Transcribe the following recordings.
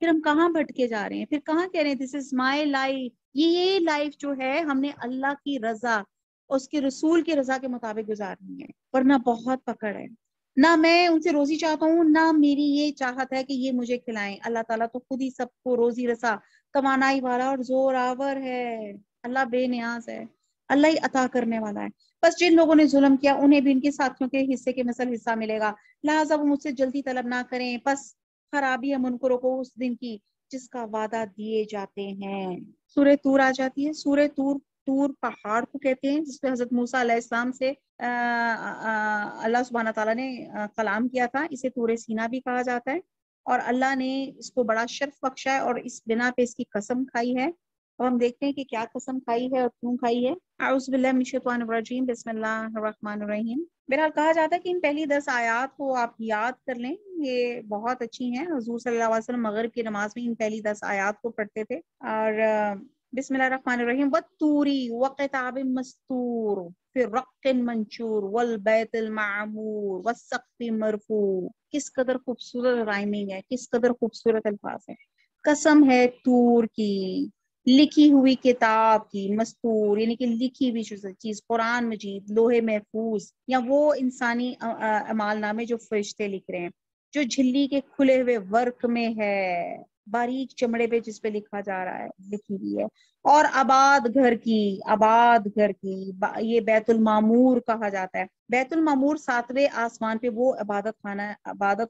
پھر ہم کہاں بھٹکے جا رہے ہیں، پھر کہاں کہہ رہے ہیں دس از مائی لائف. یہ لائف جو ہے ہم نے اللہ کی رضا، اس کے رسول کی رضا کے مطابق گزارنی ہے، ورنہ بہت پکڑ ہے. نہ میں ان سے روزی چاہتا ہوں، نہ میری یہ چاہت ہے کہ یہ مجھے کھلائیں. اللہ تعالیٰ تو خود ہی سب کو روزی رسا، توانائی والا اور زور آور ہے. اللہ بے نیاز ہے، اللہ ہی عطا کرنے والا ہے. بس جن لوگوں نے ظلم کیا انہیں بھی ان کے ساتھیوں کے حصے کے مثل حصہ ملے گا، لہٰذا وہ مجھ سے جلدی طلب نہ کریں. بس خرابی ہے منکروں کو اس دن کی جس کا وعدہ دیے جاتے ہیں. سورہ طور آ جاتی ہے. سورہ طور، طور پہاڑ کو کہتے ہیں جس پہ حضرت موسیٰ علیہ السلام سے اللہ سبحانہ تعالیٰ نے کلام کیا تھا. اسے طور سینا بھی کہا جاتا ہے، اور اللہ نے اس کو بڑا شرف بخشا ہے اور اس بنا پہ اس کی قسم کھائی ہے. اور ہم دیکھتے ہیں کہ کیا قسم کھائی ہے اور کیوں کھائی ہے. اعوذ باللہ من الشیطان الرجیم، بسم اللہ الرحمن الرحیم. بہرحال کہا جاتا ہے کہ ان پہلی 10 آیات کو آپ یاد کر لیں، یہ بہت اچھی ہیں. حضور صلی اللہ علیہ وسلم مغرب کی نماز میں ان پہلی 10 آیات کو پڑھتے تھے. اور بسم اللہ الرحمن الرحیم. والطوری وکتاب مسطور فی رق منشور والبیت المعمور والسقف مرفوع. کس قدر خوبصورت رائمنگ ہے، کس قدر خوبصورت الفاظ ہے. قسم ہے طور کی، لکھی ہوئی کتاب کی، مستور یعنی کہ لکھی ہوئی چیز، قرآن مجید، لوح محفوظ، یا وہ انسانی اعمال نامے جو فرشتے لکھ رہے ہیں، جو جھلی کے کھلے ہوئے ورق میں ہے، باریک چمڑے پہ جس پہ لکھا جا رہا ہے، لکھی ہوئی ہے. اور آباد گھر کی، آباد گھر کی، یہ بیت المعمور کہا جاتا ہے. بیت المعمور 7ویں آسمان پہ وہ عبادت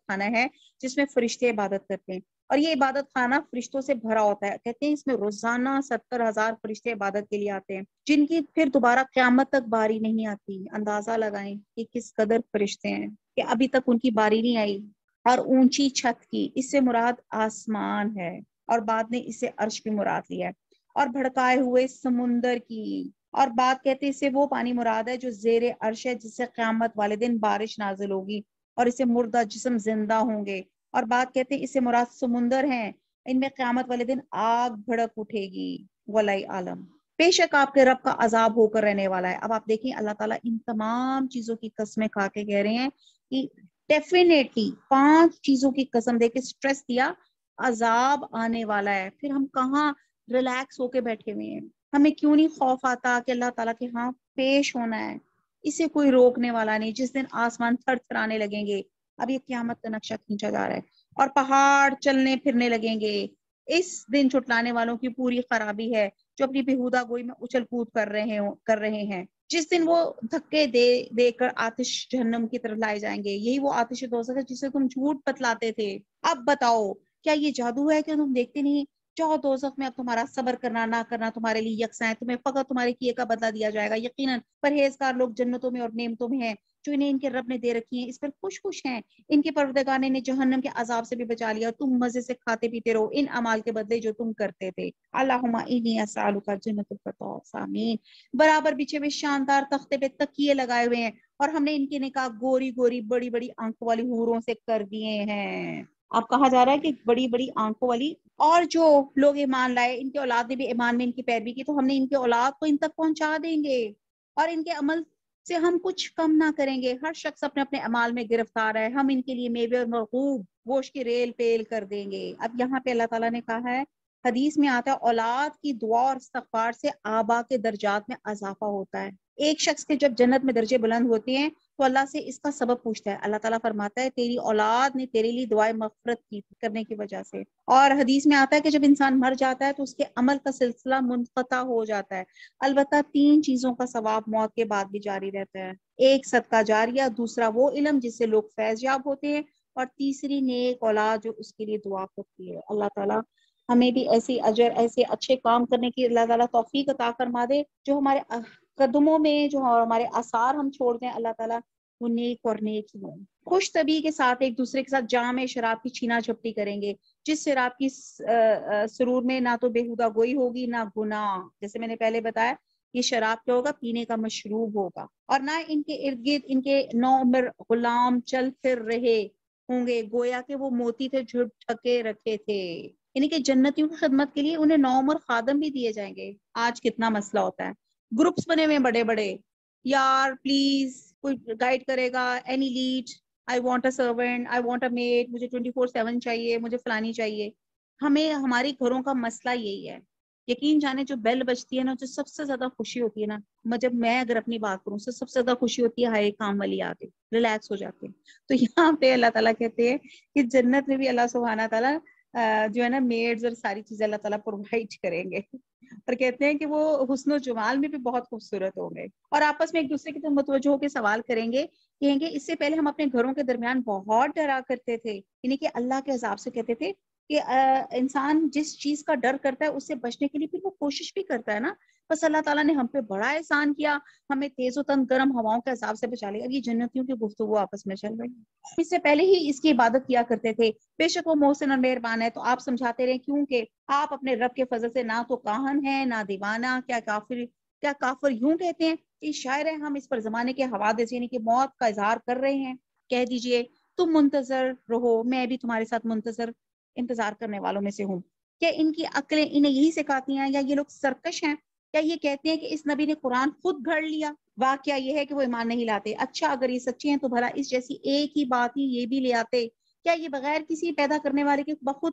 خانہ ہے جس میں فرشتے عبادت کرتے ہیں. اور یہ عبادت خانہ فرشتوں سے بھرا ہوتا ہے. کہتے ہیں اس میں روزانہ 70,000 فرشتے عبادت کے لیے آتے ہیں، جن کی پھر دوبارہ قیامت تک باری نہیں آتی. اندازہ لگائیں کہ کس قدر فرشتے ہیں کہ ابھی تک ان کی باری نہیں آئی. اور اونچی چھت کی، اس سے مراد آسمان ہے، اور بعد نے اسے عرش بھی مراد لیا ہے. اور بھڑکائے ہوئے سمندر کی، اور بات کہتے ہیں اس سے وہ پانی مراد ہے جو زیر عرش ہے، جس سے قیامت والے دن بارش نازل ہوگی اور اسے مردہ جسم زندہ ہوں گے. اور بات کہتے ہیں اس سے مراد سمندر ہیں، ان میں قیامت والے دن آگ بھڑک اٹھے گی. ولی عالم، بے شک آپ کے رب کا عذاب ہو کر رہنے والا ہے. اب آپ دیکھیں اللہ تعالیٰ ان تمام چیزوں کی قسمیں کھا کے کہہ رہے ہیں کہ ڈیفینیٹلی 5 چیزوں کی قسم دے کے سٹریس دیا، عذاب آنے والا ہے. پھر ہم کہاں ریلیکس ہو کے بیٹھے ہوئے ہیں؟ ہمیں کیوں نہیں خوف آتا کہ اللہ تعالیٰ کے ہاں پیش ہونا ہے؟ اسے کوئی روکنے والا نہیں. جس دن آسمان تھر تھرانے لگیں گے، اب یہ قیامت کا نقشہ کھینچا جا رہا ہے، اور پہاڑ چلنے پھرنے لگیں گے. اس دن چھٹلانے والوں کی پوری خرابی ہے جو اپنی بےہودہ گوئی میں اچھل کود کر رہے ہیں. جس دن وہ دھکے دے دے کر آتش جہنم کی طرف لائے جائیں گے. یہی وہ آتش دوزخ ہے جسے تم جھوٹ بتلاتے تھے. اب بتاؤ کیا یہ جادو ہے کہ تم دیکھتے نہیں؟ جاؤ دوزخ میں، اب تمہارا صبر کرنا نہ کرنا تمہارے لیے یکساں ہے، تمہیں فقط تمہارے کیے کا بدلہ دیا جائے گا. یقیناً پرہیزگار لوگ جنتوں میں اور نعمتوں میں ہیں جو انہیں ان کے رب نے دے رکھی ہیں، اس پر خوش ہیں. ان کے پروردگار نے جہنم کے عذاب سے بھی بچا لیا، اور تم مزے سے کھاتے پیتے رہو ان اعمال کے بدلے جو تم کرتے تھے. اللہم انی اسالک جنت الفردوس. آمین. برابر بچھے ہوئے شاندار تختے پہ تکیے لگائے ہوئے ہیں، اور ہم نے ان کے نکاح گوری گوری بڑی بڑی آنکھوں والی حوروں سے کر دیے ہیں. اب کہا جا رہا ہے کہ بڑی بڑی آنکھوں والی، اور جو لوگ ایمان لائے ان کے اولاد نے بھی ایمان میں ان کی پیروی کی، تو ہم نے ان کے اولاد کو ان تک پہنچا دیں گے، اور ان کے عمل سے ہم کچھ کم نہ کریں گے. ہر شخص اپنے اپنے اعمال میں گرفتار ہے، ہم ان کے لیے میوے اور مرغوب گوشت کی ریل پیل کر دیں گے. اب یہاں پہ اللہ تعالیٰ نے کہا ہے، حدیث میں آتا ہے اولاد کی دعا اور استغفار سے آبا کے درجات میں اضافہ ہوتا ہے. ایک شخص کے جب جنت میں درجے بلند ہوتے ہیں تو اللہ سے اس کا سبب پوچھتا ہے. اللہ تعالیٰ فرماتا ہے تیری اولاد نے تیرے لیے دعائیں مغفرت کی کرنے کی وجہ سے. اور حدیث میں آتا ہے کہ جب انسان مر جاتا ہے تو اس کے عمل کا سلسلہ منقطع ہو جاتا ہے، البتہ 3 چیزوں کا ثواب موت کے بعد بھی جاری رہتا ہے. ایک صدقہ جاریہ، دوسرا وہ علم جس سے لوگ فیض یاب ہوتے ہیں، اور تیسری نیک اولاد جو اس کے لیے دعا کرتی ہے. اللہ تعالیٰ ہمیں بھی ایسی اجر، ایسے اچھے کام کرنے کی اللہ تعالیٰ توفیق عطا فرما دے، جو ہمارے قدموں میں جو ہمارے آثار ہم چھوڑ دیں اللہ تعالیٰ وہ نیک اور نیک ہی ہوں. خوش طبی کے ساتھ ایک دوسرے کے ساتھ جام شراب کی چھینا جھپٹی کریں گے، جس شراب کی سرور میں نہ تو بےہودہ گوئی ہوگی نہ گناہ. جیسے میں نے پہلے بتایا، یہ شراب کیا ہوگا؟ پینے کا مشروب ہوگا. اور نہ ان کے ارد گرد ان کے نوعمر غلام چل پھر رہے ہوں گے گویا کہ وہ موتی تھے جو ڈھکے رکھے تھے. یعنی کہ جنتیوں کی خدمت کے لیے انہیں نوعمر خادم بھی دیے جائیں گے. آج کتنا مسئلہ ہوتا ہے، گروپس بنے ہوئے بڑے بڑے، یار پلیز کوئی گائیڈ کرے گا، any lead, I want a servant, I want a maid, مجھے 24/7 چاہیے، مجھے فلانی چاہیے. ہمیں ہمارے گھروں کا مسئلہ یہی ہے. یقین جانے جو بیل بجتی ہے نا، جو سب سے زیادہ خوشی ہوتی ہے نا، جب میں اگر اپنی بات کروں تو سب سے زیادہ خوشی ہوتی ہے ہائے کام والی آ گئی، ریلیکس ہو جاتے ہیں. تو یہاں پہ اللہ تعالیٰ کہتے ہیں کہ جنت میں بھی اللہ سبحانہ تعالیٰ جو ہے نا میڈز اور ساری چیزیں اللہ تعالیٰ پرووائڈ کریں گے، اور کہتے ہیں کہ وہ حسن و جمال میں بھی بہت خوبصورت ہوں گے، اور آپس میں ایک دوسرے کی طرف متوجہ ہو کے سوال کریں گے. کہیں گے اس سے پہلے ہم اپنے گھروں کے درمیان بہت ڈرا کرتے تھے، یعنی کہ اللہ کے عذاب سے کہتے تھے کہ انسان جس چیز کا ڈر کرتا ہے اس سے بچنے کے لیے پھر وہ کوشش بھی کرتا ہے نا. بس اللہ تعالیٰ نے ہم پہ بڑا احسان کیا، ہمیں تیز و تند گرم ہواؤں کے عذاب سے بچا لیا. اب یہ جنتیوں کی گفتگو آپس میں چل رہی ہے. اس سے پہلے ہی اس کی عبادت کیا کرتے تھے. بے شک وہ محسن اور مہربان ہے. تو آپ سمجھاتے رہے کیونکہ آپ اپنے رب کے فضل سے نہ تو کاہن ہیں نہ دیوانہ. کیا کافر یوں کہتے ہیں کہ شاعر ہے ہم اس پر زمانے کے حوادث یعنی کہ موت کا اظہار کر رہے ہیں. کہہ دیجئے تم منتظر رہو، میں بھی تمہارے ساتھ انتظار کرنے والوں میں سے ہوں. کیا ان کی عقلیں انہیں یہی سکھاتی ہیں، یا یہ لوگ سرکش ہیں؟ کیا یہ کہتے ہیں کہ اس نبی نے قرآن خود گھڑ لیا؟ واقعہ یہ ہے کہ وہ ایمان نہیں لاتے. اچھا اگر یہ سچے ہیں تو بھلا اس جیسی ایک ہی بات ہی یہ بھی لے آتے. کیا یہ بغیر کسی پیدا کرنے والے کے خود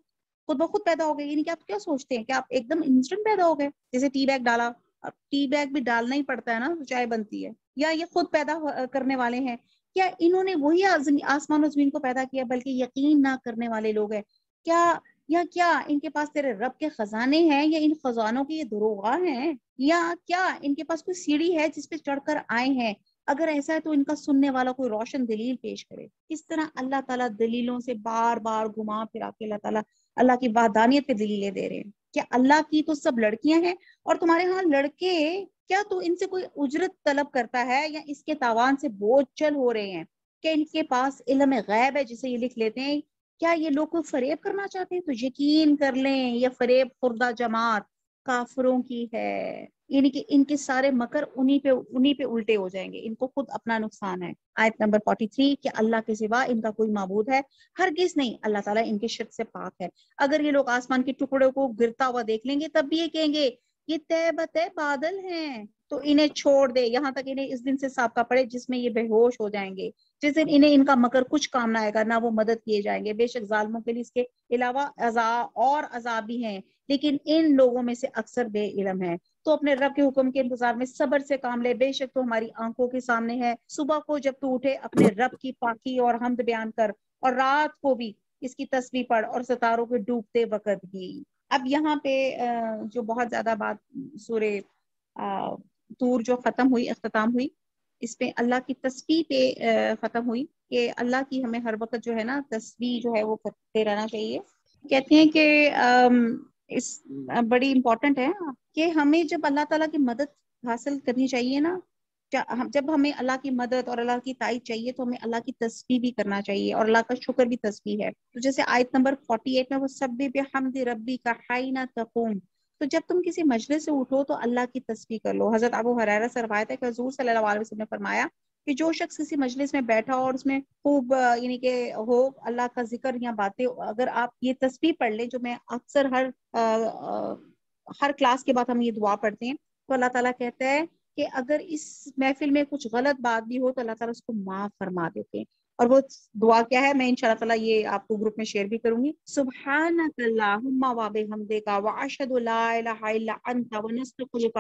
بخود پیدا ہو گئے؟ یعنی کہ آپ کیا سوچتے ہیں کہ آپ ایک دم انسٹنٹ پیدا ہو گئے؟ جیسے ٹی بیگ ڈالا، اب ٹی بیگ بھی ڈالنا ہی پڑتا ہے نا تو چائے بنتی ہے. یا یہ خود پیدا کرنے والے ہیں؟ کیا انہوں نے وہی آسمان و زمین کو پیدا کیا بلکہ یقین نہ کرنے والے لوگ ہیں؟ کیا ان کے پاس تیرے رب کے خزانے ہیں، یا ان خزانوں کے یہ دروغ ہیں، یا کیا ان کے پاس کوئی سیڑھی ہے جس پہ چڑھ کر آئے ہیں؟ اگر ایسا ہے تو ان کا سننے والا کوئی روشن دلیل پیش کرے. اس طرح اللہ تعالیٰ دلیلوں سے بار بار گھما پھرا کے اللہ تعالیٰ اللہ کی وحدانیت پہ دلیلیں دے رہے ہیں. کیا اللہ کی تو سب لڑکیاں ہیں اور تمہارے ہاں لڑکے، کیا تو ان سے کوئی اجرت طلب کرتا ہے یا اس کے تاوان سے بوجھ چل ہو رہے ہیں؟ کہ ان کے پاس علم غیب ہے جسے یہ لکھ لیتے ہیں؟ کیا یہ لوگ کو فریب کرنا چاہتے ہیں؟ تو یقین کر لیں یہ فریب خوردہ جماعت کافروں کی ہے. یعنی کہ ان کے سارے مکر انہی پہ الٹے ہو جائیں گے. ان کو خود اپنا نقصان ہے. آیت نمبر 43 کہ اللہ کے سوا ان کا کوئی معبود ہے؟ ہرگز نہیں، اللہ تعالیٰ ان کے شرک سے پاک ہے. اگر یہ لوگ آسمان کے ٹکڑوں کو گرتا ہوا دیکھ لیں گے تب بھی یہ کہیں گے یہ طے بطے بادل ہیں. تو انہیں چھوڑ دے یہاں تک انہیں اس دن سے سابقہ پڑے جس میں یہ بے ہوش ہو جائیں گے، جس دن انہیں ان کا مکر کچھ کام نہ آئے گا، نہ وہ مدد کیے جائیں گے. بے شک ظالموں کے لیے اس کے علاوہ عذاب بھی ہیں، لیکن ان لوگوں میں سے اکثر بے علم ہیں. تو اپنے رب کے حکم کے انتظار میں صبر سے کام لے. بے شک تو ہماری آنکھوں کے سامنے ہے. صبح کو جب تو اٹھے اپنے رب کی پاکی اور حمد بیان کر، اور رات کو بھی اس کی تسبیح پڑھ، اور ستاروں کے ڈوبتے وقت بھی. اب یہاں پہ جو بہت زیادہ بات سورہ طور جو اختتام ہوئی، اس پہ اللہ کی تسبیح پہ ختم ہوئی کہ اللہ کی ہمیں ہر وقت جو ہے نا تسبیح جو ہے وہ کرتے رہنا چاہیے. کہتے ہیں کہ اس بڑی امپورٹنٹ ہے کہ ہمیں جب اللہ تعالیٰ کی مدد حاصل کرنی چاہیے نا، جب ہمیں اللہ کی مدد اور اللہ کی تائید چاہیے تو ہمیں اللہ کی تسبیح بھی کرنا چاہیے، اور اللہ کا شکر بھی تسبیح ہے. تو جیسے آیت نمبر 48 میں وَسَبِّحْ بِحَمْدِ رَبِّكَ حِینَ تَقُومُ، تو جب تم کسی مجلس سے اٹھو تو اللہ کی تسبیح کر لو. حضرت ابو ہریرہ سے روایت ہے کہ حضور صلی اللہ علیہ وسلم نے فرمایا کہ جو شخص کسی مجلس میں بیٹھا اور اس میں خوب یعنی کہ ہو اللہ کا ذکر یا باتیں، اگر آپ یہ تسبیح پڑھ لیں، جو میں اکثر ہر کلاس کے بعد ہم یہ دعا پڑھتے ہیں، تو اللہ تعالیٰ کہتا ہے کہ اگر اس محفل میں کچھ غلط بات بھی ہو تو اللہ تعالیٰ اس کو معاف فرما دیتے ہیں. اور وہ دعا کیا ہے، میں انشاءاللہ تعالیٰ یہ آپ کو گروپ میں شیئر بھی کروں گی. سبحانک اللہم و بحمدک واشہد لا الہ الا انت ونستغفرک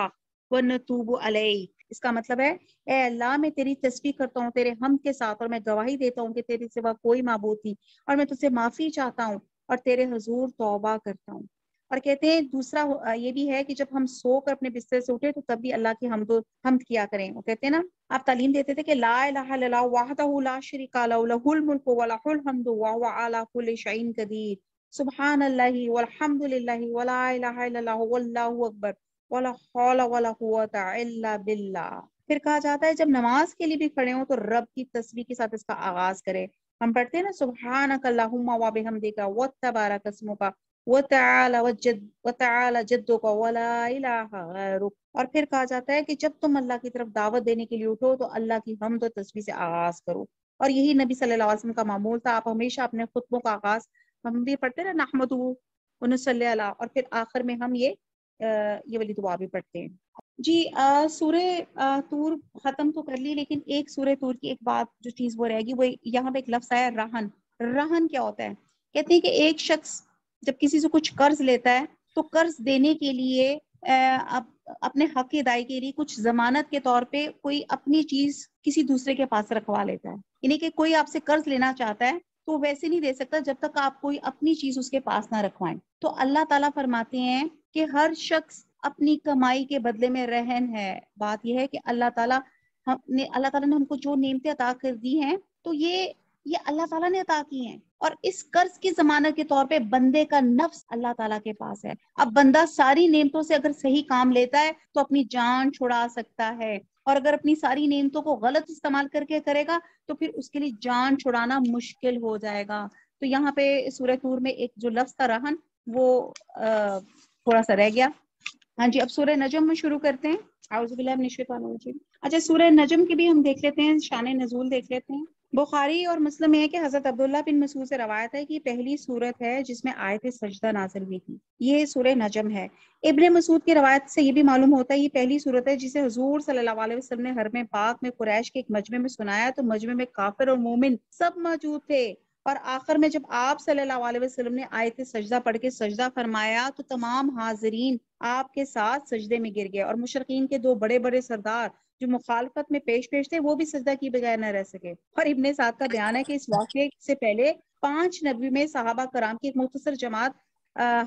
ونتوب الیک. اس کا مطلب ہے اے اللہ میں تیری تسبیح کرتا ہوں تیرے حمد کے ساتھ، اور میں گواہی دیتا ہوں کہ تیرے سوا کوئی معبود نہیں، اور میں تجھ سے معافی چاہتا ہوں اور تیرے حضور توبہ کرتا ہوں. اور کہتے ہیں دوسرا یہ بھی ہے کہ جب ہم سو کر اپنے بستر سے اٹھے تو تب بھی اللہ کی حمد کیا کریں. وہ کہتے ہیں نا، آپ تعلیم دیتے تھے کہ لا الہ الا اللہ وحدہ لا شریک لہ لہ الملک ولہ الحمد وہو علی کل شیء قدیر سبحان اللہ والحمد للہ ولا الہ الا اللہ واللہ اکبر ولا حول ولا قوۃ الا باللہ. پھر کہا جاتا ہے جب نماز کے لیے بھی کھڑے ہوں تو رب کی تسبیح کے ساتھ اس کا آغاز کریں. ہم پڑھتے ہیں نا سبحانک اللہم و بحمدک وتبارک اسمک وتعالی جدک ولا الہ غیرک. اور پھر کہا جاتا ہے کہ جب تم اللہ کی طرف دعوت دینے کے لیے اٹھو تو اللہ کی حمد و تسبیح سے آغاز کرو. اور یہی نبی صلی اللہ علیہ وسلم کا معمول تھا. آپ ہمیشہ اپنے خطبوں کا آغاز، ہم بھی پڑھتے ہیں نا نحمدہ ونصلی علیہ، اور پھر آخر میں ہم یہ والی دعا بھی پڑھتے ہیں. جی سورہ طور ختم تو کر لی، لیکن ایک سورہ طور کی ایک بات جو چیز وہ رہے گی، وہ یہاں پہ ایک لفظ آیا رہن. رہن کیا ہوتا ہے؟ کہتے ہیں کہ ایک شخص جب کسی سے کچھ قرض لیتا ہے تو قرض دینے کے لیے اپنے حق کی ادائیگی کے لیے کچھ ضمانت کے طور پہ کوئی اپنی چیز کسی دوسرے کے پاس رکھوا لیتا ہے. یعنی کہ کوئی آپ سے قرض لینا چاہتا ہے تو ویسے نہیں دے سکتا جب تک آپ کوئی اپنی چیز اس کے پاس نہ رکھوائیں. تو اللہ تعالیٰ فرماتے ہیں کہ ہر شخص اپنی کمائی کے بدلے میں رہن ہے. بات یہ ہے کہ اللہ تعالیٰ نے ہم کو جو نعمتیں عطا کر دی ہیں تو یہ اللہ تعالیٰ نے عطا کی ہیں, اور اس قرض کی ضمانت کے طور پہ بندے کا نفس اللہ تعالیٰ کے پاس ہے. اب بندہ ساری نعمتوں سے اگر صحیح کام لیتا ہے تو اپنی جان چھڑا سکتا ہے, اور اگر اپنی ساری نعمتوں کو غلط استعمال کر کے کرے گا تو پھر اس کے لیے جان چھڑانا مشکل ہو جائے گا. تو یہاں پہ سورہ طور میں ایک جو لفظ تھا رہن وہ تھوڑا سا رہ گیا. ہاں جی, اب سورہ نجم میں شروع کرتے ہیں. اعوذ باللہ من الشیطان الرجیم. اچھا, سورہ نجم کی بھی ہم دیکھ لیتے ہیں, شان نزول دیکھ لیتے ہیں. بخاری اور مسلم میں ہے کہ حضرت عبداللہ بن مسعود سے روایت ہے کہ پہلی سورت ہے جس میں آیت سجدہ نازل ہوئی تھی, یہ سورہ نجم ہے. ابن مسعود کی روایت سے یہ بھی معلوم ہوتا ہے یہ پہلی سورت ہے جسے حضور صلی اللہ علیہ وسلم نے حرم پاک میں قریش کے ایک مجمع میں سنایا تو مجمع میں کافر اور مومن سب موجود تھے, اور آخر میں جب آپ صلی اللہ علیہ وسلم نے آیت سجدہ پڑھ کے سجدہ فرمایا تو تمام حاضرین آپ کے ساتھ سجدے میں گر گئے, اور مشرقین کے دو بڑے بڑے سردار جو مخالفت میں پیش تھے وہ بھی سجدہ کی بغیر نہ رہ سکے. اور ابن سعد کا بیان ہے کہ اس واقعے سے پہلے 5 نبی میں صحابہ کرام کی ایک مختصر جماعت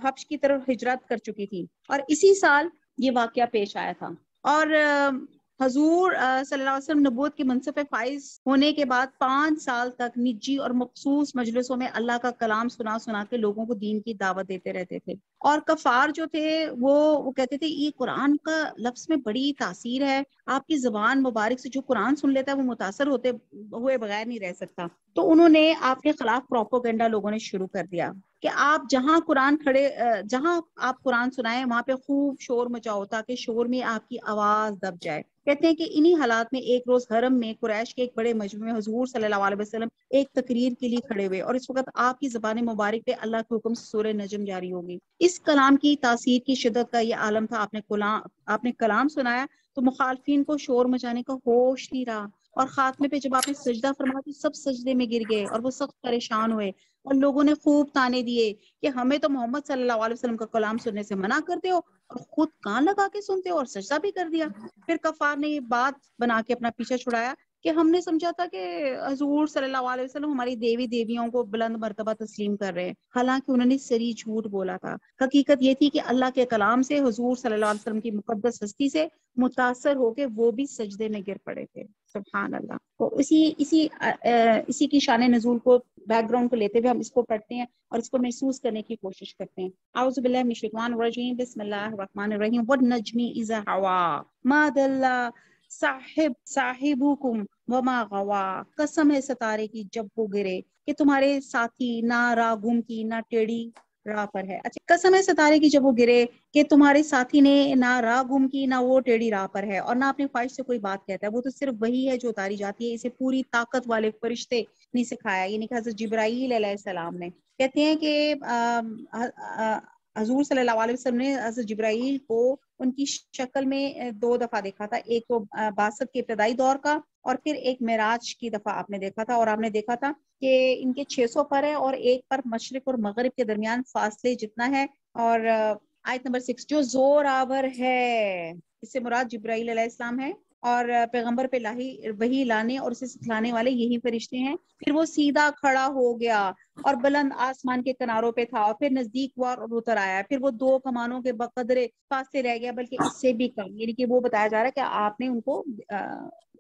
حبش کی طرف ہجرت کر چکی تھی, اور اسی سال یہ واقعہ پیش آیا تھا. اور حضور صلی اللہ علیہ وسلم نبوت کے منصب پہ فائز ہونے کے بعد 5 سال تک نجی اور مخصوص مجلسوں میں اللہ کا کلام سنا کے لوگوں کو دین کی دعوت دیتے رہتے تھے. اور کفار جو تھے وہ کہتے تھے یہ قرآن کا لفظ میں بڑی تاثیر ہے, آپ کی زبان مبارک سے جو قرآن سن لیتا ہے وہ متاثر ہوئے بغیر نہیں رہ سکتا. تو انہوں نے آپ کے خلاف پروپیگنڈا لوگوں نے شروع کر دیا کہ آپ جہاں آپ قرآن سنائیں وہاں پہ خوب شور مچاؤ تاکہ شور میں آپ کی آواز دب جائے. کہتے ہیں کہ انہی حالات میں ایک روز حرم میں قریش کے ایک بڑے مجمع میں حضور صلی اللہ علیہ وسلم ایک تقریر کے لیے کھڑے ہوئے, اور اس وقت آپ کی زبان مبارک پہ اللہ کے حکم سے سورہ نجم جاری ہوگی. اس کلام کی تاثیر کی شدت کا یہ عالم تھا. آپ نے کلام سنایا تو مخالفین کو شور مچانے کا ہوش نہیں رہا, اور خاتمے پہ جب آپ نے سجدہ فرمایا تو سب سجدے میں گر گئے اور وہ سخت پریشان ہوئے, اور لوگوں نے خوب تانے دیے کہ ہمیں تو محمد صلی اللہ علیہ وسلم کا کلام سننے سے منع کرتے ہو اور خود کان لگا کے سنتے ہو اور سجدہ بھی کر دیا. پھر کفار نے یہ بات بنا کے اپنا پیچھا چھڑایا کہ ہم نے سمجھا تھا کہ حضور صلی اللہ علیہ وسلم ہماری دیویوں کو بلند مرتبہ تسلیم کر رہے ہیں, حالانکہ انہوں نے سری جھوٹ بولا تھا. حقیقت یہ تھی کہ اللہ کے کلام سے حضور صلی اللہ علیہ وسلم کی مقدس ہستی سے متاثر ہو کے وہ بھی سجدے میں گر پڑے تھے. سبحان اللہ. تو اسی کی شان نزول کو بیک گراؤنڈ کو لیتے ہوئے ہم اس کو پڑھتے ہیں اور اس کو محسوس کرنے کی کوشش کرتے ہیں. اعوذ باللہ من الشیطان الرجیم, بسم اللہ الرحمن الرحیم. والنجم اذا ہوا ما ضل صاحبکم وما غوا. قسم ہے ستارے کی جب وہ گرے کہ تمہارے ساتھی نہ راہ گم کی نہ ٹیڑھی راہ پر ہے. اچھا, قسم ہے ستارے کی جب وہ گرے کہ تمہارے ساتھی نے نہ راہ گم کی نہ وہ ٹیڑھی راہ پر ہے, اور نہ اپنی خواہش سے کوئی بات کہتا ہے. وہ تو صرف وہی ہے جو اتاری جاتی ہے, اسے پوری طاقت والے فرشتے نے سکھایا. یعنی کہ حضرت جبرائیل علیہ السلام نے. کہتے ہیں کہ حضور صلی اللہ علیہ وسلم نے حضرت جبرائیل کو ان کی شکل میں 2 دفعہ دیکھا تھا, ایک تو بعثت کے ابتدائی دور کا اور پھر ایک معراج کی دفعہ آپ نے دیکھا تھا. اور آپ نے دیکھا تھا کہ ان کے 600 پر ہے اور ایک پر مشرق اور مغرب کے درمیان فاصلے جتنا ہے. اور آیت نمبر 6 جو زور آور ہے, اس سے مراد جبرائیل علیہ السلام ہے, اور پیغمبر پہ وحی لانے اور اسے سکھلانے والے یہی فرشتے ہیں. پھر وہ سیدھا کھڑا ہو گیا اور بلند آسمان کے کناروں پہ تھا, اور پھر نزدیک ہوا اور اتر آیا. پھر وہ 2 کمانوں کے بقدر فاصلے رہ گیا, بلکہ اس سے بھی کم. یعنی کہ وہ بتایا جا رہا ہے کہ آپ نے ان کو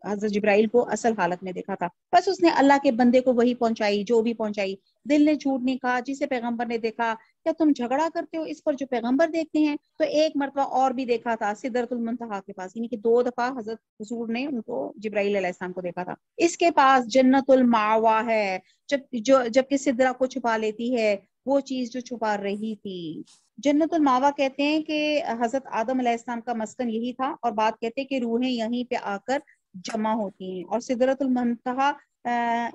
حضرت جبرائیل کو اصل حالت میں دیکھا تھا. بس اس نے اللہ کے بندے کو وہی پہنچائی جو بھی پہنچائی. دل نے جھوٹ نہیں کہا جسے پیغمبر نے دیکھا. کیا تم جھگڑا کرتے ہو اس پر جو پیغمبر دیکھتے ہیں؟ تو ایک مرتبہ اور بھی دیکھا تھا سدرۃ المنتہا کے پاس, یعنی کہ 2 دفعہ حضرت حضور نے ان کو جبرائیل علیہ السلام کو دیکھا تھا. اس کے پاس جنت المأوا ہے, جب کہ سدرہ کو چھپا لیتی ہے وہ چیز جو چھپا رہی تھی. جنت المأوا کہتے ہیں کہ حضرت آدم علیہ السلام کا مسکن یہی تھا, اور بات کہتے ہیں کہ روحیں یہیں پہ آ کر جمع ہوتی ہیں. اور سدرۃ المنتہا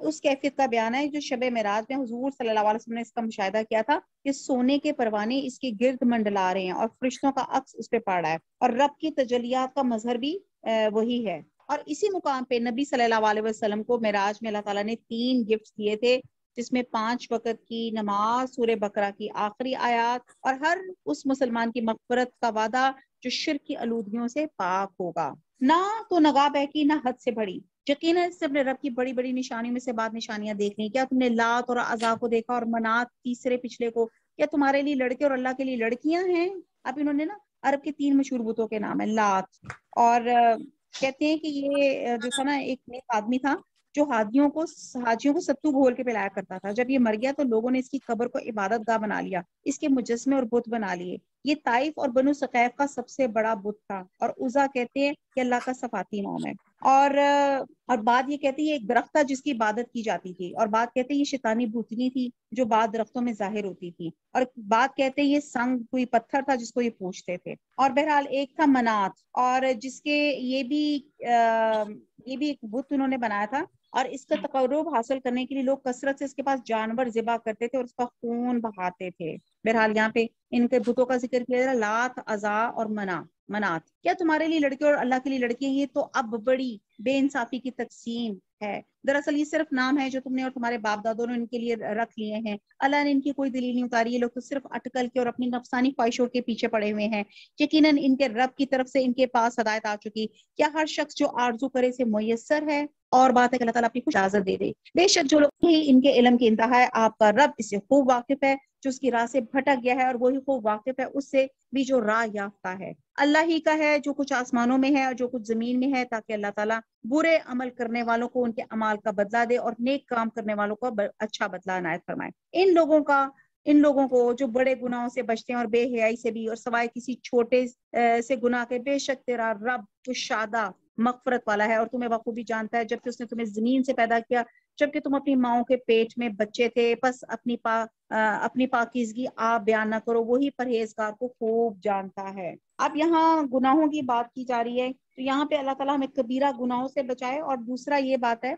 اس کیفیت کا بیان ہے جو شب معراج میں حضور صلی اللہ علیہ وسلم نے اس کا مشاہدہ کیا تھا کہ سونے کے پروانے اس کے گرد منڈلا رہے ہیں اور فرشتوں کا عکس اس پہ پڑ رہا ہے, اور رب کی تجلیات کا مظہر بھی وہی ہے. اور اسی مقام پہ نبی صلی اللہ علیہ وسلم کو معراج میں اللہ تعالیٰ نے 3 گفٹ دیے تھے. جس میں 5 وقت کی نماز، سورہ بقرہ کی آخری آیات، اور ہر اس مسلمان کی مغفرت کا وعدہ جو شرک کی آلودگیوں سے پاک ہوگا۔ نہ تو نگاہ بہکی نہ حد سے بڑی، یقیناً اس سے اپنے رب کی بڑی بڑی نشانیوں میں سے بعد نشانیاں دیکھ لیں۔ کیا تم نے لات اور عزا کو دیکھا اور منات تیسرے پچھلے کو؟ کیا تمہارے لیے لڑکے اور اللہ کے لیے لڑکیاں ہیں؟ اب انہوں نے نا عرب کے 3 مشہور بتوں کے نام ہے، لات، اور کہتے ہیں کہ یہ جو تھا نا ایک نیک آدمی تھا جو حاجیوں کو ستو گھول کے پلایا کرتا تھا۔ جب یہ مر گیا تو لوگوں نے اس کی قبر کو عبادت گاہ بنا لیا، اس کے مجسمے اور بت بنا لیے۔ یہ طائف اور بنو ثقیف کا سب سے بڑا بت تھا، اور عزا کہتے ہیں کہ اللہ کا صفاتی نام ہے، اور بعد یہ کہتے ہیں یہ ایک درخت تھا جس کی عبادت کی جاتی تھی، اور بعد کہتے ہیں یہ شیطانی بھوتنی تھی جو بعد درختوں میں ظاہر ہوتی تھی، اور بعد کہتے ہیں یہ سنگ کوئی پتھر تھا جس کو یہ پوچھتے تھے۔ اور بہرحال ایک تھا منات، اور جس کے یہ بھی ایک بت انہوں نے بنایا تھا، اور اس کا تقرب حاصل کرنے کے لیے لوگ کثرت سے اس کے پاس جانور ذبح کرتے تھے اور اس کا خون بہاتے تھے۔ بہرحال یہاں پہ ان کے بتوں کا ذکر کیا جا رہا ہے، لات، عزا اور منات۔ کیا تمہارے لیے لڑکے اور اللہ کے لیے لڑکیاں؟ یہ تو اب بڑی بے انصافی کی تقسیم ہے۔ دراصل یہ صرف نام ہے جو تم نے اور تمہارے باپ دادوں نے ان کے لیے رکھ لیے ہیں، اللہ نے ان کی کوئی دلیل نہیں اتاری، یہ لوگ تو صرف اٹکل کے اور اپنی نفسانی خواہشوں کے پیچھے پڑے ہوئے ہیں۔ یقیناً ان کے رب کی طرف سے ان کے پاس ہدایت آ چکی، کیا ہر شخص جو آرزو کرے اسے میسر ہے؟ اور بات ہے کہ اللہ تعالیٰ اپنی کچھ اجازت دے دے، بے شک جو لوگ ہی ان کے علم کی انتہا ہے، آپ کا رب اس سے خوب واقف ہے جو اس کی راہ سے بھٹک گیا ہے، اور وہی خوب واقف ہے اس سے بھی جو راہ یافتہ ہے۔ اللہ ہی کا ہے جو کچھ آسمانوں میں ہے اور جو کچھ زمین میں ہے، تاکہ اللہ تعالیٰ برے عمل کرنے والوں کو ان کے اعمال کا بدلہ دے اور نیک کام کرنے والوں کو اچھا بدلہ عنایت فرمائے۔ ان لوگوں کو جو بڑے گناہوں سے بچتے ہیں اور بے حیائی سے بھی، اور سوائے کسی چھوٹے سے گناہ کے، بے شک تیرا رب کشادہ مغفرت والا ہے اور تمہیں بخوبی جانتا ہے۔ جبکہ اس نے تمہیں زمین سے پیدا کیا، جبکہ تم اپنی ماؤں کے پیٹ میں بچے تھے، پس اپنی پاکیزگی آپ بیان نہ کرو، وہی پرہیزگار کو خوب جانتا ہے۔ اب یہاں گناہوں کی بات کی جا رہی ہے، تو یہاں پہ اللہ تعالیٰ ہمیں کبیرہ گناہوں سے بچائے، اور دوسرا یہ بات ہے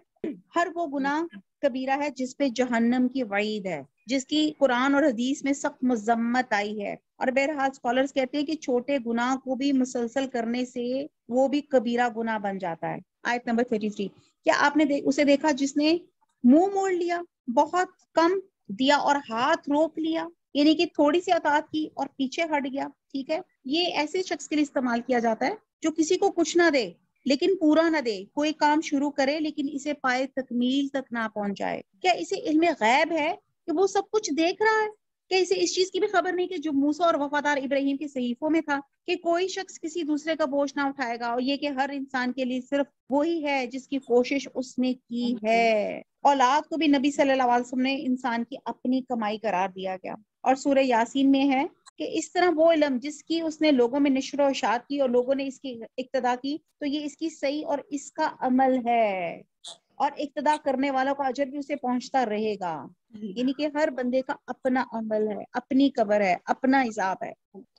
ہر وہ گناہ کبیرہ ہے جس پہ جہنم کی وعید ہے، جس کی قرآن اور حدیث میں سخت مذمت آئی ہے۔ اور بہرحال اسکالرز کہتے ہیں کہ چھوٹے گناہ کو بھی مسلسل کرنے سے وہ بھی کبیرہ گناہ بن جاتا ہے۔ آیت نمبر 33، کیا آپ نے اسے دیکھا جس نے منہ موڑ لیا، بہت کم دیا اور ہاتھ روک لیا، یعنی کہ تھوڑی سی اطاعت کی اور پیچھے ہٹ گیا؟ ٹھیک ہے، یہ ایسے شخص کے لیے استعمال کیا جاتا ہے جو کسی کو کچھ نہ دے لیکن پورا نہ دے، کوئی کام شروع کرے لیکن اسے پائے تکمیل تک نہ پہنچائے۔ کیا اسے علم غیب ہے کہ وہ سب کچھ دیکھ رہا ہے؟ کیا اسے اس چیز کی بھی خبر نہیں کہ جو موسیٰ اور وفادار ابراہیم کے صحیفوں میں تھا کہ کوئی شخص کسی دوسرے کا بوجھ نہ اٹھائے گا، اور یہ کہ ہر انسان کے لیے صرف وہی ہے جس کی کوشش اس نے کی ہے۔ اولاد کو بھی نبی صلی اللہ علیہ وسلم نے انسان کی اپنی کمائی قرار دیا گیا، اور سورہ یاسین میں ہے کہ اس طرح وہ علم جس کی اس نے لوگوں میں نشر و اشاعت کی اور لوگوں نے اس کی اقتدا کی، تو یہ اس کی صحیح اور اس کا عمل ہے، اور اقتدا کرنے والوں کا اجر بھی اسے پہنچتا رہے گا۔ یعنی کہ ہر بندے کا اپنا عمل ہے، اپنی قبر ہے، اپنا حساب ہے،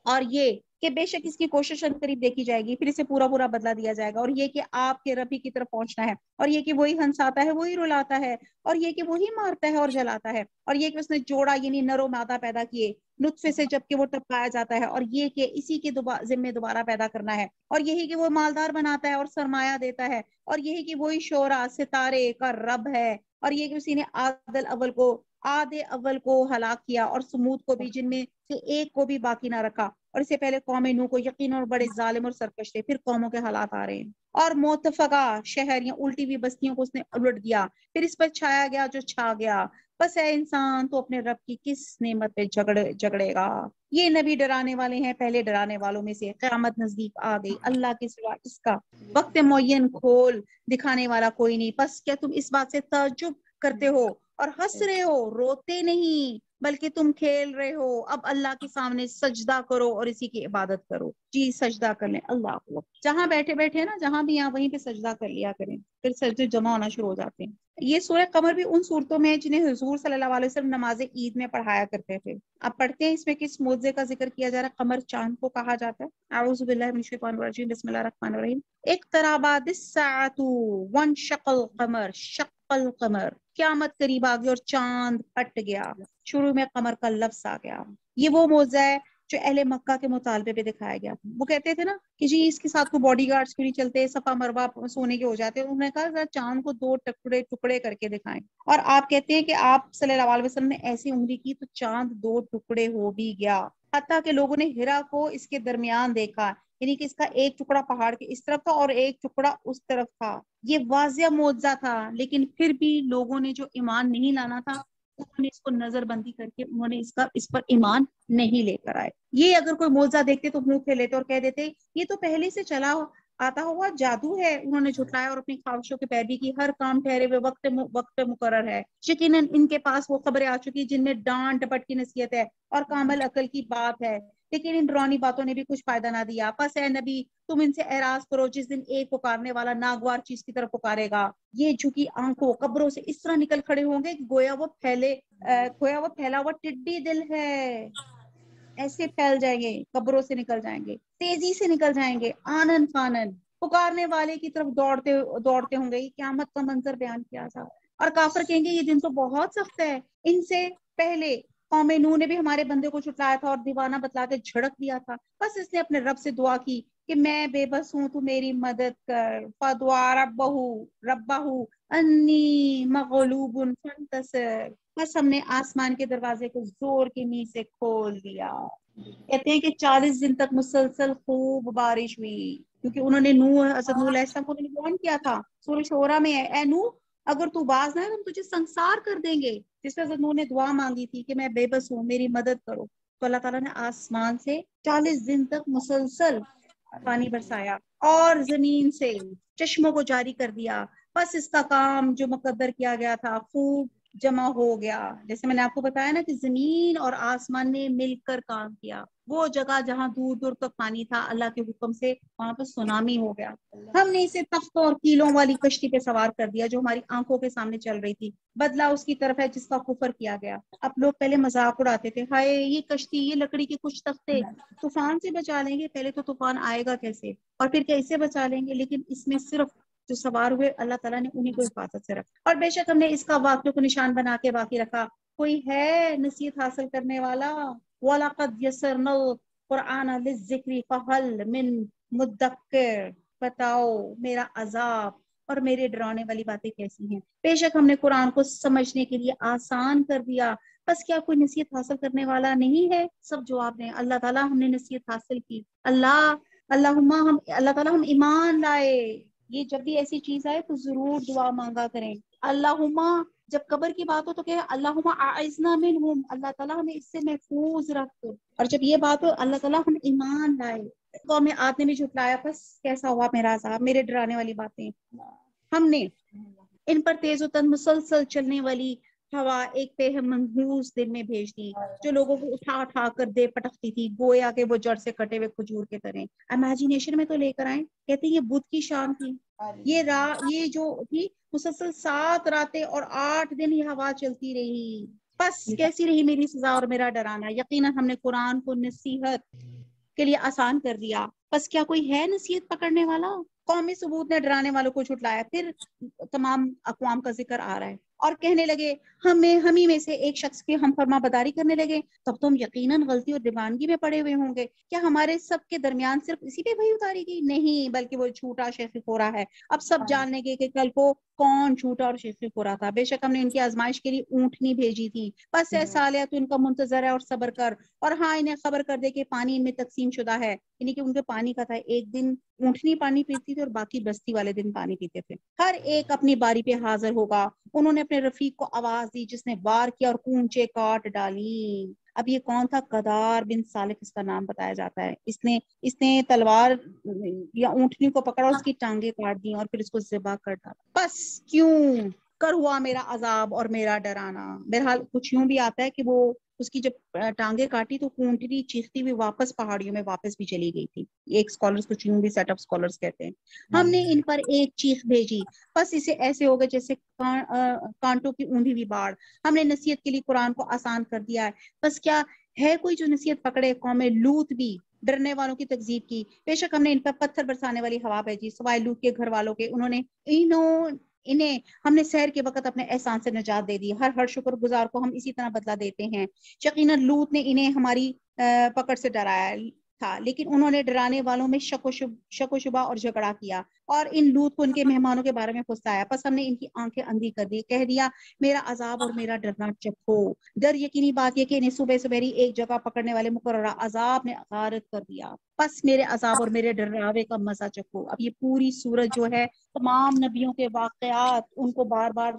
اور یہ کہ بے شک اس کی کوشش قریب دیکھی جائے گی، پھر اسے پورا بدلہ دیا جائے گا، اور یہ کہ آپ کے رب ہی کی طرف پہنچنا ہے، اور یہ کہ وہی ہنساتا ہے، وہی رلاتا ہے، اور یہ کہ وہی مارتا ہے اور جلاتا ہے، اور یہ کہ اس نے جوڑا یعنی نر و مادہ پیدا کیے نطفے سے جبکہ وہ ٹپکایا جاتا ہے، اور یہ کہ اسی کے ذمہ دوبارہ پیدا کرنا ہے، اور یہی کہ وہ مالدار بناتا ہے اور سرمایہ دیتا ہے، اور یہی کہ وہی شعرا ستارے کا رب ہے، اور یہ کہ اسی نے آد اول کو ہلاک کیا اور سمود کو بھی، جن میں سے ایک کو بھی باقی نہ رکھا، اور اس سے پہلے قوم نوح کو یقین اور بڑے ظالم اور سرکش تھے، پھر قوموں کے حالات آ رہے ہیں، اور متفقہ شہر یا الٹی ہوئی بستیوں کو اس نے الٹ دیا، پھر اس پر چھایا گیا جو چھا گیا۔ بس اے انسان تو اپنے رب کی کس نعمت پہ جھگڑے گا؟ یہ نبی ڈرانے والے ہیں پہلے ڈرانے والوں میں سے، قیامت نزدیک آ گئی، اللہ کے سوا اس کا وقت معین کھول دکھانے والا کوئی نہیں، بس کیا تم اس بات سے تعجب کرتے ہو اور ہنس رہے ہو؟ روتے نہیں بلکہ تم کھیل رہے ہو۔ اب اللہ کے سامنے سجدہ کرو اور اسی کی عبادت کرو۔ جی سجدہ کر لیں، اللہ اکبر، جہاں بیٹھے بیٹھے نا، جہاں بھی یہاں وہیں پہ سجدہ کر لیا کریں، پھر سجدے جمع ہونا شروع ہو جاتے ہیں۔ یہ سورہ قمر بھی ان صورتوں میں جنہیں حضور صلی اللہ علیہ وسلم نماز عید میں پڑھایا کرتے تھے۔ اب پڑھتے ہیں اس میں کس معجزے کا ذکر کیا جا رہا ہے۔ قمر چاند کو کہا جاتا ہے۔ اعوذ باللہ من الشیطان الرجیم، بسم اللہ الرحمن الرحیم۔ اقتربت الساعۃ وانشق القمر شق القمر، قیامت قریب آ گئی اور چاند پھٹ گیا۔ شروع میں قمر کا لفظ آ گیا۔ یہ وہ معجزہ ہے جو اہل مکہ کے مطالبے پہ دکھایا گیا تھا۔ وہ کہتے تھے نا کہ جی اس کے ساتھ کو باڈی گارڈز کیوں نہیں چلتے، صفا مروا سونے کے ہو جاتے، انہوں نے کہا ذرا چاند کو 2 ٹکڑے ٹکڑے کر کے دکھائیں، اور آپ کہتے ہیں کہ آپ صلی اللہ علیہ وسلم نے ایسی انگلی کی تو چاند 2 ٹکڑے ہو بھی گیا، حتیٰ کہ لوگوں نے ہرا کو اس کے درمیان دیکھا، یعنی کہ اس کا ایک ٹکڑا پہاڑ کے اس طرف تھا اور ایک ٹکڑا اس طرف تھا۔ یہ واضح معجزہ تھا، لیکن پھر بھی لوگوں نے جو ایمان نہیں لانا تھا انہوں نے اس کو نظر بندی کر کے انہوں نے اس پر ایمان نہیں لے کر آئے۔ یہ اگر کوئی معجزہ دیکھتے تو منہ پھیر لیتے اور کہہ دیتے یہ تو پہلے سے چلا آتا ہوا جادو ہے، انہوں نے جھٹلایا اور اپنی خواہشوں کی پیروی کی، ہر کام ٹھہرے ہوئے وقت پہ مقرر ہے، یقیناً ان کے پاس وہ خبریں آ چکی جن میں ڈانٹ ڈپٹ کی نصیحت ہے اور کامل عقل کی بات ہے، لیکن ان ڈرانی باتوں نے بھی کچھ فائدہ نہ دیا۔ پس اے نبی تم ان سے اعراض کرو جس دن ایک پکارنے والا ناگوار چیز کی طرف پکارے گا، یہ جھکی آنکھوں قبروں سے اس طرح نکل کھڑے ہوں گے کہ گویا وہ پھیلا ہوا ٹڈی دل ہے، ایسے پھیل جائیں گے، قبروں سے نکل جائیں گے، تیزی سے نکل جائیں گے، آنن فانن پکارنے والے کی طرف دوڑتے ہوں گے۔ یہ قیامت کا منظر بیان کیا تھا، اور کافر کہیں گے یہ دن تو بہت سخت ہے، ان سے پہلے قوم نوح نے بھی ہمارے بندے کو چھٹلایا تھا اور دیوانہ بتلاتے جھڑک دیا تھا، بس اس نے اپنے رب سے دعا کی کہ میں بے بس ہوں تو میری مدد کر، فدعا ربہ انی مغلوب فانتصر، بس ہم نے آسمان کے دروازے کو زور کی نیند سے کھول دیا۔ کہتے ہیں کہ 40 دن تک مسلسل خوب بارش ہوئی، کیونکہ انہوں نے حضرت نوح علیہ السلام کو وارن کیا تھا، سورہ شعراء میں ہے اے نوح اگر تو باز نہ ہے ہم تجھے سنسار کر دیں گے، جس پہ حضرت نوح نے دعا مانگی تھی کہ میں بے بس ہوں میری مدد کرو، تو اللہ تعالیٰ نے آسمان سے 40 دن تک مسلسل پانی برسایا اور زمین سے چشموں کو جاری کر دیا، بس اس کا کام جو مقدر کیا گیا تھا خوب جمع ہو گیا۔ جیسے میں نے آپ کو بتایا نا کہ زمین اور آسمان نے مل کر کام کیا، وہ جگہ جہاں دور دور تک پانی تھا اللہ کے حکم سے وہاں پہ سونامی ہو گیا، ہم نے اسے تختوں اور کیلوں والی کشتی پہ سوار کر دیا جو ہماری آنکھوں کے سامنے چل رہی تھی، بدلہ اس کی طرف ہے جس کا کفر کیا گیا۔ اب لوگ پہلے مذاق اڑاتے تھے، ہائے یہ کشتی یہ لکڑی کے کچھ تختے طوفان سے بچا لیں گے، پہلے تو طوفان آئے گا کیسے اور پھر کیسے بچا لیں گے، لیکن اس میں صرف جو سوار ہوئے اللہ تعالیٰ نے انہیں کو حفاظت سے رکھا، اور بے شک ہم نے اس کا واقعہ کو نشان بنا کے باقی رکھا، کوئی ہے نصیحت حاصل کرنے والا؟ وَلَقَدْ يَسَّرْنَا الْقُرْآنَ لِلذِّكْرِ فَهَلْ مِن مُدَّكِّرٍ، بتاؤ میرا عذاب اور میرے ڈرانے والی باتیں کیسی ہیں، بے شک ہم نے قرآن کو سمجھنے کے لیے آسان کر دیا، بس کیا کوئی نصیحت حاصل کرنے والا نہیں ہے؟ سب جواب دیں اللہ تعالیٰ ہم نے نصیحت حاصل کی، اللہ تعالیٰ ہم ایمان لائے، یہ جب بھی ایسی چیز آئے تو ضرور دعا مانگا کریں، اللہم جب قبر کی بات ہو تو کہ اللہم اعذنا منہم، اللہ تعالیٰ ہمیں اس سے محفوظ رکھ، اور جب یہ بات ہو اللہ تعالیٰ ہم ایمان لائے، قوم عاد نے بھی جھٹلایا، بس کیسا ہوا میرا عذاب، میرے ڈرانے والی باتیں، ہم نے ان پر تیز و تند مسلسل چلنے والی ہوا ایک پہ منحوس دن میں بھیج دی جو لوگوں کو اٹھا اٹھا کر دے پٹکتی تھی، گویا کہ وہ جڑ سے کٹے ہوئے کھجور کے طرح۔ امیجینیشن میں تو لے کر آئیں، کہتے ہیں یہ بدھ کی شان تھی، یہ جو تھی مسلسل 7 راتیں اور 8 دن یہ ہوا چلتی رہی، بس کیسی رہی میری سزا اور میرا ڈرانا، یقیناً ہم نے قرآن کو نصیحت کے لیے آسان کر دیا، بس کیا کوئی ہے نصیحت پکڑنے والا؟ قومی ثبوت نے ڈرانے والوں کو جھٹلایا، پھر تمام اقوام کا ذکر آ رہا ہے، اور کہنے لگے ہمیں میں سے ایک شخص کی ہم فرما بداری کرنے لگے، تب تم یقیناً غلطی اور دیوانگی میں پڑے ہوئے ہوں گے، کیا ہمارے سب کے درمیان صرف اسی پہ وحی اتاری گئی؟ نہیں، بلکہ وہ جھوٹا شیخ خورا ہے، اب سب جان لیں گے کہ کل کو کون جھوٹا اور شیخ خورا تھا، بے شک ہم نے ان کی آزمائش کے لیے اونٹنی بھیجی تھی، بس اے صالح تو ان کا منتظر ہے اور صبر کر، اور ہاں انہیں خبر کر دے کہ پانی ان میں تقسیم شدہ ہے، یعنی کہ ان کے پانی کا تھا، ایک دن اونٹنی پانی پیتی تھی اور باقی بستی والے دن پانی پیتے تھے، ہر ایک اپنی باری پہ حاضر ہوگا، انہوں نے اپنے رفیق کو آواز دی جس نے وار کیا اور کونچے کاٹ ڈالی۔ اب یہ کون تھا؟ قدار بن صالح اس کا نام بتایا جاتا ہے، اس نے تلوار یا اونٹنی کو پکڑا، اس کی ٹانگیں کاٹ دی اور پھر اس کو ذبح کر ڈالا، بس کیوں کر ہوا میرا عذاب اور میرا ڈرانا۔ بہرحال کچھ یوں بھی آتا ہے کہ وہ اس کی جب ٹانگیں کاٹی تو اونٹنی چیختی ہوئی واپس پہاڑیوں میں واپس بھی چلی گئی تھی، ایک سکولرز کچھ یوں بھی سیٹ اپ سکولرز کہتے ہیں، ہم نے ان پر ایک چیخ بھیجی، بس اسے ایسے ہو گئے جیسے کانٹوں کی اونڈی ہوئی باڑ، ہم نے نصیحت کے لیے قرآن کو آسان کر دیا ہے، بس کیا ہے کوئی جو نصیحت پکڑے؟ قوم لوط بھی ڈرنے والوں کی تکذیب کی، بے شک ہم نے ان پر پتھر برسانے والی ہوا بھیجی سوائے لوط کے گھر والوں کے، انہوں نے انہیں ہم نے سحر کے وقت اپنے احسان سے نجات دے دی، ہر شکر گزار کو ہم اسی طرح بدلہ دیتے ہیں۔ یقیناً لوط نے انہیں ہماری پکڑ سے ڈرایا تھا، لیکن انہوں نے ڈرانے والوں میں شک و شبہ اور جھگڑا کیا، اور ان لوط کو ان کے مہمانوں کے بارے میں پھسلایا، پس ہم نے ان کی آنکھیں اندھی کر دی، کہہ دیا میرا عذاب اور میرا ڈرنا چکھو۔ در یقینی بات یہ کہ انہیں صبح سبیری ایک جگہ پکڑنے والے مقررہ عذاب نے غارت کر دیا، پس میرے عذاب اور میرے ڈراوے کا مزہ چکھو۔ اب یہ پوری سورت جو ہے تمام نبیوں کے واقعات ان کو بار بار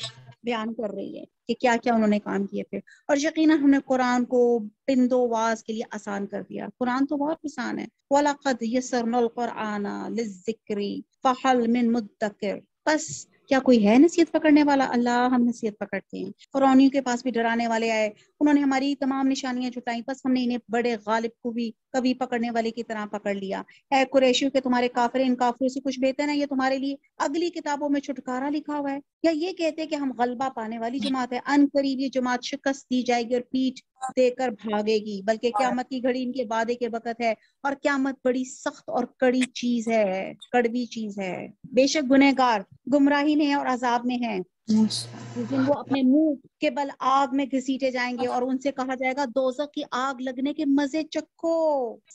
بیان کر رہی ہے کہ کیا کیا انہوں نے کام کیے تھے، اور یقیناً ہم نے قرآن کو پندو واز کے لیے آسان کر دیا۔ قرآن تو بہت آسان ہے، وَلَقَدْ يَسَّرْنَا الْقُرْآنَ لِلذِّكْرِ فَهَلْ مِن مُدَّكِرٍ، بس کیا کوئی ہے نصیحت پکڑنے والا؟ اللہ ہم نصیحت پکڑتے ہیں۔ قرآنیوں کے پاس بھی ڈرانے والے آئے، انہوں نے ہماری تمام نشانیاں جھٹائیں، بس ہم نے انہیں بڑے غالب کو بھی کبھی پکڑنے والے کی طرح پکڑ لیا۔ اے قریشیوں کے تمہارے کافر ان کافروں سے کچھ بہتر ہے، یہ تمہارے لیے اگلی کتابوں میں چھٹکارا لکھا ہوا ہے، یا یہ کہتے کہ ہم غلبہ پانے والی جماعت ہے؟ ان قریب یہ جماعت شکست دی جائے گی اور پیٹھ دے کر بھاگے گی، بلکہ قیامت کی گھڑی ان کے وعدے کے وقت ہے، اور قیامت بڑی سخت اور کڑی چیز ہے، کڑوی چیز ہے۔ بے شک گنہگار گمراہی میں ہیں اور عذاب میں ہیں، جس دن وہ اپنے منہ کے بل آگ میں گھسیٹے جائیں گے، اور ان سے کہا جائے گا دوزخ کی آگ لگنے کے مزے چکھو۔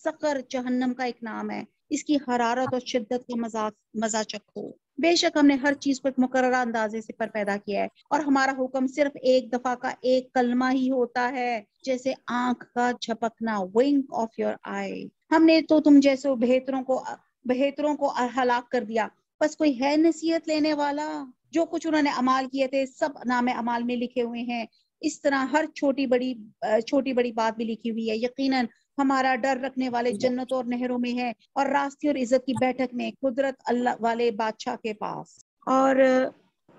سقر جہنم کا ایک نام ہے، اس کی حرارت اور شدت کا مزہ چکھو۔ بے شک ہم نے ہر چیز کو ایک مقررہ اندازے سے پر پیدا کیا ہے، اور ہمارا حکم صرف ایک دفعہ کا ایک کلمہ ہی ہوتا ہے، جیسے آنکھ کا جھپکنا، wink of your eye۔ ہم نے تو تم جیسے بہتروں کو ہلاک کر دیا، بس کوئی ہے نصیحت لینے والا؟ جو کچھ انہوں نے اعمال کیے تھے سب نام اعمال میں لکھے ہوئے ہیں، اس طرح ہر چھوٹی بڑی بات بھی لکھی ہوئی ہے۔ یقیناً ہمارا ڈر رکھنے والے جنتوں اور نہروں میں ہے، اور راستے اور عزت کی بیٹھک میں، قدرت اللہ والے بادشاہ کے پاس۔ اور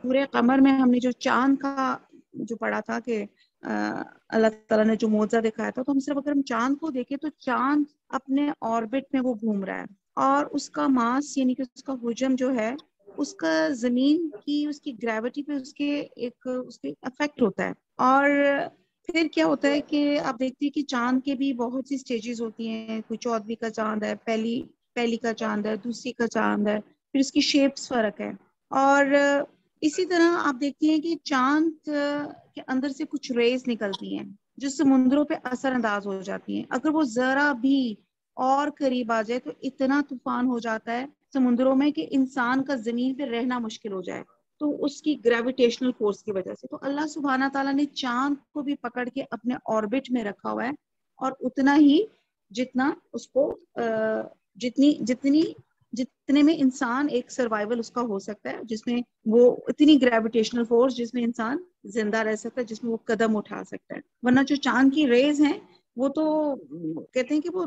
پورے قمر میں ہم نے جو چاند کا جو پڑھا تھا کہ اللہ تعالیٰ نے جو معجزہ دکھایا تھا، تو ہم صرف اگر ہم چاند کو دیکھیں تو چاند اپنے آربٹ میں وہ گھوم رہا ہے، اور اس کا ماس یعنی کہ اس کا حجم جو ہے، اس کا زمین کی اس کی گریوٹی پہ اس کے افیکٹ ہوتا ہے۔ اور پھر کیا ہوتا ہے کہ آپ دیکھتی ہیں کہ چاند کے بھی بہت سی سٹیجز ہوتی ہیں، کوئی 14ویں کا چاند ہے، پہلی کا چاند ہے، دوسری کا چاند ہے، پھر اس کی شیپس فرق ہے۔ اور اسی طرح آپ دیکھتی ہیں کہ چاند کے اندر سے کچھ ریز نکلتی ہیں جو سمندروں پہ اثر انداز ہو جاتی ہیں، اگر وہ ذرا بھی اور قریب آ جائے تو اتنا طوفان ہو جاتا ہے سمندروں میں کہ انسان کا زمین پہ رہنا مشکل ہو جائے، تو اس کی گریویٹیشنل فورس کی وجہ سے۔ تو اللہ سبحانہ تعالیٰ نے چاند کو بھی پکڑ کے اپنے آربٹ میں رکھا ہوا ہے، اور اتنا ہی جتنا اس کو جتنے میں انسان ایک سروائیول اس کا ہو سکتا ہے، جس میں وہ اتنی گریویٹیشنل فورس جس میں انسان زندہ رہ سکتا ہے، جس میں وہ قدم اٹھا سکتا ہے۔ ورنہ جو چاند کی ریز ہیں وہ تو کہتے ہیں کہ وہ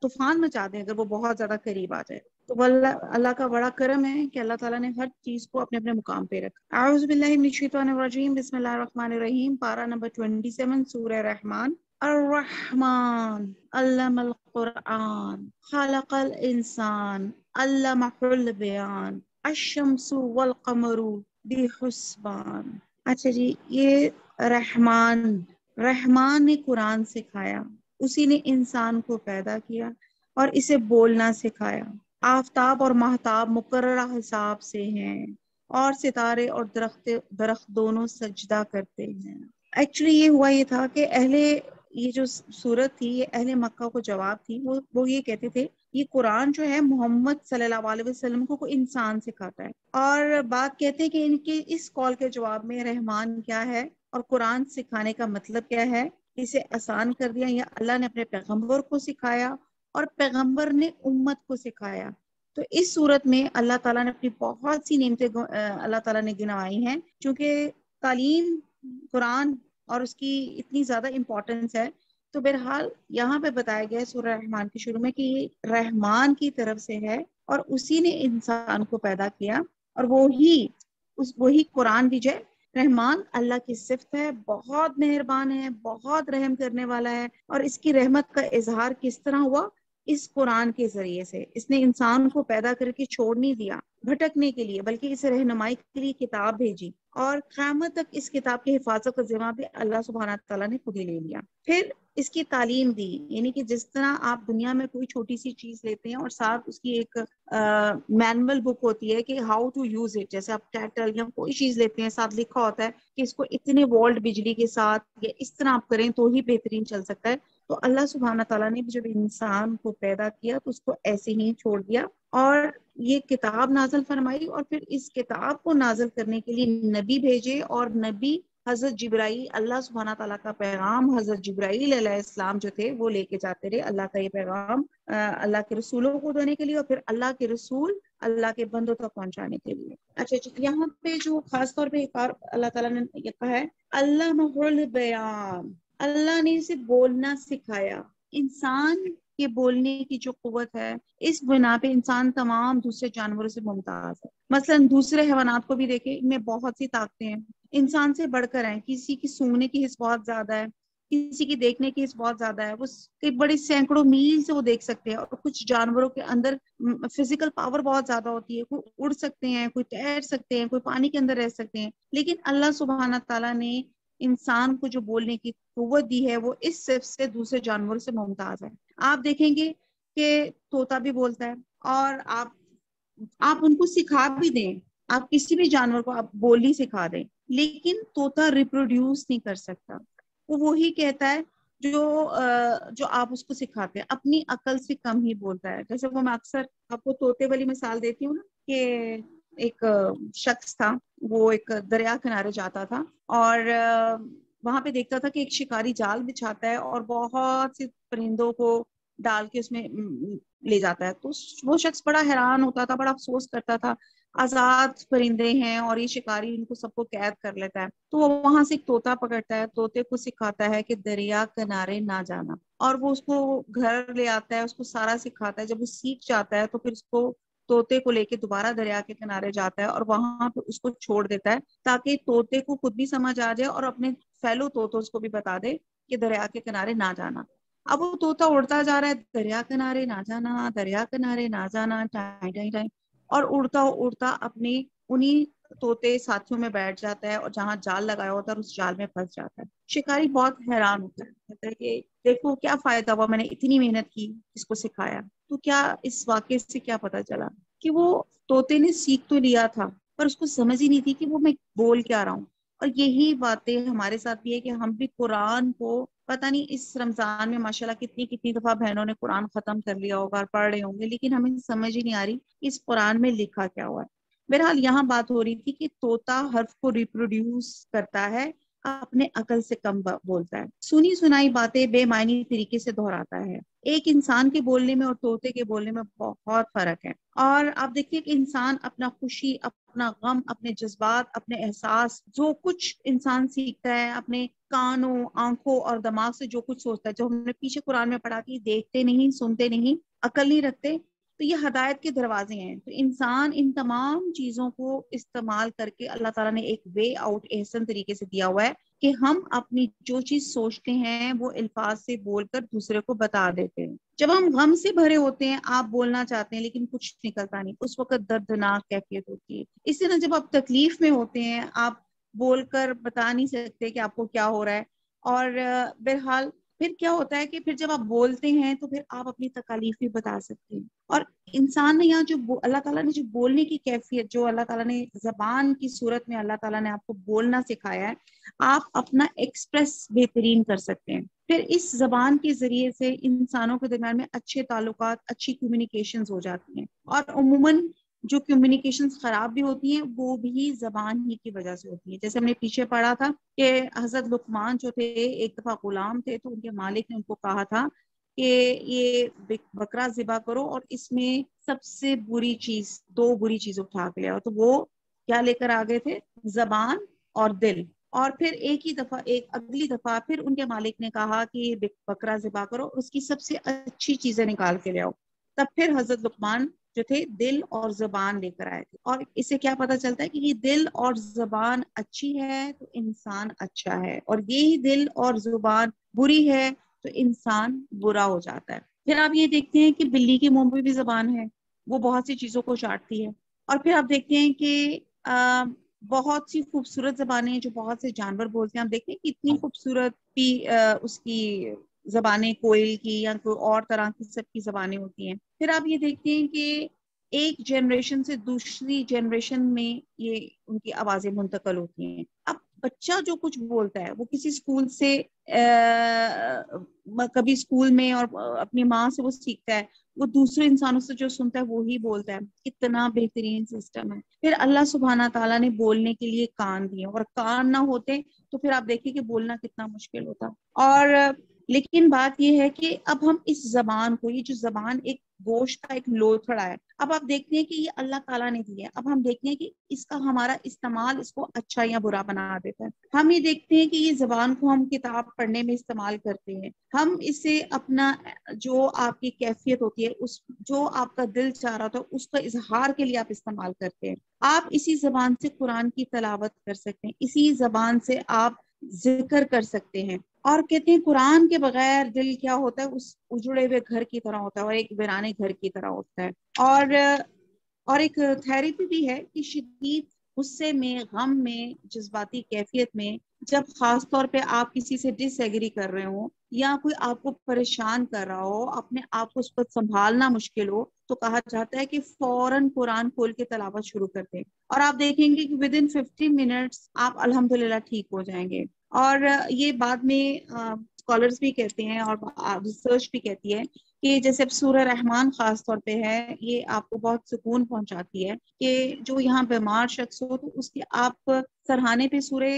طوفان مچا دیں اگر وہ بہت زیادہ قریب آ جائے۔ تو اللہ کا بڑا کرم ہے کہ اللہ تعالیٰ نے ہر چیز کو اپنے اپنے مقام پہ رکھا۔ اعوذ باللہ من الشیطان الرجیم، بسم اللہ الرحمن الرحیم، پارہ نمبر 27، سورہ رحمان۔ الرحمن علم القرآن خلق الانسان علمہ البیان الشمس والقمر بحسبان۔ اچھا جی، یہ رحمان نے قرآن سکھایا، اسی نے انسان کو پیدا کیا اور اسے بولنا سکھایا۔ آفتاب اور مہتاب مقررہ حساب سے ہیں، اور ستارے اور درخت دونوں سجدہ کرتے ہیں۔ ایکچولی یہ تھا کہ یہ جو سورت تھی یہ اہل مکہ کو جواب تھی، وہ یہ کہتے تھے یہ قرآن جو ہے محمد صلی اللہ علیہ وسلم کو کوئی انسان سکھاتا ہے، اور بات کہتے ہیں کہ ان کے اس کال کے جواب میں رحمان کیا ہے اور قرآن سکھانے کا مطلب کیا ہے، اسے آسان کر دیا، یا اللہ نے اپنے پیغمبر کو سکھایا اور پیغمبر نے امت کو سکھایا۔ تو اس صورت میں اللہ تعالیٰ نے اپنی بہت سی نعمتیں اللہ تعالیٰ نے گنوائی ہیں، چونکہ تعلیم قرآن اور اس کی اتنی زیادہ امپورٹنس ہے، تو بہرحال یہاں پہ بتایا گیا ہے سورہ رحمان کے شروع میں کہ یہ رحمان کی طرف سے ہے، اور اسی نے انسان کو پیدا کیا، اور وہی قرآن بھی جو ہے رحمان اللہ کی صفت ہے، بہت مہربان ہے، بہت رحم کرنے والا ہے۔ اور اس کی رحمت کا اظہار کس طرح ہوا اس قرآن کے ذریعے سے اس نے انسان کو پیدا کر کے چھوڑ نہیں دیا بھٹکنے کے لیے، بلکہ اسے رہنمائی کے لیے کتاب بھیجی، اور قیامت تک اس کتاب کی حفاظت کا ذمہ بھی اللہ سبحانہ تعالیٰ نے خود ہی لے لیا۔ پھر اس کی تعلیم دی، یعنی کہ جس طرح آپ دنیا میں کوئی چھوٹی سی چیز لیتے ہیں اور ساتھ اس کی ایک مینول بک ہوتی ہے کہ ہاؤ ٹو یوز اٹ، جیسے آپ کیٹل یا کوئی چیز لیتے ہیں ساتھ لکھا ہوتا ہے کہ اس کو اتنے وولٹ بجلی کے ساتھ یا اس طرح آپ کریں تو ہی بہترین چل سکتا ہے، تو اللہ سبحانہ تعالیٰ نے جب انسان کو پیدا کیا تو اس کو ایسے ہی چھوڑ دیا اور یہ کتاب نازل فرمائی، اور پھر اس کتاب کو نازل کرنے کے لیے نبی بھیجے، اور نبی حضرت جبرائیل، اللہ سبحانہ تعالیٰ کا پیغام حضرت جبرائیل علیہ السلام جو تھے وہ لے کے جاتے رہے اللہ کا یہ پیغام اللہ کے رسولوں کو دینے کے لیے، اور پھر اللہ کے رسول اللہ کے بندوں تک پہنچانے کے لیے۔ اچھا یہاں پہ جو خاص طور پہ ایک اور اللہ تعالیٰ نے یہ کہا ہے علمہ البیان، اللہ نے اسے بولنا سکھایا۔ انسان کے بولنے کی جو قوت ہے اس بنا پہ انسان تمام دوسرے جانوروں سے ممتاز ہے۔ مثلا دوسرے حیوانات کو بھی دیکھیں، ان میں بہت سی طاقتیں ہیں، انسان سے بڑھ کر ہیں، کسی کی سونگنے کی حس بہت زیادہ ہے، کسی کی دیکھنے کی حس بہت زیادہ ہے، وہ کئی بڑی سینکڑوں میل سے وہ دیکھ سکتے ہیں، اور کچھ جانوروں کے اندر فزیکل پاور بہت زیادہ ہوتی ہے، کوئی اڑ سکتے ہیں، کوئی تیر سکتے ہیں، کوئی پانی کے اندر رہ سکتے ہیں، لیکن اللہ سبحانہ تعالیٰ نے انسان کو جو بولنے کی قوت دی ہے وہ اس صرف سے دوسرے جانوروں سے ممتاز ہے۔ آپ دیکھیں گے کہ طوطا بھی بولتا ہے، اور آپ ان کو سکھا بھی دیں، آپ کسی بھی جانور کو آپ بولی سکھا دیں، لیکن طوطا ریپروڈیوس نہیں کر سکتا، وہ وہی کہتا ہے جو آپ اس کو سکھاتے ہیں، اپنی عقل سے کم ہی بولتا ہے۔ جیسے وہ میں اکثر آپ کو طوطے والی مثال دیتی ہوں نا، کہ ایک شخص تھا، وہ ایک دریا کنارے جاتا تھا اور وہاں پہ دیکھتا تھا کہ ایک شکاری جال بچھاتا ہے اور بہت سے پرندوں کو ڈال کے اس میں لے جاتا ہے، تو وہ شخص بڑا حیران ہوتا تھا، بڑا افسوس کرتا تھا، آزاد پرندے ہیں اور یہ شکاری ان کو سب کو قید کر لیتا ہے، تو وہ وہاں سے ایک طوطا پکڑتا ہے، طوطے کو سکھاتا ہے کہ دریا کنارے نہ جانا، اور وہ اس کو گھر لے آتا ہے، اس کو سارا سکھاتا ہے۔ جب وہ سیکھ جاتا ہے تو پھر اس کو طوطے کو لے کے دوبارہ دریا کے کنارے جاتا ہے اور وہاں پہ اس کو چھوڑ دیتا ہے تاکہ طوطے کو خود بھی سمجھ آ جائے اور اپنے فیلو طوطوں کو بھی بتا دے کہ دریا کے کنارے نہ جانا۔ اب وہ طوطا اڑتا جا رہا ہے، دریا کنارے نہ جانا، دریا کنارے نہ جانا، ٹائیں ٹائیں ٹائیں، اور اڑتا اڑتا اپنی انہی طوطے ساتھیوں میں بیٹھ جاتا ہے اور جہاں جال لگایا ہوتا ہے اس جال میں پھنس جاتا ہے۔ شکاری بہت حیران ہوتا ہے، کہتا ہے کہ دیکھو کیا فائدہ ہوا، میں نے اتنی محنت کی، اس کو سکھایا، تو کیا اس واقعے سے کیا پتا چلا کہ وہ طوطے نے سیکھ تو لیا تھا پر اس کو سمجھ ہی نہیں تھی کہ وہ میں بول کیا رہا ہوں۔ اور یہی باتیں ہمارے ساتھ بھی ہے کہ ہم بھی قرآن کو پتہ نہیں اس رمضان میں ماشاءاللہ کتنی دفعہ بہنوں نے قرآن ختم کر لیا ہوگا اور پڑھ رہے ہوں گے، لیکن ہمیں سمجھ ہی نہیں آ رہی اس قرآن میں لکھا کیا ہوا ہے۔ بہرحال یہاں بات ہو رہی تھی کہ طوطا حرف کو ریپروڈیوس کرتا ہے، اپنے عقل سے کم بولتا ہے، سنی سنائی باتیں بے معنی طریقے سے دہراتا ہے۔ ایک انسان کے بولنے میں اور طوطے کے بولنے میں بہت فرق ہے، اور آپ دیکھیے کہ انسان اپنا خوشی، اپنا غم، اپنے جذبات، اپنے احساس، جو کچھ انسان سیکھتا ہے اپنے کانوں، آنکھوں اور دماغ سے، جو کچھ سوچتا ہے، جو ہم نے پیچھے قرآن میں پڑھا کہ دیکھتے نہیں، سنتے نہیں، عقل نہیں رکھتے، تو یہ ہدایت کے دروازے ہیں۔ تو انسان ان تمام چیزوں کو استعمال کر کے اللہ تعالیٰ نے ایک وے آؤٹ احسن طریقے سے دیا ہوا ہے کہ ہم اپنی جو چیز سوچتے ہیں وہ الفاظ سے بول کر دوسرے کو بتا دیتے ہیں۔ جب ہم غم سے بھرے ہوتے ہیں، آپ بولنا چاہتے ہیں لیکن کچھ نکلتا نہیں، اس وقت دردناک کیفیت ہوتی ہے۔ اسی طرح جب آپ تکلیف میں ہوتے ہیں، آپ بول کر بتا نہیں سکتے کہ آپ کو کیا ہو رہا ہے، اور بہرحال پھر کیا ہوتا ہے کہ پھر جب آپ بولتے ہیں تو پھر آپ اپنی تکالیف بھی بتا سکتے ہیں۔ اور انسان نے یہاں جو اللہ تعالیٰ نے جو بولنے کی کیفیت، جو اللہ تعالیٰ نے زبان کی صورت میں اللہ تعالیٰ نے آپ کو بولنا سکھایا ہے، آپ اپنا ایکسپریس بہترین کر سکتے ہیں۔ پھر اس زبان کے ذریعے سے انسانوں کے درمیان میں اچھے تعلقات، اچھی کمیونیکیشنز ہو جاتی ہیں، اور عموماً جو کمیونیکیشنز خراب بھی ہوتی ہیں وہ بھی زبان ہی کی وجہ سے ہوتی ہے۔ جیسے ہم نے پیچھے پڑھا تھا کہ حضرت لقمان جو تھے ایک دفعہ غلام تھے، تو ان کے مالک نے ان کو کہا تھا کہ یہ بکرا ذبح کرو اور اس میں سب سے بری چیز، دو بری چیز اٹھا کے لے آؤ، تو وہ کیا لے کر آگے تھے؟ زبان اور دل۔ اور پھر اگلی دفعہ پھر ان کے مالک نے کہا کہ بکرا ذبح کرو، اس کی سب سے اچھی چیزیں نکال کے لے آؤ، تب پھر حضرت لقمان جو تھے دل اور زبان لے کر آئے تھے۔ اور اس سے کیا پتہ چلتا ہے کہ یہ دل اور زبان اچھی ہے تو انسان اچھا ہے، اور یہی دل اور زبان بری ہے تو انسان برا ہو جاتا ہے۔ پھر آپ یہ دیکھتے ہیں کہ بلی کے منہ میں بھی زبان ہے، وہ بہت سی چیزوں کو چاٹتی ہے. اور پھر آپ دیکھتے ہیں کہ بہت سی خوبصورت زبانیں جو بہت سے جانور بولتے ہیں. آپ دیکھتے ہیں کہ اتنی خوبصورت بھی اس کی زبانیں کوئل کی یا کوئی اور طرح کی سب کی زبانیں ہوتی ہیں. پھر آپ یہ دیکھتے ہیں کہ ایک جنریشن سے دوسری جنریشن میں یہ ان کی آوازیں منتقل ہوتی ہیں. اب بچہ جو کچھ بولتا ہے وہ کسی اسکول سے کبھی اسکول میں اور اپنی ماں سے وہ سیکھتا ہے، وہ دوسرے انسانوں سے جو سنتا ہے وہی بولتا ہے. کتنا بہترین سسٹم ہے. پھر اللہ سبحانہ تعالیٰ نے بولنے کے لیے کان دیے، اور کان نہ ہوتے تو پھر آپ دیکھیں کہ بولنا کتنا مشکل ہوتا. اور لیکن بات یہ ہے کہ اب ہم اس زبان کو، یہ جو زبان ایک گوشت کا ایک لوتھڑا ہے، اب آپ دیکھتے ہیں کہ یہ اللہ تعالیٰ نے دی ہے. اب ہم دیکھتے ہیں کہ اس کا ہمارا استعمال اس کو اچھا یا برا بنا دیتا ہے. ہم یہ دیکھتے ہیں کہ یہ زبان کو ہم کتاب پڑھنے میں استعمال کرتے ہیں، ہم اسے اپنا جو آپ کی کیفیت ہوتی ہے، اس جو آپ کا دل چاہ رہا تھا اس کا اظہار کے لیے آپ استعمال کرتے ہیں. آپ اسی زبان سے قرآن کی تلاوت کر سکتے ہیں، اسی زبان سے آپ ذکر کر سکتے ہیں. اور کہتے ہیں قرآن کے بغیر دل کیا ہوتا ہے، اس اجڑے ہوئے گھر کی طرح ہوتا ہے اور ایک ویرانے گھر کی طرح ہوتا ہے. اور ایک تھیریپی بھی ہے کہ شدید غصے میں، غم میں، جذباتی کیفیت میں، جب خاص طور پہ آپ کسی سے ڈس ایگری کر رہے ہوں یا کوئی آپ کو پریشان کر رہا ہو، اپنے آپ کو اس پر سنبھالنا مشکل ہو، تو کہا جاتا ہے کہ فوراً قرآن کھول کے تلاوت شروع کر دیں، اور آپ دیکھیں گے کہ ود ان 15 منٹس آپ الحمدللہ ٹھیک ہو جائیں گے. اور یہ بعد میں اسکالرس بھی کہتے ہیں اور ریسرچ بھی کہتی ہے کہ جیسے اب سورہ رحمان خاص طور پہ ہے، یہ آپ کو بہت سکون پہنچاتی ہے کہ جو یہاں بیمار شخص ہو تو اس کی آپ سرہانے پہ سورہ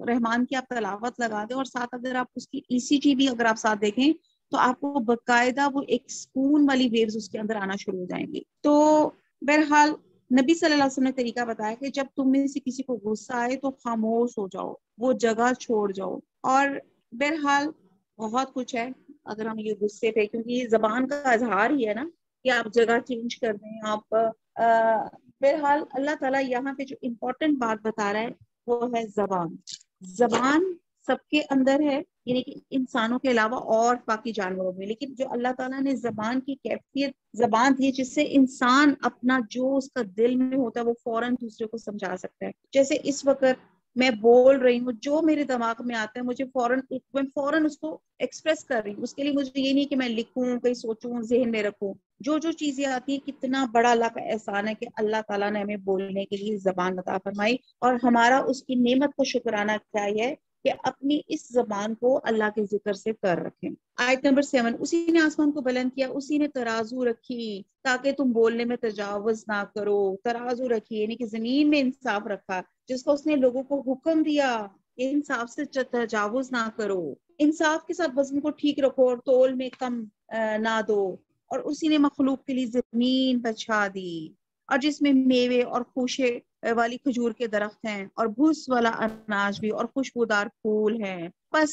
رحمان کی آپ تلاوت لگا دیں، اور ساتھ اگر آپ اس کی ECG بھی اگر آپ ساتھ دیکھیں تو آپ کو باقاعدہ وہ ایک سکون والی ویوز اس کے اندر آنا شروع ہو جائیں گی. تو بہرحال نبی صلی اللہ علیہ وسلم نے طریقہ بتایا کہ جب تم میں سے کسی کو غصہ آئے تو خاموش ہو جاؤ، وہ جگہ چھوڑ جاؤ. اور بہرحال بہت کچھ ہے اگر ہم یہ غصے پہ، کیونکہ یہ زبان کا اظہار ہی ہے نا کہ آپ جگہ چینج کر دیں آپ. بہرحال اللہ تعالیٰ یہاں پہ جو امپورٹنٹ بات بتا رہا ہے وہ ہے زبان. زبان سب کے اندر ہے، یعنی کہ انسانوں کے علاوہ اور باقی جانوروں میں، لیکن جو اللہ تعالیٰ نے زبان کی کیفیت زبان دی جس سے انسان اپنا جو اس کا دل میں ہوتا ہے وہ فوراً دوسرے کو سمجھا سکتا ہے. جیسے اس وقت میں بول رہی ہوں، جو میرے دماغ میں آتا ہے مجھے فوراً اس کو ایکسپریس کر رہی ہوں. اس کے لیے مجھے یہ نہیں کہ میں لکھوں، کہیں سوچوں، ذہن میں رکھوں. جو چیزیں آتی ہیں، کتنا بڑا اللہ کا احسان ہے کہ اللہ تعالیٰ نے ہمیں بولنے کے لیے زبان عطا فرمائی، اور ہمارا اس کی نعمت کو شکرانہ چاہیے کہ اپنی اس زبان کو اللہ کے ذکر سے کر رکھیں. آیت نمبر 7، اسی نے آسمان کو بلند کیا، اسی نے ترازو رکھی تاکہ تم بولنے میں تجاوز نہ کرو. ترازو رکھی یعنی کہ زمین میں انصاف رکھا، جس کو اس نے لوگوں کو حکم دیا کہ انصاف سے تجاوز نہ کرو، انصاف کے ساتھ وزن کو ٹھیک رکھو اور تول میں کم نہ دو. اور اسی نے مخلوق کے لیے زمین بچھا دی، اور جس میں میوے اور خوشے والی کھجور کے درخت ہیں، اور بھوس والا اناج بھی، اور خوشبودار پھول ہیں. بس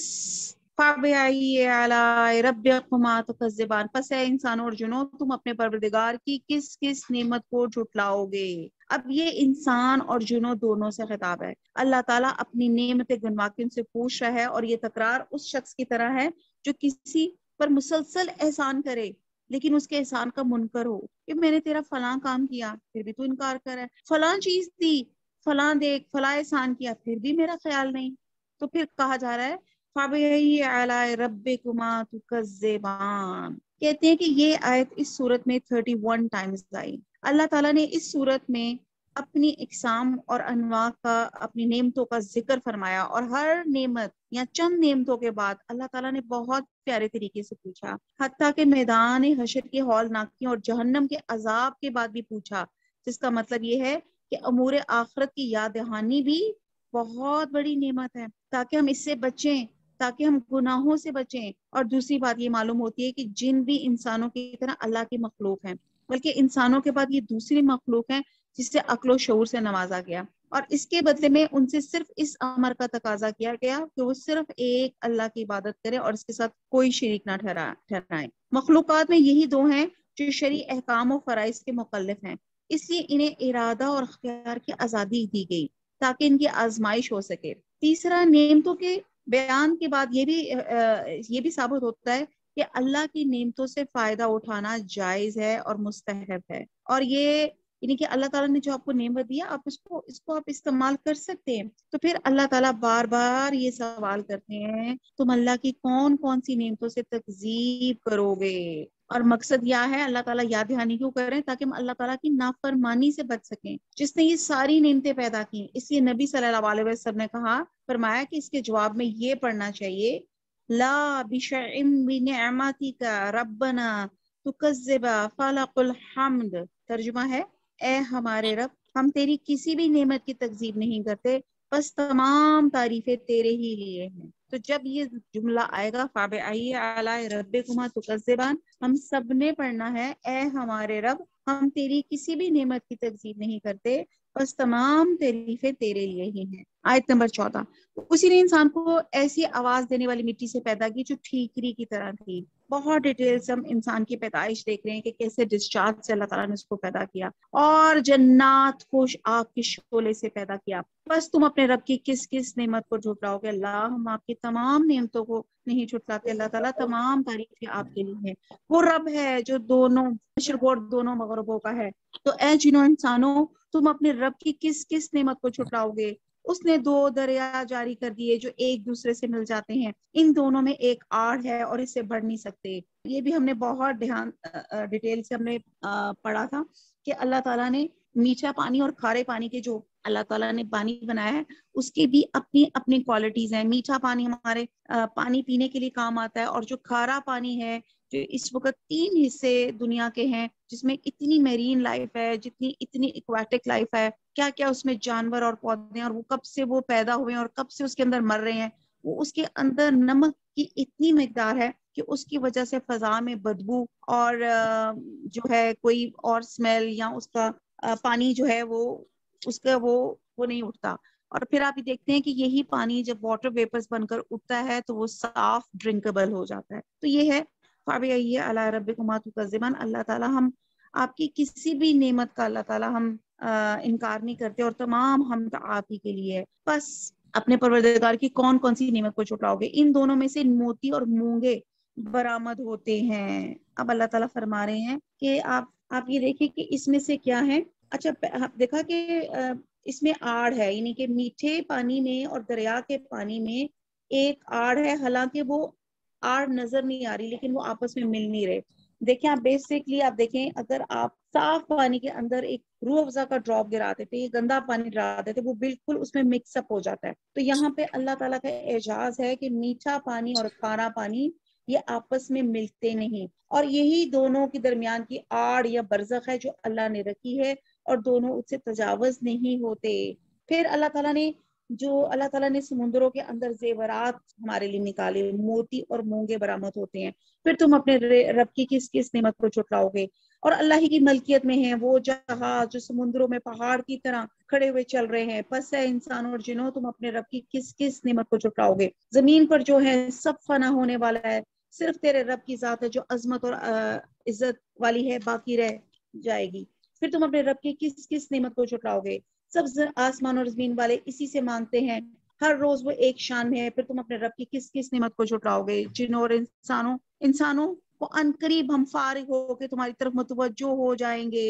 فَبِأَيِّ آلَاءِ رَبِّكُمَا تُكَذِّبَانِ، پس اے انسانوں اور جنوں تم اپنے پروردگار کی کس کس نعمت کو جھٹلاؤ گے. اب یہ انسان اور جنوں دونوں سے خطاب ہے. اللہ تعالیٰ اپنی نعمت گنوا کے ان سے پوچھ رہا ہے، اور یہ تکرار اس شخص کی طرح ہے جو کسی پر مسلسل احسان کرے لیکن اس کے احسان کا منکر ہو، کہ میں نے تیرا فلاں کام کیا پھر بھی تو انکار کر رہا ہے، فلاں چیز دی، فلاں دیکھ، فلاں احسان کیا پھر بھی میرا خیال نہیں. تو پھر کہا جا رہا ہے فَبِأَيِّ آلَاءِ رَبِّكُمَا تُكَذِّبَانِ. کہتے ہیں کہ یہ آیت اس صورت میں 31 ٹائمز آئی. اللہ تعالیٰ نے اس صورت میں اپنی اقسام اور انواع کا، اپنی نعمتوں کا ذکر فرمایا، اور ہر نعمت یا چند نعمتوں کے بعد اللہ تعالیٰ نے بہت پیارے طریقے سے پوچھا، حتیٰ کہ میدان حشر کے ہولناکی اور جہنم کے عذاب کے بعد بھی پوچھا، جس کا مطلب یہ ہے کہ امور آخرت کی یاد دہانی بھی بہت بڑی نعمت ہے، تاکہ ہم اس سے بچیں، تاکہ ہم گناہوں سے بچیں. اور دوسری بات یہ معلوم ہوتی ہے کہ جن بھی انسانوں کی طرح اللہ کی مخلوق ہیں، بلکہ انسانوں کے بعد یہ دوسری مخلوق ہیں جس سے عقل و شعور سے نوازا گیا، اور اس کے بدلے میں ان سے صرف اس امر کا تقاضا کیا گیا کہ وہ صرف ایک اللہ کی عبادت کرے اور اس کے ساتھ کوئی شریک نہ ٹھہرائیں. مخلوقات میں یہی دو ہیں جو شرعی احکام و فرائض کے مکلف ہیں، اس لیے انہیں ارادہ اور اختیار کی آزادی دی گئی تاکہ ان کی آزمائش ہو سکے. تیسرا، نعمتوں کے بیان کے بعد یہ بھی ثابت ہوتا ہے کہ اللہ کی نعمتوں سے فائدہ اٹھانا جائز ہے اور مستحب ہے، اور یہ یعنی کہ اللہ تعالیٰ نے جو آپ کو نعمت دیا آپ اس کو آپ استعمال کر سکتے ہیں۔ تو پھر اللہ تعالیٰ بار بار یہ سوال کرتے ہیں تم اللہ کی کون کون سی نعمتوں سے تکذیب کرو گے، اور مقصد یہ ہے اللہ تعالیٰ یاد دہانی کیوں کر رہے ہیں؟ تاکہ ہم اللہ تعالیٰ کی نافرمانی سے بچ سکیں، جس نے یہ ساری نعمتیں پیدا کی۔ اس لیے نبی صلی اللہ علیہ وسلم نے فرمایا کہ اس کے جواب میں یہ پڑھنا چاہیے، لا بشعم بنعمتک ربنا تکذب فلق الحمد۔ ترجمہ ہے، اے ہمارے رب ہم تیری کسی بھی نعمت کی تکذیب نہیں کرتے، بس تمام تعریفیں تیرے ہی لیے ہیں۔ تو جب یہ جملہ آئے گا فَبِأَيِّ آلَاءِ رَبِّكُمَا تُكَذِّبَانِ، ہم سب نے پڑھنا ہے، اے ہمارے رب ہم تیری کسی بھی نعمت کی تکذیب نہیں کرتے، بس تمام تعریفیں تیرے لیے ہی ہیں۔ آیت نمبر 14، اسی نے انسان کو ایسی آواز دینے والی مٹی سے پیدا کی جو ٹھیکری کی طرح تھی۔ بہت ڈیٹیل سے ہم انسان کی پیدائش دیکھ رہے ہیں کہ کیسے ڈسچارج سے اللہ تعالیٰ نے اس کو پیدا کیا، اور جنات خوش آگ کے شعلے سے پیدا کیا۔ بس تم اپنے رب کی کس کس نعمت کو جھٹلاؤ گے؟ اللہ ہم آپ کی تمام نعمتوں کو نہیں جھٹلاتے، اللہ تعالیٰ تمام تعریفیں آپ کے لیے ہیں۔ وہ رب ہے جو دونوں مشرق اور دونوں مغربوں کا ہے۔ تو اے جنوں انسانوں تم اپنے رب کی کس کس نعمت کو جھٹلاؤ گے؟ اس نے 2 دریا جاری کر دیے جو ایک دوسرے سے مل جاتے ہیں، ان دونوں میں ایک آڑ ہے اور اس سے بڑھ نہیں سکتے۔ یہ بھی ہم نے بہت ڈیٹیل سے ہم نے پڑھا تھا کہ اللہ تعالیٰ نے میٹھا پانی اور کھارے پانی کے جو اللہ تعالیٰ نے پانی بنایا ہے اس کی بھی اپنی اپنی کوالٹیز ہیں۔ میٹھا پانی ہمارے پانی پینے کے لیے کام آتا ہے، اور جو کھارا پانی ہے جو اس وقت 3 حصے دنیا کے ہیں جس میں اتنی میرین لائف ہے، اتنی ایکواٹک لائف ہے، کیا کیا اس میں جانور اور پودے ہیں، اور وہ کب سے وہ پیدا ہوئے ہیں اور کب سے اس کے اندر مر رہے ہیں، وہ اس کے اندر نمک کی اتنی مقدار ہے کہ اس کی وجہ سے فضا میں بدبو اور جو ہے کوئی اور سمیل یا اس کا پانی جو ہے وہ اس کا وہ نہیں اٹھتا۔ اور پھر آپ یہ دیکھتے ہیں کہ یہی پانی جب واٹر ویپرز بن کر اٹھتا ہے تو وہ صاف ڈرنکبل ہو جاتا ہے۔ تو یہ ہے فَبِأَيِّ آلَاءِ رَبِّكُمَا تُكَذِّبَانِ۔ اللہ تعالیٰ ہم آپ کی کسی بھی نعمت کا اللہ تعالیٰ ہم انکار نہیں کرتے، اور تمام حمد آپ ہی کے لیے ہے۔ بس اپنے پروردگار کی کون کون سی نعمت کو چھٹاؤ گے؟ ان دونوں میں سے موتی اور مونگے برآمد ہوتے ہیں۔ اب اللہ تعالیٰ فرما رہے ہیں کہ آپ یہ دیکھیں کہ اس میں سے کیا ہے۔ اچھا دیکھا کہ اس میں آڑ ہے، یعنی کہ میٹھے پانی میں اور دریا کے پانی میں ایک آڑ ہے، حالانکہ وہ آڑ نظر نہیں آ رہی لیکن وہ آپس میں مل نہیں رہے۔ دیکھیں آپ بیسکلی آپ دیکھیں، اگر آپ صاف پانی کے اندر ایک روح افزا کا ڈراپ گراتے تھے، گندا پانی ڈراتے تھے، وہ بالکل اس میں مکس اپ ہو جاتا ہے۔ تو یہاں پہ اللہ تعالیٰ کا اعجاز ہے کہ میٹھا پانی اور کھارا پانی یہ آپس میں ملتے نہیں، اور یہی دونوں کے درمیان کی آڑ یا برزخ ہے جو اللہ نے رکھی ہے، اور دونوں اس سے تجاوز نہیں ہوتے۔ پھر اللہ تعالیٰ نے سمندروں کے اندر زیورات ہمارے لیے نکالے، موتی اور مونگے برآمد ہوتے ہیں۔ پھر تم اپنے رب کی کس کس نعمت کو جھٹلاؤ گے؟ اور اللہ ہی کی ملکیت میں ہیں وہ جہاز جو سمندروں میں پہاڑ کی طرح کھڑے ہوئے چل رہے ہیں۔ پس ہے انسانوں اور جنوں تم اپنے رب کی کس کس نعمت کو جھٹلاؤ گے؟ زمین پر جو ہے سب فنا ہونے والا ہے، صرف تیرے رب کی ذات ہے جو عظمت اور عزت والی ہے، باقی رہ جائے گی۔ پھر تم اپنے رب کی کس کس نعمت کو جھٹلاؤ گے؟ سب آسمان اور زمین والے اسی سے مانگتے ہیں، ہر روز وہ ایک شان میں ہے۔ پھر تم اپنے رب کی کس کس نعمت کو جھٹلاؤ گے؟ جنوں اور انسانوں وہ عنقریب ہم فارغ ہو کے تمہاری طرف متوجہ ہو جائیں گے۔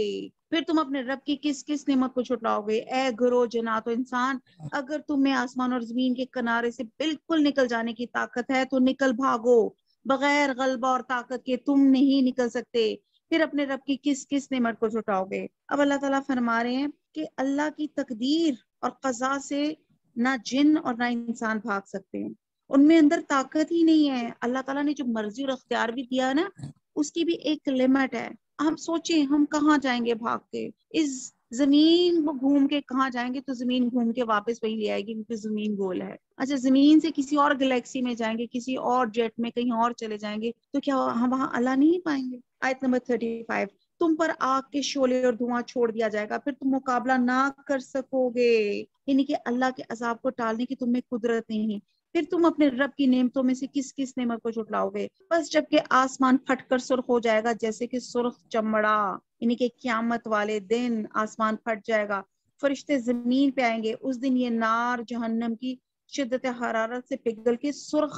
پھر تم اپنے رب کی کس کس نعمت کو جھٹلاؤ گے؟ اے گروہ جنات و انسان، اگر تم میں آسمان اور زمین کے کنارے سے بالکل نکل جانے کی طاقت ہے تو نکل بھاگو، بغیر غلبہ اور طاقت کے تم نہیں نکل سکتے۔ پھر اپنے رب کی کس کس نعمت کو جھٹاؤ گے؟ اب اللہ تعالیٰ فرما رہے ہیں کہ اللہ کی تقدیر اور قضا سے نہ جن اور نہ انسان بھاگ سکتے ہیں، ان میں اندر طاقت ہی نہیں ہے۔ اللہ تعالیٰ نے جو مرضی اور اختیار بھی دیا ہے نا، اس کی بھی ایک لمٹ ہے۔ ہم سوچیں ہم کہاں جائیں گے بھاگ کے؟ اس زمین کو گھوم کے کہاں جائیں گے؟ تو زمین گھوم کے واپس وہی لے آئے گی کیونکہ زمین گول ہے۔ اچھا زمین سے کسی اور گلیکسی میں جائیں گے، کسی اور جیٹ میں کہیں اور چلے جائیں گے، تو کیا ہم وہاں اللہ نہیں پائیں گے؟ آیت نمبر 35، تم پر آگ کے شعلے اور دھواں چھوڑ دیا جائے گا، پھر تم مقابلہ نہ کر سکو گے، یعنی کہ اللہ کے عذاب کو ٹالنے کی تم میں قدرت نہیں ہے۔ پھر تم اپنے رب کی نعمتوں میں سے کس کس نعمت کو جھٹلاؤ گے؟ بس جب کہ آسمان پھٹ کر سرخ ہو جائے گا جیسے کہ سرخ چمڑا، یعنی کہ قیامت والے دن آسمان پھٹ جائے گا، فرشتے زمین پہ آئیں گے، اس دن یہ نار جہنم کی شدت حرارت سے پگھل کے سرخ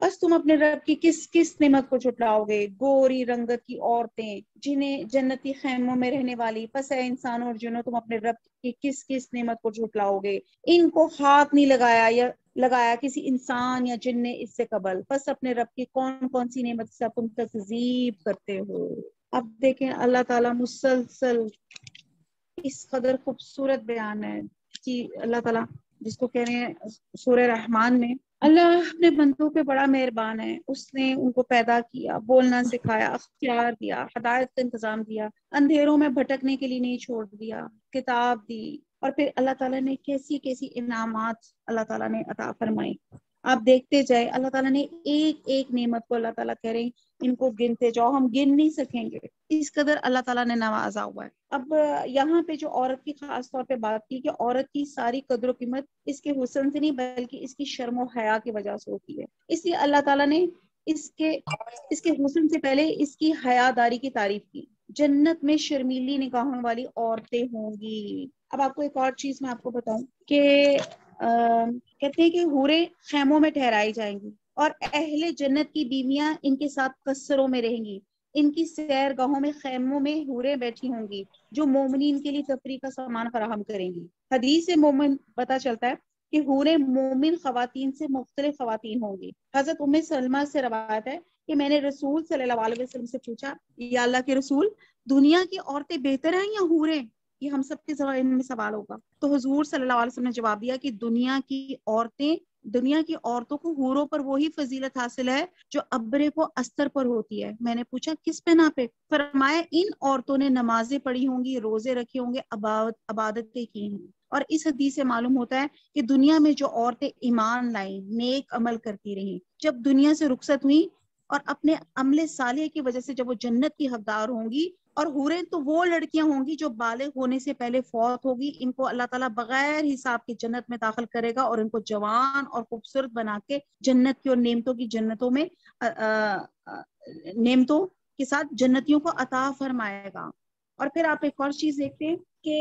بس تم اپنے رب کی کس کس نعمت کو جھٹلاؤ گے؟ گوری رنگت کی عورتیں جنہیں جنتی خیموں میں رہنے والی، پس اے انسانوں اور جنوں تم اپنے رب کی کس کس نعمت کو جھٹلاؤ گے؟ ان کو ہاتھ نہیں لگایا کسی انسان یا جن نے اس سے قبل، پس اپنے رب کی کون کون سی نعمت سے تم تکذیب کرتے ہو۔ اب دیکھیں اللہ تعالیٰ مسلسل اس قدر خوبصورت بیان ہے کہ اللہ تعالیٰ جس کو کہہ رہے ہیں سورہ رحمان میں، اللہ اپنے بندوں پہ بڑا مہربان ہے، اس نے ان کو پیدا کیا، بولنا سکھایا، اختیار دیا، ہدایت کا انتظام دیا، اندھیروں میں بھٹکنے کے لیے نہیں چھوڑ دیا، کتاب دی، اور پھر اللہ تعالیٰ نے کیسی کیسی انعامات اللہ تعالیٰ نے عطا فرمائی۔ آپ دیکھتے جائے اللہ تعالیٰ نے ایک ایک نعمت کو اللہ تعالیٰ کہہ رہے ہیں ان کو گنتے جاؤ، ہم گن نہیں سکیں گے، اس قدر اللہ تعالیٰ نے نوازا ہوا ہے۔ اب یہاں پہ جو عورت کی خاص طور پہ بات کی کہ عورت کی ساری قدر و قیمت اس کے حسن سے نہیں بلکہ اس کی شرم و حیا کی وجہ سے ہوتی ہے، اس لیے اللہ تعالیٰ نے اس کے حسن سے پہلے اس کی حیا داری کی تعریف کی۔ جنت میں شرمیلی نگاہوں والی عورتیں ہوں گی۔ اب آپ کو ایک اور چیز میں آپ کو بتاؤں کہ کہتے ہیں کہ حوریں خیموں میں ٹھہرائی جائیں گی اور اہل جنت کی بیویاں ان کے ساتھ قصروں میں رہیں گی، ان کی سیر گاہوں میں خیموں میں حوریں بیٹھی ہوں گی جو مومنین کے لیے تفریح کا سامان فراہم کریں گی۔ حدیث سے مومن پتہ چلتا ہے کہ حوریں مومن خواتین سے مختلف خواتین ہوں گی۔ حضرت ام سلمہ سے روایت ہے کہ میں نے رسول صلی اللہ علیہ وسلم سے پوچھا، یا اللہ کے رسول، دنیا کی عورتیں بہتر ہیں یا حوریں؟ یہ ہم سب کے ذرا ان میں سوال ہوگا۔ تو حضور صلی اللہ علیہ وسلم نے جواب دیا کہ دنیا کی عورتوں کو حوروں پر وہی فضیلت حاصل ہے جو ابرے کو استر پر ہوتی ہے۔ میں نے پوچھا کس بنا پہ؟ فرمایا ان عورتوں نے نمازیں پڑھی ہوں گی، روزے رکھے ہوں گے، عبادتیں کی ہیں۔ اور اس حدیث سے معلوم ہوتا ہے کہ دنیا میں جو عورتیں ایمان لائیں، نیک عمل کرتی رہیں، جب دنیا سے رخصت ہوئی اور اپنے عمل صالح کی وجہ سے جب وہ جنت کی حقدار ہوں گی، اور حوریں تو وہ لڑکیاں ہوں گی جو بالغ ہونے سے پہلے فوت ہوگی، ان کو اللہ تعالیٰ بغیر حساب کی جنت میں داخل کرے گا اور ان کو جوان اور خوبصورت بنا کے جنت کی اور نعمتوں کے ساتھ جنتیوں کو عطا فرمائے گا۔ اور پھر آپ ایک اور چیز دیکھتے ہیں کہ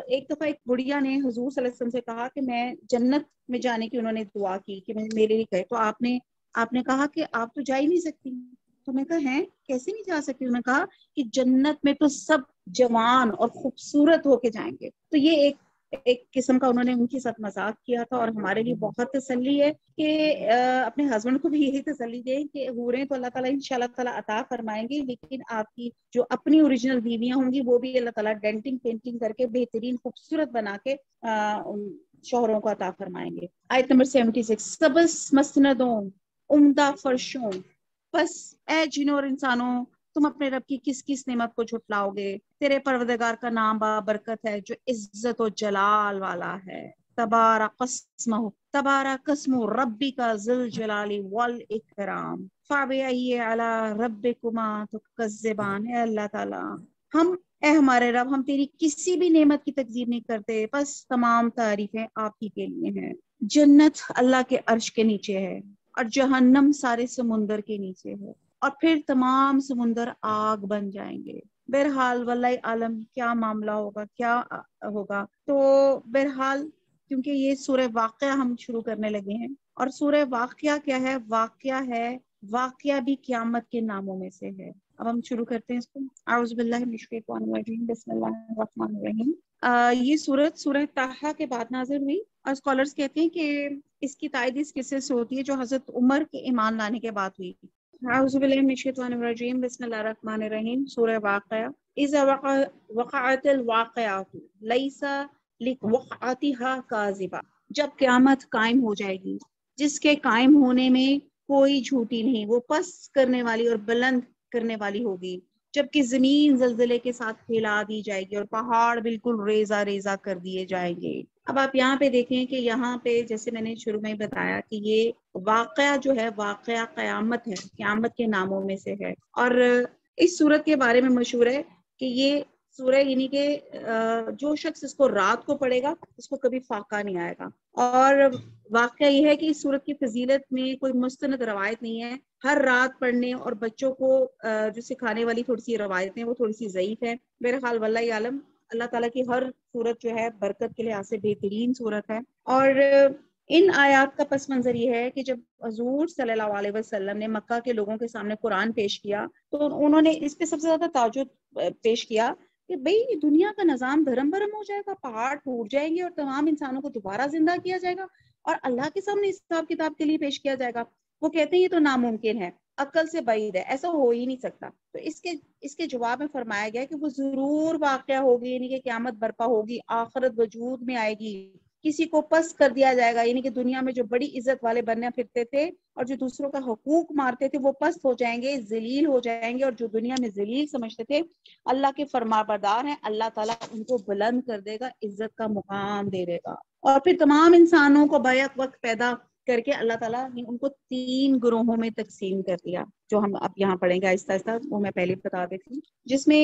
ایک دفعہ ایک بڑھیا نے حضور صلی اللہ علیہ وسلم سے کہا کہ میں جنت میں جانے کی، انہوں نے دعا کی کہ میرے لیے کہے، تو آپ نے کہا کہ آپ تو جا ہی نہیں سکتی۔ تو میں کہا ہیں کیسے نہیں جا سکتی؟ انہوں نے کہا کہ جنت میں تو سب جوان اور خوبصورت ہو کے جائیں گے۔ تو یہ ایک قسم کا انہوں نے ان کے ساتھ مذاق کیا تھا، اور ہمارے لیے بہت تسلی ہے کہ اپنے ہسبینڈ کو بھی یہی تسلی دیں کہ حوریں تو اللہ تعالیٰ انشاءاللہ تعالیٰ عطا فرمائیں گے، لیکن آپ کی جو اپنی اوریجنل بیویاں ہوں گی وہ بھی اللہ تعالیٰ ڈینٹنگ پینٹنگ کر کے بہترین خوبصورت بنا کے شوہروں کو عطا فرمائیں گے۔ آیت نمبر 76، سبز مسندوں، عمدہ فرشوں، بس اے جنوں اور انسانوں تم اپنے رب کی کس کس نعمت کو جھٹلاؤ گے؟ تیرے پروردگار کا نام بابرکت ہے جو عزت و جلال والا ہے۔ تبارک اسم ربک ذی الجلال والاکرام فبأی آلاء ربکما تکذبان۔ اے اللہ تعالیٰ اے ہمارے رب، ہم تیری کسی بھی نعمت کی تکذیب نہیں کرتے، بس تمام تعریفیں آپ ہی کے لیے ہیں۔ جنت اللہ کے عرش کے نیچے ہے اور جہنم سارے سمندر کے نیچے ہے، اور پھر تمام سمندر آگ بن جائیں گے۔ بہرحال واللہ عالم کیا معاملہ ہوگا، کیا ہوگا۔ تو بہرحال کیونکہ یہ سورہ واقعہ ہم شروع کرنے لگے ہیں، اور سورہ واقعہ کیا ہے؟ واقعہ بھی قیامت کے ناموں میں سے ہے۔ اب ہم شروع کرتے ہیں اس کو۔ اعوذ باللہ من الشیطان الرجیم، بسم اللہ الرحمن الرحیم۔ یہ سورہ طٰہٰ کے بعد نازل ہوئی، اور اسکالرز کہتے ہیں کہ اس کی تائید اس قصے سے ہوتی ہے جو حضرت عمر کے ایمان لانے کے بعد ہوئی۔ اعوذ باللہ من الشیطان الرجیم، بسم اللہ الرحمن الرحیم۔ سورہ واقعہ۔ اذا وقعت الواقعات لیس لوقعتها کاذبہ، جب قیامت قائم ہو جائے گی جس کے قائم ہونے میں کوئی جھوٹی نہیں، وہ پس کرنے والی اور بلند کرنے والی ہوگی، جبکہ زمین زلزلے کے ساتھ ہلا دی جائے گی اور پہاڑ بالکل ریزہ ریزہ کر دیے جائیں گے۔ اب آپ یہاں پہ دیکھیں کہ یہاں پہ جیسے میں نے شروع میں بتایا کہ یہ واقعہ جو ہے واقعہ قیامت ہے، قیامت کے ناموں میں سے ہے، اور اس سورت کے بارے میں مشہور ہے کہ یہ سورہ یعنی کہ جو شخص اس کو رات کو پڑھے گا اس کو کبھی فاقہ نہیں آئے گا۔ اور واقعہ یہ ہے کہ اس سورت کی فضیلت میں کوئی مستند روایت نہیں ہے، ہر رات پڑھنے اور بچوں کو جو سکھانے والی تھوڑی سی روایتیں وہ تھوڑی سی ضعیف ہے۔ بہرحال واللہ عالم، اللہ تعالیٰ کی ہر سورت جو ہے برکت کے لحاظ سے بہترین سورت ہے۔ اور ان آیات کا پس منظر یہ ہے کہ جب حضور صلی اللہ علیہ وسلم نے مکہ کے لوگوں کے سامنے قرآن پیش کیا تو انہوں نے اس پہ سب سے زیادہ تعجب پیش کیا کہ بھئی دنیا کا نظام دھرم برم ہو جائے گا، پہاڑ ٹوٹ جائیں گے اور تمام انسانوں کو دوبارہ زندہ کیا جائے گا اور اللہ کے سامنے حساب کتاب کے لیے پیش کیا جائے گا۔ وہ کہتے ہیں یہ تو ناممکن ہے، عقل سے بعید ہے، ایسا ہو ہی نہیں سکتا۔ تو اس کے جواب میں فرمایا گیا کہ وہ ضرور واقعہ ہوگی، یعنی کہ قیامت برپا ہوگی، آخرت وجود میں آئے گی، کسی کو پس کر دیا جائے گا، یعنی کہ دنیا میں جو بڑی عزت والے بننے پھرتے تھے اور جو دوسروں کا حقوق مارتے تھے وہ پست ہو جائیں گے، ذلیل ہو جائیں گے، اور جو دنیا میں ذلیل سمجھتے تھے اللہ کے فرمانبردار ہیں، اللہ تعالیٰ ان کو بلند کر دے گا، عزت کا مقام دے دے گا۔ اور پھر تمام انسانوں کو بیک وقت پیدا کر کے اللہ تعالیٰ نے ان کو 3 گروہوں میں تقسیم کر دیا، جو ہم اب یہاں پڑھیں گے آہستہ آہستہ، وہ میں پہلے بتا دیتی ہوں، جس میں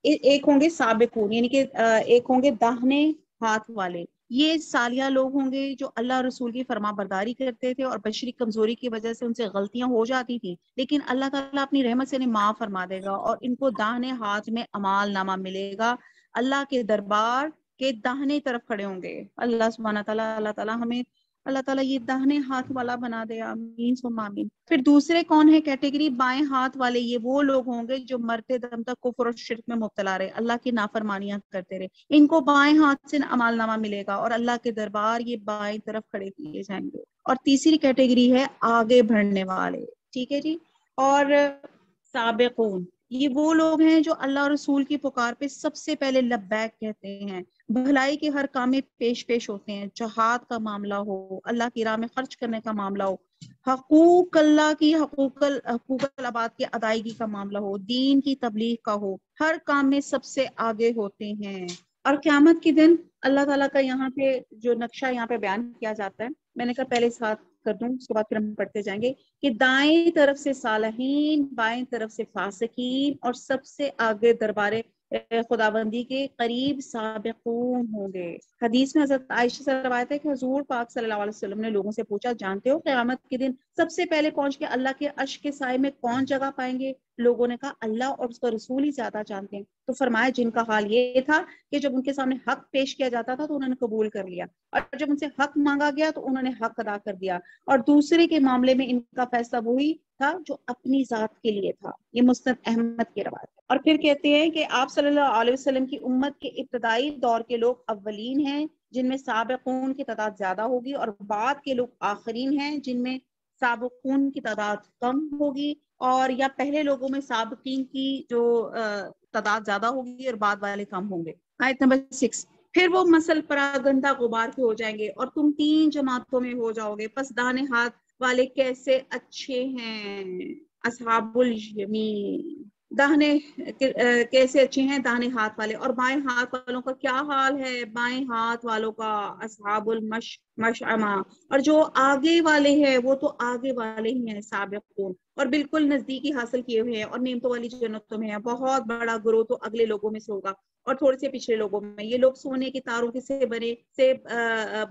ایک ہوں گے سابقون، یعنی کہ ایک ہوں گے داہنے ہاتھ والے، یہ صالحہ لوگ ہوں گے جو اللہ رسول کی فرما برداری کرتے تھے اور بشری کمزوری کی وجہ سے ان سے غلطیاں ہو جاتی تھی، لیکن اللہ تعالیٰ اپنی رحمت سے انہیں معاف فرما دے گا اور ان کو داہنے ہاتھ میں اعمال نامہ ملے گا، اللہ کے دربار کے داہنے طرف کھڑے ہوں گے۔ اللہ سبحانہ تعالیٰ اللہ تعالیٰ یہ داہنے ہاتھ والا بنا دے، آمین ثم آمین۔ پھر دوسرے کون ہے کیٹیگری؟ بائیں ہاتھ والے، یہ وہ لوگ ہوں گے جو مرتے دم تک کفر اور شرک میں مبتلا رہے، اللہ کی نافرمانیاں کرتے رہے، ان کو بائیں ہاتھ سے اعمال نامہ ملے گا اور اللہ کے دربار یہ بائیں طرف کھڑے کیے جائیں گے۔ اور تیسری کیٹیگری ہے آگے بڑھنے والے، ٹھیک ہے جی۔ اور سابقون، یہ وہ لوگ ہیں جو اللہ رسول کی پکار پہ سب سے پہلے لبیک کہتے ہیں، بھلائی کے ہر کام میں پیش ہوتے ہیں، جہاد کا معاملہ ہو، اللہ کی راہ میں خرچ کرنے کا معاملہ ہو، حقوق اللہ کی حقوق العباد کی ادائیگی کا معاملہ ہو، دین کی تبلیغ کا ہو، ہر کام میں سب سے آگے ہوتے ہیں۔ اور قیامت کے دن اللہ تعالیٰ کا یہاں پہ جو نقشہ یہاں پہ بیان کیا جاتا ہے، میں نے کہا پہلے ساتھ کر دوں، اس کے بعد پھر ہم پڑھتے جائیں گے، کہ دائیں طرف سے صالحین، بائیں طرف سے فاسقین، اور سب سے آگے دربار خداوندی کے قریب سابقون ہوں گے۔ حدیث میں حضرت عائشہ سے روایت ہے کہ حضور پاک صلی اللہ علیہ وسلم نے لوگوں سے پوچھا، جانتے ہو قیامت کے دن سب سے پہلے پہنچ کے اللہ کے عرش کے سائے میں کون جگہ پائیں گے؟ لوگوں نے کہا اللہ اور اس کا رسول ہی زیادہ جانتے ہیں۔ تو فرمایا جن کا حال یہ تھا کہ جب ان کے سامنے حق پیش کیا جاتا تھا تو انہوں نے قبول کر لیا، اور جب ان سے حق مانگا گیا تو انہوں نے حق ادا کر دیا، اور دوسرے کے معاملے میں ان کا فیصلہ وہی تھا جو اپنی ذات کے لیے تھا۔ یہ مسند احمد کی روایت ہے۔ اور پھر کہتے ہیں کہ آپ صلی اللہ علیہ وسلم کی امت کے ابتدائی دور کے لوگ اولین ہیں جن میں سابقون کی تعداد زیادہ ہوگی، اور بعد کے لوگ آخرین ہیں جن میں سابقون کی تعداد کم ہوگی، اور یا پہلے لوگوں میں سابقین کی جو تعداد زیادہ ہوگی اور بعد والے کم ہوں گے۔ آیت نمبر 6، پھر وہ مسل پراگندہ غبار کے ہو جائیں گے اور تم 3 جماعتوں میں ہو جاؤ گے، پس داہنے ہاتھ والے کیسے اچھے ہیں، اصحاب الیمین، داہنے کیسے اچھے ہیں داہنے ہاتھ والے، اور بائیں ہاتھ والوں کا کیا حال ہے، بائیں ہاتھ والوں کا اصحاب المشأمہ، اور جو آگے والے ہیں وہ تو آگے والے ہی ہیں سابقون، اور بالکل نزدیکی حاصل کیے ہوئے ہیں اور نعمتوں والی جنتوں میں ہیں۔ بہت بڑا گروہ تو اگلے لوگوں میں سے ہوگا اور تھوڑے سے پچھلے لوگوں میں، یہ لوگ سونے کے تاروں کے سے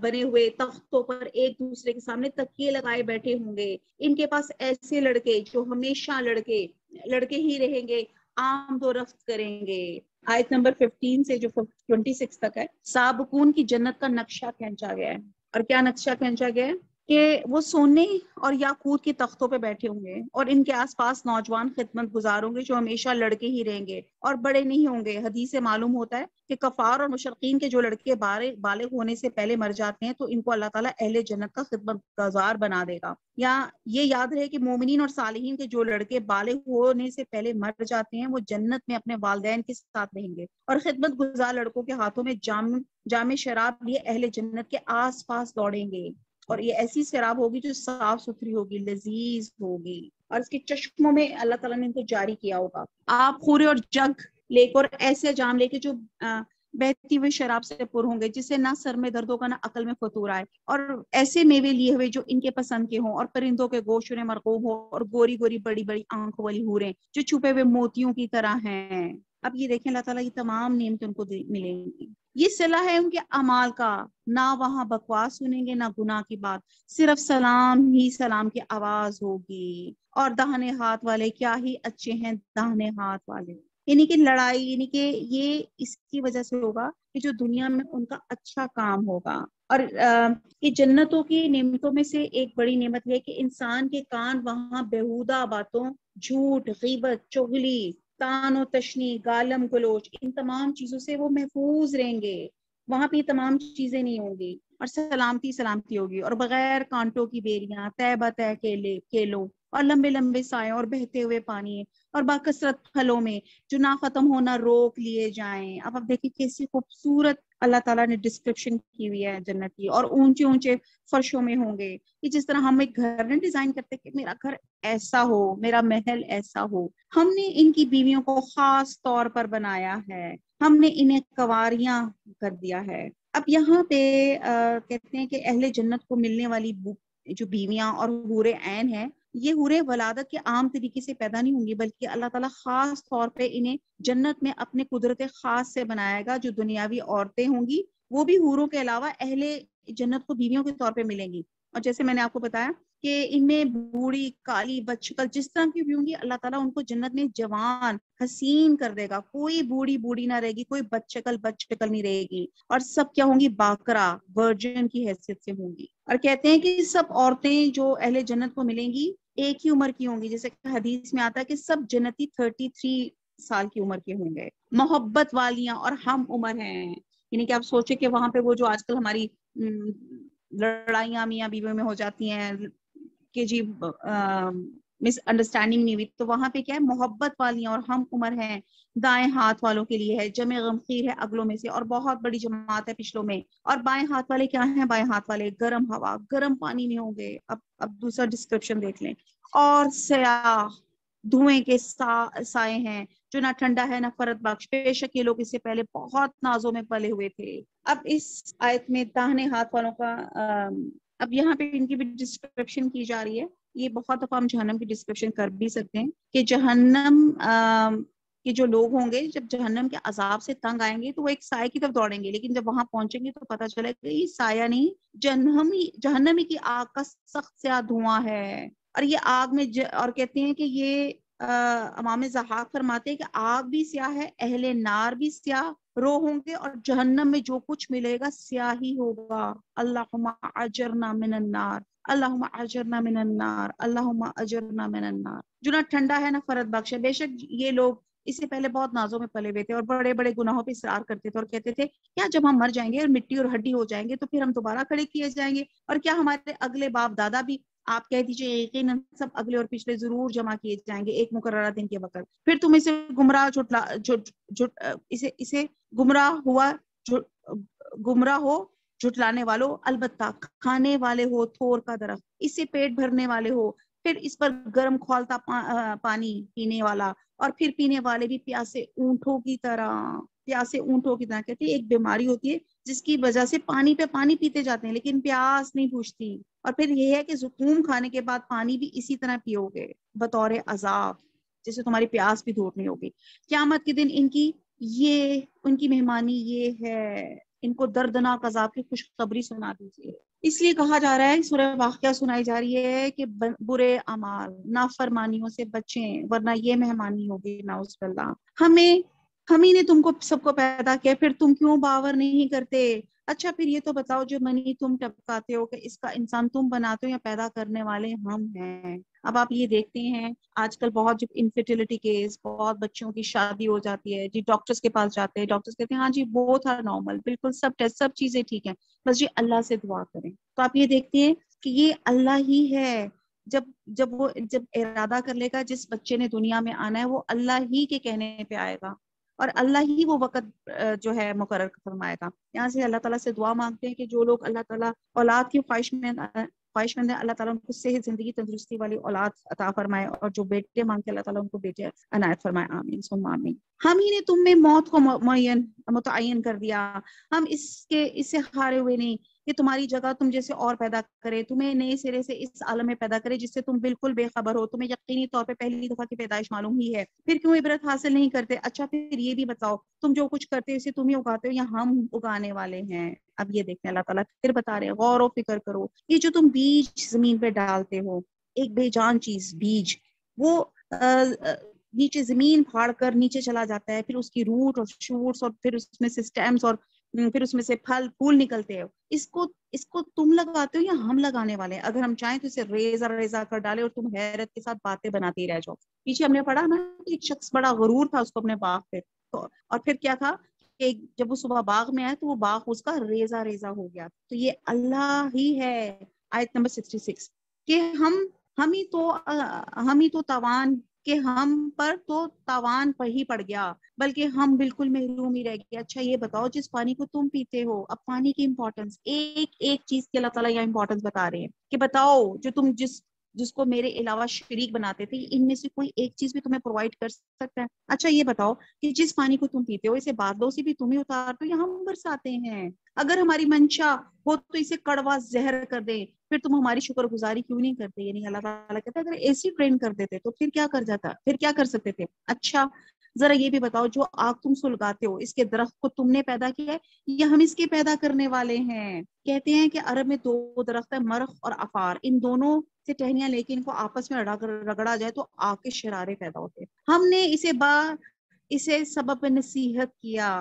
بنے ہوئے تختوں پر ایک دوسرے کے سامنے تکیے لگائے بیٹھے ہوں گے، ان کے پاس ایسے لڑکے جو ہمیشہ لڑکے ہی رہیں گے، آمد و رفت کریں گے۔ آیت نمبر 15 سے جو 26 تک ہے، سابقون کی جنت کا نقشہ کھینچا گیا ہے، اور کیا نقشہ کھینچا گیا ہے کہ وہ سونے اور یاقوت کے تختوں پہ بیٹھے ہوں گے، اور ان کے آس پاس نوجوان خدمت گزار ہوں گے جو ہمیشہ لڑکے ہی رہیں گے اور بڑے نہیں ہوں گے۔ حدیث سے معلوم ہوتا ہے کہ کفار اور مشرقین کے جو لڑکے بالغ ہونے سے پہلے مر جاتے ہیں تو ان کو اللہ تعالیٰ اہل جنت کا خدمت گزار بنا دے گا۔ یا یہ یاد رہے کہ مومنین اور صالحین کے جو لڑکے بالغ ہونے سے پہلے مر جاتے ہیں وہ جنت میں اپنے والدین کے ساتھ رہیں گے، اور خدمت گزار لڑکوں کے ہاتھوں میں جام شراب لیے اہل جنت کے آس پاس دوڑیں گے، اور یہ ایسی شراب ہوگی جو صاف ستھری ہوگی، لذیذ ہوگی، اور اس کے چشموں میں اللہ تعالیٰ نے ان کو جاری کیا ہوگا۔ آپ خورے اور جگ لے کر ایسے جام لے کے جو بہتی ہوئی شراب سے پر ہوں گے، جس سے نہ سر میں درد ہوگا نہ عقل میں فطور آئے، اور ایسے میوے لیے ہوئے جو ان کے پسند کے ہوں، اور پرندوں کے گوشت انہیں مرغوب ہو، اور گوری گوری بڑی بڑی آنکھوں والی حوریں جو چھپے ہوئے موتیوں کی طرح ہیں۔ اب یہ دیکھیں اللہ تعالیٰ یہ تمام نعمتیں ان کو ملیں گی۔ یہ صلہ ہے ان کے اعمال کا، نہ وہاں بکواس سنیں گے نہ گناہ کی بات، صرف سلام ہی سلام کی آواز ہوگی۔ اور داہنے ہاتھ والے کیا ہی اچھے ہیں داہنے ہاتھ والے۔ یعنی کہ لڑائی، یعنی کہ یہ اس کی وجہ سے ہوگا کہ جو دنیا میں ان کا اچھا کام ہوگا. اور یہ جنتوں کی نعمتوں میں سے ایک بڑی نعمت یہ ہے کہ انسان کے کان وہاں بیہودہ باتوں، جھوٹ، غیبت، چغلی، تان و تشنی، گالم گلوچ، ان تمام چیزوں سے وہ محفوظ رہیں گے. وہاں پہ یہ تمام چیزیں نہیں ہوں گی، اور سلامتی سلامتی ہوگی، اور بغیر کانٹوں کی بیریاں، طے بطے کیلوں، اور لمبے لمبے سائے، اور بہتے ہوئے پانی، اور باکثرت پھلوں میں جو نہ ختم ہونا روک لیے جائیں. اب آپ دیکھیں کیسی خوبصورت اللہ تعالیٰ نے ڈسکرپشن کی ہوئی ہے جنت کی. اور اونچے اونچے فرشوں میں ہوں گے، کہ جس طرح ہم ایک گھر نے ڈیزائن کرتے کہ میرا گھر ایسا ہو، میرا محل ایسا ہو، ہم نے ان کی بیویوں کو خاص طور پر بنایا ہے، ہم نے انہیں کنواریاں کر دیا ہے. اب یہاں پہ کہتے ہیں کہ اہل جنت کو ملنے والی جو بیویاں اور حور عین ہیں، یہ حور ولادت کے عام طریقے سے پیدا نہیں ہوں گی، بلکہ اللہ تعالیٰ خاص طور پہ انہیں جنت میں اپنے قدرت خاص سے بنائے گا. جو دنیاوی عورتیں ہوں گی وہ بھی حوروں کے علاوہ اہل جنت کو بیویوں کے طور پہ ملیں گی. اور جیسے میں نے آپ کو بتایا کہ ان میں بوڑھی، کالی، بچکل جس طرح کی بھی ہوں گی، اللہ تعالیٰ ان کو جنت میں جوان، حسین کر دے گا. کوئی بوڑھی نہ رہے گی، کوئی بچکل نہیں رہے گی، اور سب کیا ہوں گی؟ باکرا، ورجن کی حیثیت سے ہوں گی. اور کہتے ہیں کہ سب عورتیں جو اہل جنت کو ملیں گی ایک ہی عمر کی ہوں گی. جیسے کہ حدیث میں آتا ہے کہ سب جنتی 33 سال کی عمر کے ہوں گے، محبت والیاں اور ہم عمر ہیں. یعنی کہ آپ سوچیں کہ وہاں پہ وہ جو آج کل ہماری لڑائیاں میاں بیوی میں ہو جاتی ہیں کہ جی مس انڈرسٹینڈنگ نہیں ہوئی، تو وہاں پہ کیا ہے؟ محبت والیاں اور ہم عمر ہیں. دائیں ہاتھ والوں کے لیے ہے جمع غمخیر ہے اگلوں میں سے، اور بہت بڑی جماعت ہے پچھلوں میں. اور بائیں ہاتھ والے کیا ہیں؟ بائیں ہاتھ والے گرم ہوا، گرم پانی میں ہوں گے. اب دوسرا ڈسکرپشن دیکھ لیں. اور سیاہ دھوئیں کے سائے ہیں جو نہ ٹھنڈا ہے نہ فرد بخش، بے شک یہ لوگ اس سے پہلے بہت نازوں میں پلے ہوئے تھے. اب اس آیت میں داہنے ہاتھ والوں کا اب یہاں پہ ان کی بھی ڈسکرپشن کی جا رہی ہے. یہ بہت دفعہ ہم جہنم کی ڈسکرپشن کر بھی سکتے ہیں کہ جہنم کہ جو لوگ ہوں گے جب جہنم کے عذاب سے تنگ آئیں گے تو وہ ایک سائے کی طرف دوڑیں گے، لیکن جب وہاں پہنچیں گے تو پتہ چلے گا یہ سایہ نہیں، جہنمی کی آگ کا سخت سیاہ دھواں ہے. اور یہ آگ میں اور کہتے ہیں کہ یہ امام ضحاک فرماتے ہیں کہ آگ بھی سیاہ ہے، اہل نار بھی سیاہ رو ہوں گے، اور جہنم میں جو کچھ ملے گا سیاہ ہی ہوگا. اللہم اجرنا من النار، اللہم اجرنا من النار، اللہم اجرنا من النار. جو نہ ٹھنڈا ہے نہ فرد بخش ہے. بے شک یہ لوگ اس سے پہلے بہت نازوں میں پلے ہوئے تھے اور بڑے بڑے گناہوں پہ اصرار کرتے تھے، اور کہتے تھے کیا جب ہم مر جائیں گے اور مٹی اور ہڈی ہو جائیں گے تو پھر ہم دوبارہ کھڑے کیے جائیں گے؟ اور کیا ہمارے اگلے باپ دادا بھی؟ آپ کہہ دیجئے یقیناً سب اگلے اور پچھلے ضرور جمع کیے جائیں گے ایک مقررہ دن کے وقت. پھر تم اسے گمراہ اسے گمراہ ہو جھٹلانے والوں، البتہ کھانے والے ہو تھور کا درخت، اس سے پیٹ بھرنے والے ہو، پھر اس پر گرم کھولتا پانی پینے والا، اور پھر پینے والے بھی پیاسے اونٹوں کی طرح. کہتے ہیں ایک بیماری ہوتی ہے جس کی وجہ سے پانی پہ پانی پیتے جاتے ہیں لیکن پیاس نہیں بوجھتی. اور پھر یہ ہے کہ زکوم کھانے کے بعد پانی بھی اسی طرح پیو گے بطور عذاب، جس سے تمہاری پیاس بھی دور نہیں ہوگی. قیامت کے دن ان کی مہمانی یہ ہے، ان کو دردناک عذاب کی خوشخبری سنا دیجیے. اس لیے کہا جا رہا ہے، سورہ واقعہ سنائی جا رہی ہے کہ برے اعمال، نافرمانیوں سے بچیں ورنہ یہ مہمانی ہوگی نعوذ باللہ. ہم ہی نے تم کو سب کو پیدا کیا، پھر تم کیوں باور نہیں کرتے؟ اچھا پھر یہ تو بتاؤ جو منی تم ٹپکاتے ہو کہ اس کا انسان تم بناتے ہو یا پیدا کرنے والے ہم ہیں؟ اب آپ یہ دیکھتے ہیں آج کل بہت جو انفرٹیلٹی کیس، بہت بچوں کی شادی ہو جاتی ہے جی، ڈاکٹرز کے پاس جاتے ہیں، ڈاکٹرز کہتے ہیں ہاں جی بہت نارمل، بالکل سب ٹیسٹ سب چیزیں ٹھیک ہیں، بس جی اللہ سے دعا کریں. تو آپ یہ دیکھتے ہیں کہ یہ اللہ ہی ہے، جب ارادہ کر لے گا جس بچے نے دنیا میں آنا ہے وہ اللہ ہی کے کہنے پہ آئے گا، اور اللہ ہی وہ وقت جو ہے مقرر فرمائے گا. یہاں سے اللہ تعالیٰ سے دعا مانگتے ہیں کہ جو لوگ اللہ تعالیٰ اولاد کی خواہش مند ہے، اللہ تعالیٰ ان کو صحت، زندگی، تندرستی والی اولاد عطا فرمائے، اور جو بیٹے مانگتے اللہ تعالیٰ ان کو بیٹے عنایت فرمائے. آمین ثم آمین. ہم ہی نے تم میں موت کو متعین کر دیا، ہم اس سے ہارے ہوئے نہیں کہ تمہاری جگہ تم جیسے اور پیدا کرے، تمہیں نئے سرے سے اس عالم میں پیدا کرے جس سے تم بالکل بے خبر ہو، تمہیں یقینی طور پہ پہلی دفعہ کی پیدائش معلوم ہی ہے، پھر کیوں عبرت حاصل نہیں کرتے؟ اچھا پھر یہ بھی بتاؤ تم جو کچھ کرتے ہو اسے تم ہی اگاتے ہو یا ہم اگانے والے ہیں؟ اب یہ دیکھیں اللہ تعالیٰ پھر بتا رہے ہیں غور و فکر کرو، یہ جو تم بیج زمین پہ ڈالتے ہو، ایک بے جان چیز بیج، وہ نیچے زمین پھاڑ کر نیچے چلا جاتا ہے، پھر اس کی روٹ اور شوٹس اور پھر اس میں سے سٹیمز اور پھر اس میں سے پھل پھول نکلتے ہیں. اس کو تم لگاتے ہو یا ہم لگانے والے ہیں؟ اگر ہم چاہیں تو اسے ریزہ ریزہ کر ڈالے اور تم حیرت کے ساتھ باتیں بناتے ہی رہ جاؤ. پیچھے ہم نے پڑھا نا کہ ایک شخص بڑا غرور تھا اس کو اپنے باغ پہ، اور پھر کیا تھا کہ جب وہ صبح باغ میں آیا تو وہ باغ اس کا ریزہ ریزہ ہو گیا. تو یہ اللہ ہی ہے. آیت نمبر 66 کہ ہم ہی تو تاوان کہ ہم پر تو تاوان پر ہی پڑ گیا، بلکہ ہم بالکل محروم ہی رہ گئے. اچھا یہ بتاؤ جس پانی کو تم پیتے ہو، اب پانی کی امپورٹنس ایک ایک چیز کی اللہ تعالیٰ یہاں امپورٹنس بتا رہے ہیں کہ بتاؤ جو تم جس کو میرے علاوہ شریک بناتے تھے، ان میں سے کوئی ایک چیز بھی تمہیں پرووائڈ کر سکتا ہے؟ اچھا یہ بتاؤ کہ جس پانی کو تم پیتے ہو اسے بادلوں سے بھی تم ہی اتارتے ہو یا ہم برساتے ہیں؟ اگر ہماری منشا ہو تو اسے کڑوا زہر کر دے، پھر تم ہماری شکر گزاری کیوں نہیں کرتے؟ یعنی اللہ تعالیٰ کہتا ہے اگر ایسی ٹرین کر دیتے تو پھر کیا کر جاتا، پھر کیا کر سکتے تھے؟ اچھا ذرا یہ بھی بتاؤ جو آگ تم سلگاتے ہو اس کے درخت کو تم نے پیدا کیا ہے یا ہم اس کے پیدا کرنے والے ہیں؟ کہتے ہیں کہ عرب میں دو درخت ہے، مرخ اور افار، ان دونوں سے ٹہنیاں لے کے ان کو آپس میں رگڑا جائے تو آگ کے شرارے پیدا ہوتے. ہم نے اسے سبب نصیحت کیا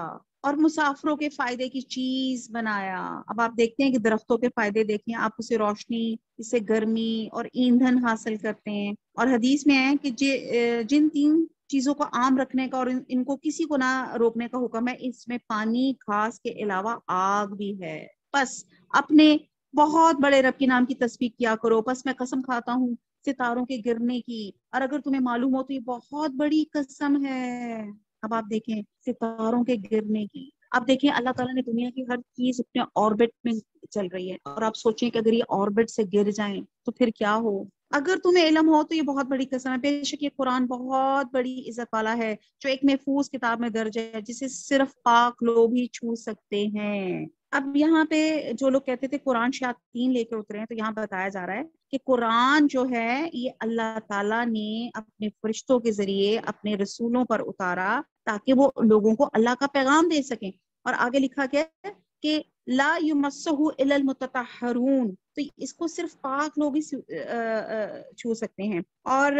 اور مسافروں کے فائدے کی چیز بنایا. اب آپ دیکھتے ہیں کہ درختوں کے فائدے دیکھیں، آپ اسے روشنی، اسے گرمی اور ایندھن حاصل کرتے ہیں. اور حدیث میں ہے کہ جن تین چیزوں کو عام رکھنے کا اور ان کو کسی کو نہ روکنے کا حکم ہے، اس میں پانی، گھاس کے علاوہ آگ بھی ہے. بس اپنے بہت بڑے رب کے نام کی تسبیح کیا کرو. بس میں قسم کھاتا ہوں ستاروں کے گرنے کی، اور اگر تمہیں معلوم ہو تو یہ بہت بڑی قسم ہے. اب آپ دیکھیں ستاروں کے گرنے کی، اب دیکھیں اللہ تعالیٰ نے دنیا کی ہر چیز اپنے آربٹ میں چل رہی ہے، اور آپ سوچیں کہ اگر یہ آربٹ سے گر جائیں تو پھر کیا ہو. اگر تمہیں علم ہو تو یہ بہت بڑی قسم ہے. بے شک یہ قرآن بہت بڑی عزت والا ہے جو ایک محفوظ کتاب میں درج ہے جسے صرف پاک لوگ ہی چھو سکتے ہیں. اب یہاں پہ جو لوگ کہتے تھے قرآن شیاطین لے کے اترے ہیں، تو یہاں بتایا جا رہا ہے کہ قرآن جو ہے یہ اللہ تعالیٰ نے اپنے فرشتوں کے ذریعے اپنے رسولوں پر اتارا تاکہ وہ لوگوں کو اللہ کا پیغام دے سکیں. اور آگے لکھا گیا ہے کہ لا یمسہ الا المتطہرون، تو اس کو صرف پاک لوگ ہی چھو سکتے ہیں. اور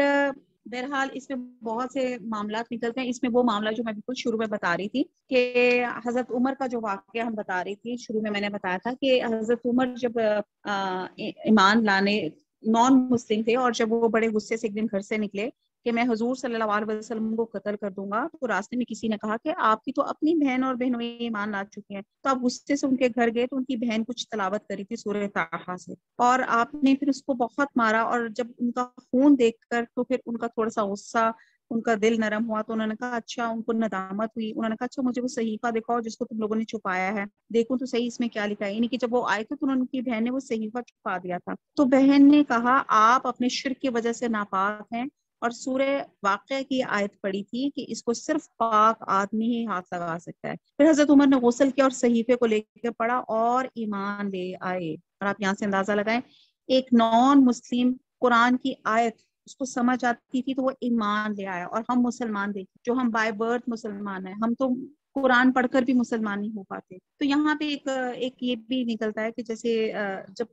بہرحال اس میں بہت سے معاملات نکلتے ہیں. اس میں وہ معاملہ جو میں بالکل شروع میں بتا رہی تھی کہ حضرت عمر کا جو واقعہ ہم بتا رہی تھی، شروع میں نے بتایا تھا کہ حضرت عمر جب ایمان لانے نان مسلم تھے، اور جب وہ بڑے غصے سے ایک دن گھر سے نکلے کہ میں حضور صلی اللہ علیہ وسلم کو قتل کر دوں گا، تو راستے میں کسی نے کہا کہ آپ کی تو اپنی بہن اور بہنوئی ایمان لا چکی ہیں. تو آپ غصے سے ان کے گھر گئے تو ان کی بہن کچھ تلاوت کری تھی سورہ طٰہٰ سے، اور آپ نے پھر اس کو بہت مارا، اور جب ان کا خون دیکھ کر تو پھر ان کا تھوڑا سا غصہ، ان کا دل نرم ہوا، تو انہوں نے کہا اچھا، ان کو ندامت ہوئی. انہوں نے کہا اچھا مجھے وہ صحیفہ دکھاؤ جس کو تم لوگوں نے چھپایا ہے، دیکھوں تو صحیح اس میں کیا لکھا ہے. یعنی کہ جب وہ آئے تھے تو ان کی بہن نے وہ صحیفہ چھپا دیا تھا. تو بہن نے کہا آپ اپنے شرک کی وجہ سے ناپاک ہیں، اور سورہ واقعہ کی آیت پڑی تھی کہ اس کو صرف پاک آدمی ہی ہاتھ لگا سکتا ہے. پھر حضرت عمر نے غسل کیا اور صحیفے کو لے کے پڑھا اور ایمان لے آئے. اور آپ یہاں سے اندازہ لگائیں ایک نان مسلم قرآن کی آیت اس کو سمجھ آتی تھی تو وہ ایمان لے آیا. اور ہم مسلمان دیکھیں جو ہم بائی برتھ مسلمان ہیں، ہم تو قرآن پڑھ کر بھی مسلمان نہیں ہو پاتے. تو یہاں پہ ایک یہ بھی نکلتا ہے کہ جیسے جب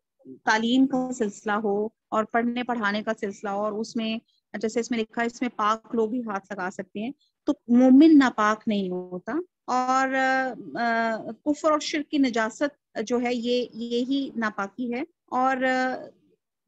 تعلیم کا سلسلہ ہو اور پڑھنے پڑھانے کا سلسلہ ہو، اور اس میں جیسے اس میں لکھا ہے اس میں پاک لوگ ہی ہاتھ لگا سکتے ہیں، تو مومن ناپاک نہیں ہوتا. اور کفر اور شرک کی نجاست جو ہے یہی ناپاکی ہے. اور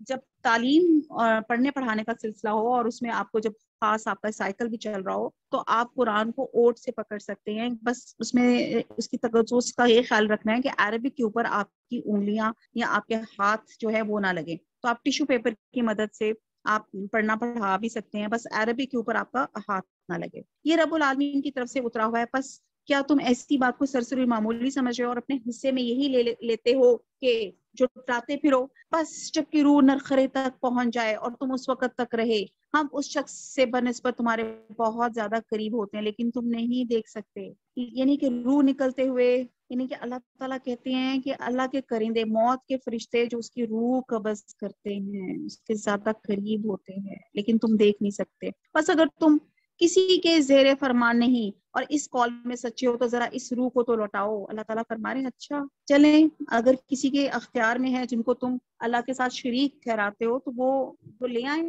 جب تعلیم اور پڑھنے پڑھانے کا سلسلہ ہو اور اس میں آپ کو جب خاص آپ کا سائیکل بھی چل رہا ہو تو آپ قرآن کو اوٹ سے پکڑ سکتے ہیں. بس اس میں اس کی تجوز کا یہ خیال رکھنا ہے کہ عربک کے اوپر آپ کی انگلیاں یا آپ کے ہاتھ جو ہے وہ نہ لگے. تو آپ ٹیشو پیپر کی مدد سے آپ پڑھنا پڑھا بھی سکتے ہیں، بس عربک کے اوپر آپ کا ہاتھ نہ لگے. یہ رب العالمین کی طرف سے اترا ہوا ہے. بس کیا تم ایسی بات کو سرسری معمولی سمجھ رہے ہو اور اپنے حصے میں یہی لیتے ہو کہ جو ٹاتے پھرو؟ بس جب کہ روح نرخرے تک پہنچ جائے اور تم اس وقت تک رہے، ہم اس شخص سے بنسبت تمہارے بہت زیادہ قریب ہوتے ہیں لیکن تم نہیں دیکھ سکتے. یعنی کہ روح نکلتے ہوئے، یعنی کہ اللہ تعالیٰ کہتے ہیں کہ اللہ کے کرندے، موت کے فرشتے جو اس کی روح قبض کرتے ہیں اس کے زیادہ قریب ہوتے ہیں لیکن تم دیکھ نہیں سکتے. بس اگر تم کسی کے زیر فرمان نہیں اور اس کال میں سچے ہو تو ذرا اس روح کو تو لوٹاؤ. اللہ تعالیٰ فرما رہے ہیں اچھا چلیں اگر کسی کے اختیار میں ہے جن کو تم اللہ کے ساتھ شریک ٹھہراتے ہو تو وہ لے آئیں.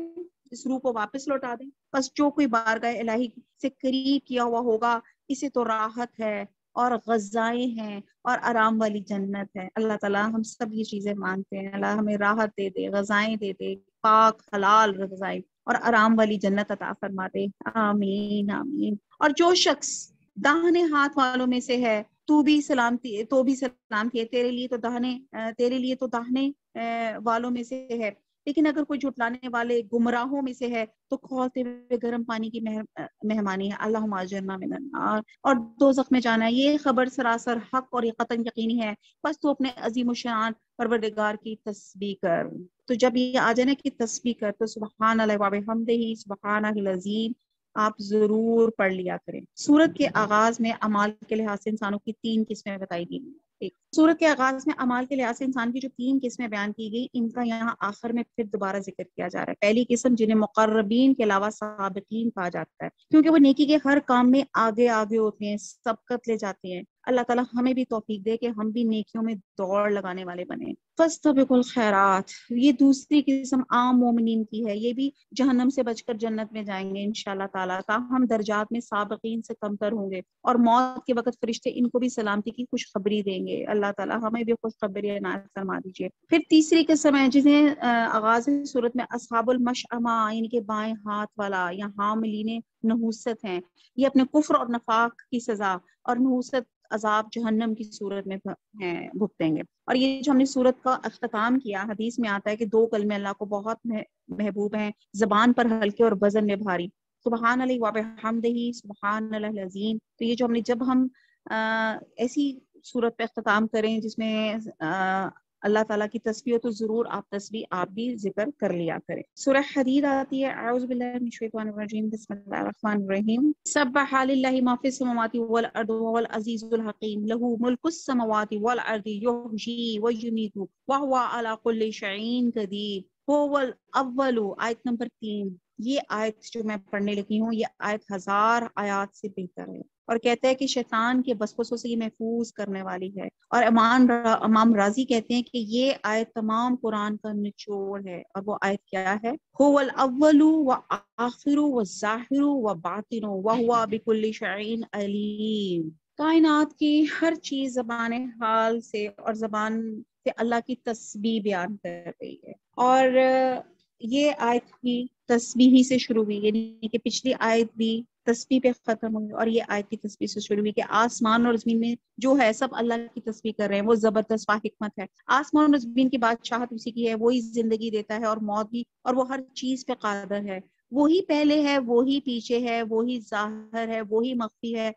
اس روح کو واپس لوٹا دیں۔ بس جو کوئی بارگاہ الہی سے قریب کیا ہوا ہوگا اسے تو راحت ہے اور غذائیں ہیں اور آرام والی جنت ہے۔ اللہ تعالیٰ ہم سب یہ چیزیں مانتے ہیں، اللہ ہمیں راحت دے دے، غذائیں دے دے، پاک حلال غذائیں اور آرام والی جنت عطا فرما دے، آمین آمین۔ اور جو شخص داہنے ہاتھ والوں میں سے ہے تو بھی سلامتی ہے، تیرے لیے تو داہنے والوں میں سے ہے، لیکن اگر کوئی جھٹلانے والے گمراہوں میں سے ہے تو کھولتے ہوئے گرم پانی کی مہمانی ہے، اللہم اجرنا من النار، اور دوزخ میں جانا ہے۔ یہ خبر سراسر حق اور یہ قطعاً یقینی ہے، بس تو اپنے عظیم الشان پروردگار کی تسبیح کر۔ تو جب یہ آ جائے نا کہ تسبیح کر، تو سبحان اللہ و بحمدہ سبحانہ العظیم آپ ضرور پڑھ لیا کریں۔ سورت کے آغاز میں اعمال کے لحاظ سے انسانوں کی 3 قسمیں بتائی گئی ہیں۔ سورت کے آغاز میں اعمال کے لحاظ سے انسان کی جو 3 قسمیں بیان کی گئی، ان کا یہاں آخر میں پھر دوبارہ ذکر کیا جا رہا ہے۔ پہلی قسم جنہیں مقربین کے علاوہ سابقین کہا جاتا ہے، کیونکہ وہ نیکی کے ہر کام میں آگے ہوتے ہیں، سبقت لے جاتے ہیں۔ اللہ تعالیٰ ہمیں بھی توفیق دے کہ ہم بھی نیکیوں میں دوڑ لگانے والے بنے۔ فاستبقوا الخیرات، یہ دوسری قسم عام مومنین کی ہے، یہ بھی جہنم سے بچ کر جنت میں جائیں گے انشاءاللہ تعالیٰ، تاہم درجات میں سابقین سے کمتر ہوں گے، اور موت کے وقت فرشتے ان کو بھی سلامتی کی خوشخبری دیں گے۔ اللہ تعالیٰ ہمیں بھی خوشخبری عنایت فرما دیجیے۔ پھر تیسری قسم ہے جنہیں آغاز صورت میں اصحاب المشأمہ یعنی کہ بائیں ہاتھ والا یا حاملین نحوست ہیں، یہ اپنے کفر اور نفاق کی سزا اور نحوست عذاب جہنم کی صورت میں بھگتیں گے۔ اور یہ جو ہم نے صورت کا اختتام کیا، حدیث میں آتا ہے کہ 2 کلمے اللہ کو بہت محبوب ہیں، زبان پر ہلکے اور وزن میں بھاری، سبحان اللہ و بحمدہ سبحان اللہ العظیم۔ تو یہ جو جب ہم ایسی صورت پہ اختتام کریں جس میں اللہ تعالیٰ کی تسبیح ہو، تو ضرور آپ بھی ذکر کر لیا کریں۔ سورہ حدید آتی ہے، اعوذ باللہ من الشیطان الرجیم، بسم اللہ الرحمن الرحیم۔ سبح للہ ما فی السماوات والارض وهو العزیز الحکیم، لہ ملک السماوات والارض یحیی ویمیت وہو علی کل شیء قدیر، هو الاول۔ آیت نمبر 3۔ یہ آیت جو میں پڑھنے لگی ہوں، یہ آیت 1000 آیات سے بہتر ہے، اور کہتا ہے کہ شیطان کے وسوسوں سے یہ محفوظ کرنے والی ہے۔ اور امام راضی کہتے ہیں کہ یہ آیت تمام قرآن کا نچوڑ ہے، اور وہ آیت کیا ہے؟ هو الاول والآخر والظاہر وباطن وہو بکل شیء علیم۔ کائنات کی ہر چیز زبان حال سے اور زبان سے اللہ کی تسبیح بیان کر رہی ہے، اور یہ آیت بھی تسبیح ہی سے شروع ہوئی، یعنی کہ پچھلی آیت بھی تسبیح پہ ختم ہوئی، اور یہ آیت کی تسبیح سے شروع ہوئی کہ آسمان اور زمین میں جو ہے سب اللہ کی تسبیح کر رہے ہیں، وہ زبردست حکمت ہے۔ آسمان اور زمین کی بادشاہت اسی کی ہے، وہی زندگی دیتا ہے اور موت بھی، اور وہ ہر چیز پہ قادر ہے، وہی پہلے ہے، وہی پیچھے ہے، وہی ظاہر ہے، وہی مخفی ہے،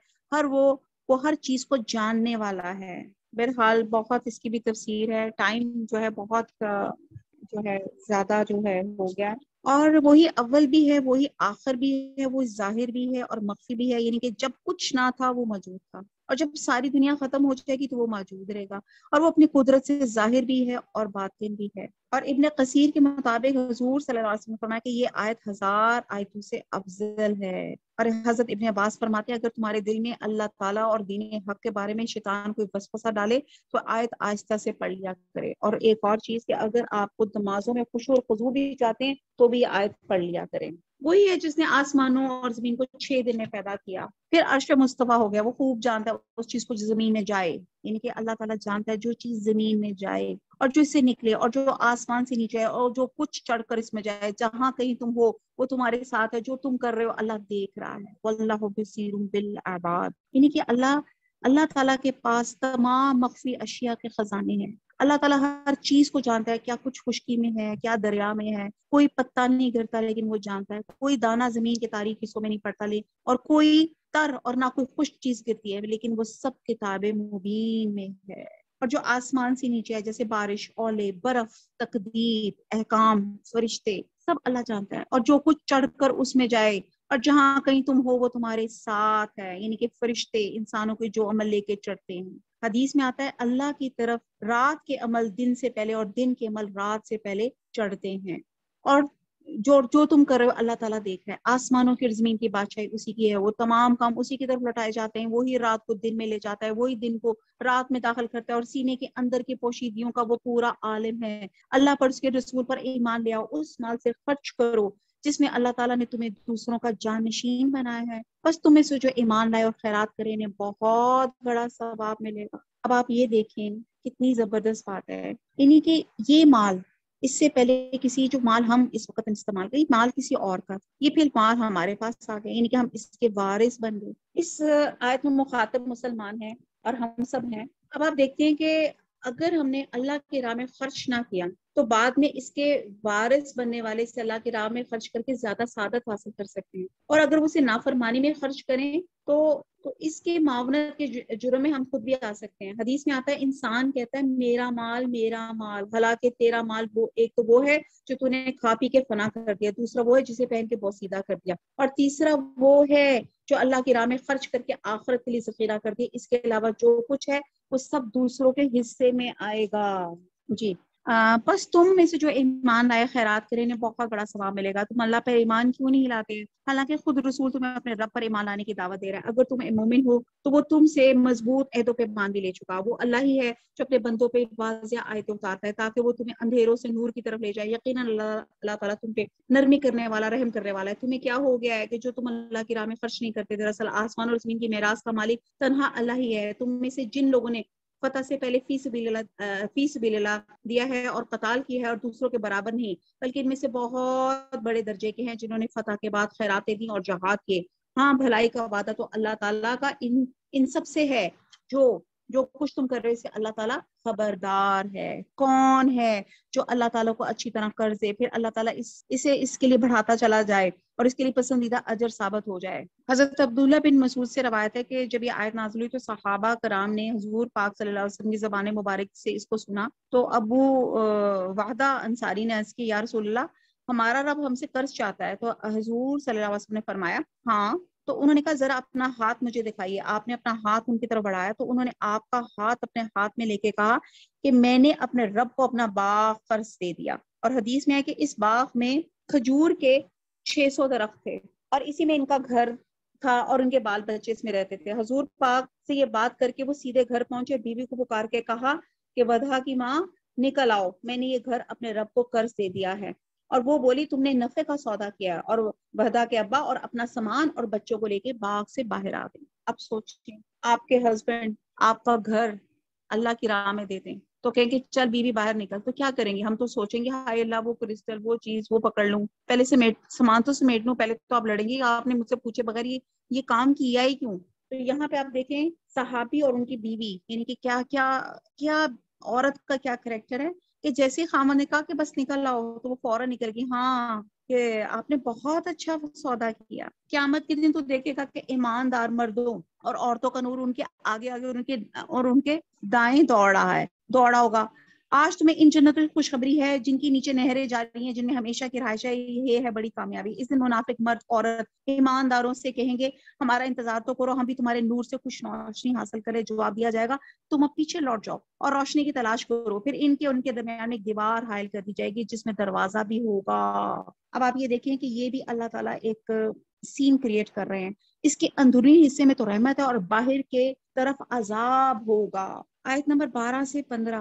وہ ہر چیز کو جاننے والا ہے۔ بہرحال بہت اس کی بھی تفسیر ہے، ٹائم جو ہے بہت جو ہے زیادہ جو ہے ہو گیا، اور وہی اول بھی ہے، وہی آخر بھی ہے، وہ ظاہر بھی ہے اور مخفی بھی ہے، یعنی کہ جب کچھ نہ تھا وہ موجود تھا، اور جب ساری دنیا ختم ہو جائے گی تو وہ موجود رہے گا، اور وہ اپنی قدرت سے ظاہر بھی ہے اور باطن بھی ہے۔ اور ابن کثیر کے مطابق حضور صلی اللہ علیہ وسلم نے فرمایا کہ یہ آیت 1000 آیتوں سے افضل ہے، اور حضرت ابن عباس فرماتے ہیں اگر تمہارے دل میں اللہ تعالیٰ اور دین حق کے بارے میں شیطان کوئی وسوسہ ڈالے تو آیت آہستہ سے پڑھ لیا کرے۔ اور ایک اور چیز کہ اگر آپ خود نمازوں میں خشوع اور خضوع بھی چاہتے ہیں تو بھی آیت پڑھ لیا کریں۔ وہی ہے جس نے آسمانوں اور زمین کو 6 دن میں پیدا کیا، پھر عرش مصطفیٰ ہو گیا، وہ خوب جانتا ہے اس چیز کو جو زمین میں جائے، یعنی کہ اللہ تعالیٰ جانتا ہے جو چیز زمین میں جائے اور جو اس سے نکلے اور جو آسمان سے نیچے ہے اور جو کچھ چڑھ کر اس میں جائے، جہاں کہیں تم ہو وہ تمہارے ساتھ ہے، جو تم کر رہے ہو اللہ دیکھ رہا ہے، واللہ بصیر بالعباد، یعنی کہ اللہ تعالیٰ کے پاس تمام مخفی اشیاء کے خزانے ہیں۔ اللہ تعالیٰ ہر چیز کو جانتا ہے، کیا کچھ خشکی میں ہے، کیا دریا میں ہے، کوئی پتا نہیں گرتا لیکن وہ جانتا ہے، کوئی دانہ زمین کے تاریک حصوں میں نہیں پڑتا اور کوئی تر اور نہ کوئی خشک چیز گرتی ہے، لیکن وہ سب کتاب مبین میں ہے۔ اور جو آسمان سے نیچے ہے جیسے بارش، اولے، برف، تقدیر، احکام، فرشتے، سب اللہ جانتا ہے، اور جو کچھ چڑھ کر اس میں جائے اور جہاں کہیں تم ہو وہ تمہارے ساتھ ہے، یعنی کہ فرشتے انسانوں کے جو عمل لے کے چڑھتے ہیں۔ حدیث میں آتا ہے اللہ کی طرف رات کے عمل دن سے پہلے اور دن کے عمل رات سے پہلے چڑھتے ہیں، اور جو تم کر رہے ہو اللہ تعالیٰ دیکھ رہا ہے۔ آسمانوں کی اور زمین کی بادشاہی اسی کی ہے، وہ تمام کام اسی کی طرف لوٹائے جاتے ہیں، وہی رات کو دن میں لے جاتا ہے، وہی دن کو رات میں داخل کرتا ہے، اور سینے کے اندر کی پوشیدگیوں کا وہ پورا عالم ہے۔ اللہ پر، اس کے رسول پر ایمان لے آؤ، اس مال سے خرچ کرو جس میں اللہ تعالیٰ نے تمہیں دوسروں کا جانشین بنایا ہے، بس تم میں سے جو ایمان لائے اور خیرات کرے انہیں بہت بڑا ثواب ملے گا۔ اب آپ یہ دیکھیں کتنی زبردست بات ہے، یعنی کہ یہ مال اس سے پہلے کسی جو مال ہم اس وقت استعمال کریں، مال کسی اور کا، یہ پھر مال ہمارے پاس آ گئے، یعنی کہ ہم اس کے وارث بن گئے۔ اس آیت میں مخاطب مسلمان ہیں اور ہم سب ہیں۔ اب آپ دیکھتے ہیں کہ اگر ہم نے اللہ کی راہ میں خرچ نہ کیا تو بعد میں اس کے وارث بننے والے سے اللہ کی راہ میں خرچ کر کے زیادہ سعادت حاصل کر سکتے ہیں، اور اگر وہ اسے نافرمانی میں خرچ کریں تو اس کے معاونت کے جرم میں ہم خود بھی آ سکتے ہیں۔ حدیث میں آتا ہے انسان کہتا ہے میرا مال، حالانکہ تیرا مال وہ ایک تو وہ ہے جو تو نے کھا پی کے فنا کر دیا، دوسرا وہ ہے جسے پہن کے بوسیدہ کر دیا، اور تیسرا وہ ہے جو اللہ کی راہ میں خرچ کر کے آخرت کے لیے ذخیرہ کر دیا۔ اس کے علاوہ جو کچھ ہے وہ سب دوسروں کے حصے میں آئے گا۔ جی بس تم میں سے جو ایمان لائے خیرات کرے انہیں بہت بڑا ثواب ملے گا۔ تم اللہ پر ایمان کیوں نہیں لاتے؟ حالانکہ خود رسول تمہیں اپنے رب پر ایمان لانے کی دعوت دے رہا ہے۔ اگر تم مومن ہو تو وہ تم سے مضبوط عہد و پیمان بھی لے چکا۔ وہ اللہ ہی ہے جو اپنے بندوں پہ واضح آیتیں اتارتا ہے تاکہ وہ تمہیں اندھیروں سے نور کی طرف لے جائے۔ یقیناً اللہ تعالیٰ تم پہ نرمی کرنے والا، رحم کرنے والا ہے۔ تمہیں کیا ہو گیا ہے کہ جو تم اللہ کی راہ میں خرچ نہیں کرتے؟ دراصل آسمان اور زمین کی میراث کا مالک تنہا اللہ ہی ہے۔ تم میں سے جن لوگوں نے فتح سے پہلے فی سبیل اللہ دیا ہے اور قتال کی ہے اور دوسروں کے برابر نہیں، بلکہ ان میں سے بہت بڑے درجے کے ہیں جنہوں نے فتح کے بعد خیراتیں دی اور جہاد کیے۔ ہاں بھلائی کا وعدہ تو اللہ تعالیٰ کا ان سب سے ہے۔ جو کچھ تم کر رہے سے اللہ تعالیٰ خبردار ہے۔ کون ہے جو اللہ تعالیٰ کو اچھی طرح قرض دے پھر اللہ تعالیٰ اسے اس کے لیے بڑھاتا چلا جائے اور اس کے لیے پسندیدہ اجر ثابت ہو جائے۔ حضرت عبداللہ بن مسعود سے روایت ہے کہ جب یہ آیت نازل ہوئی تو صحابہ کرام نے حضور پاک صلی اللہ علیہ وسلم کی زبان مبارک سے اس کو سنا تو ابو وحدہ انصاری نے عرض کی یا رسول اللہ ہمارا رب ہم سے قرض چاہتا ہے۔ تو حضور صلی اللہ علیہ وسلم نے فرمایا ہاں۔ تو انہوں نے کہا ذرا اپنا ہاتھ مجھے دکھائیے۔ آپ نے اپنا ہاتھ ان کی طرف بڑھایا تو انہوں نے آپ کا ہاتھ اپنے ہاتھ میں لے کے کہا کہ میں نے اپنے رب کو اپنا باغ قرض دے دیا۔ اور حدیث میں ہے کہ اس باغ میں کھجور کے 600 درخت تھے اور اسی میں ان کا گھر تھا اور ان کے بال بچے اس میں رہتے تھے۔ حضور پاک سے یہ بات کر کے وہ سیدھے گھر پہنچے، بیوی کو پکار کے کہا کہ ودھا کی ماں نکل آؤ، میں نے یہ گھر اپنے رب کو قرض دے دیا ہے۔ اور وہ بولی تم نے نفع کا سودا کیا، اور وحدہ کے ابا اور اپنا سامان اور بچوں کو لے کے باغ سے باہر آ گئی۔ اب سوچیں آپ کے ہسبینڈ آپ کا گھر اللہ کی راہ میں دے دیں تو کہیں گے چل بیوی باہر نکل، تو کیا کریں گے؟ ہم تو سوچیں گے ہائے اللہ وہ کرسٹل وہ چیز وہ پکڑ لوں، پہلے سامان تو سمیٹ لوں، پہلے تو آپ لڑیں گے آپ نے مجھ سے پوچھے بغیر یہ کام کیا ہی کیوں؟ تو یہاں پہ آپ دیکھیں صحابی اور ان کی بیوی یعنی کہ کیا عورت کا کیا کریکٹر ہے کہ جیسے ہی خامن نے کہا کہ بس نکل آؤ تو وہ فوراً نکل گئی۔ ہاں کہ آپ نے بہت اچھا سودا کیا۔ قیامت کے دن تو دیکھے گا کہ ایماندار مردوں اور عورتوں کا نور ان کے آگے اور ان کے دائیں دوڑا ہوگا۔ آج تمہیں ان جنتوں کی خوشخبری ہے جن کی نیچے نہریں جاری ہیں، جن میں ہمیشہ کی رہائش ہے، یہ ہے بڑی کامیابی۔ اس دن منافق مرد عورت ایمانداروں سے کہیں گے ہمارا انتظار تو کرو، ہم بھی تمہارے نور سے خوش روشنی حاصل کرے۔ جواب دیا جائے گا تم اب پیچھے لوٹ جاؤ اور روشنی کی تلاش کرو۔ پھر ان کے درمیان ایک دیوار حائل کر دی جائے گی جس میں دروازہ بھی ہوگا۔ اب آپ یہ دیکھیں کہ یہ بھی اللہ تعالیٰ ایک سین کریٹ کر رہے ہیں۔ اس کے اندرونی حصے میں تو رحمت ہے اور باہر کے طرف عذاب ہوگا۔ آیت نمبر 12 سے 15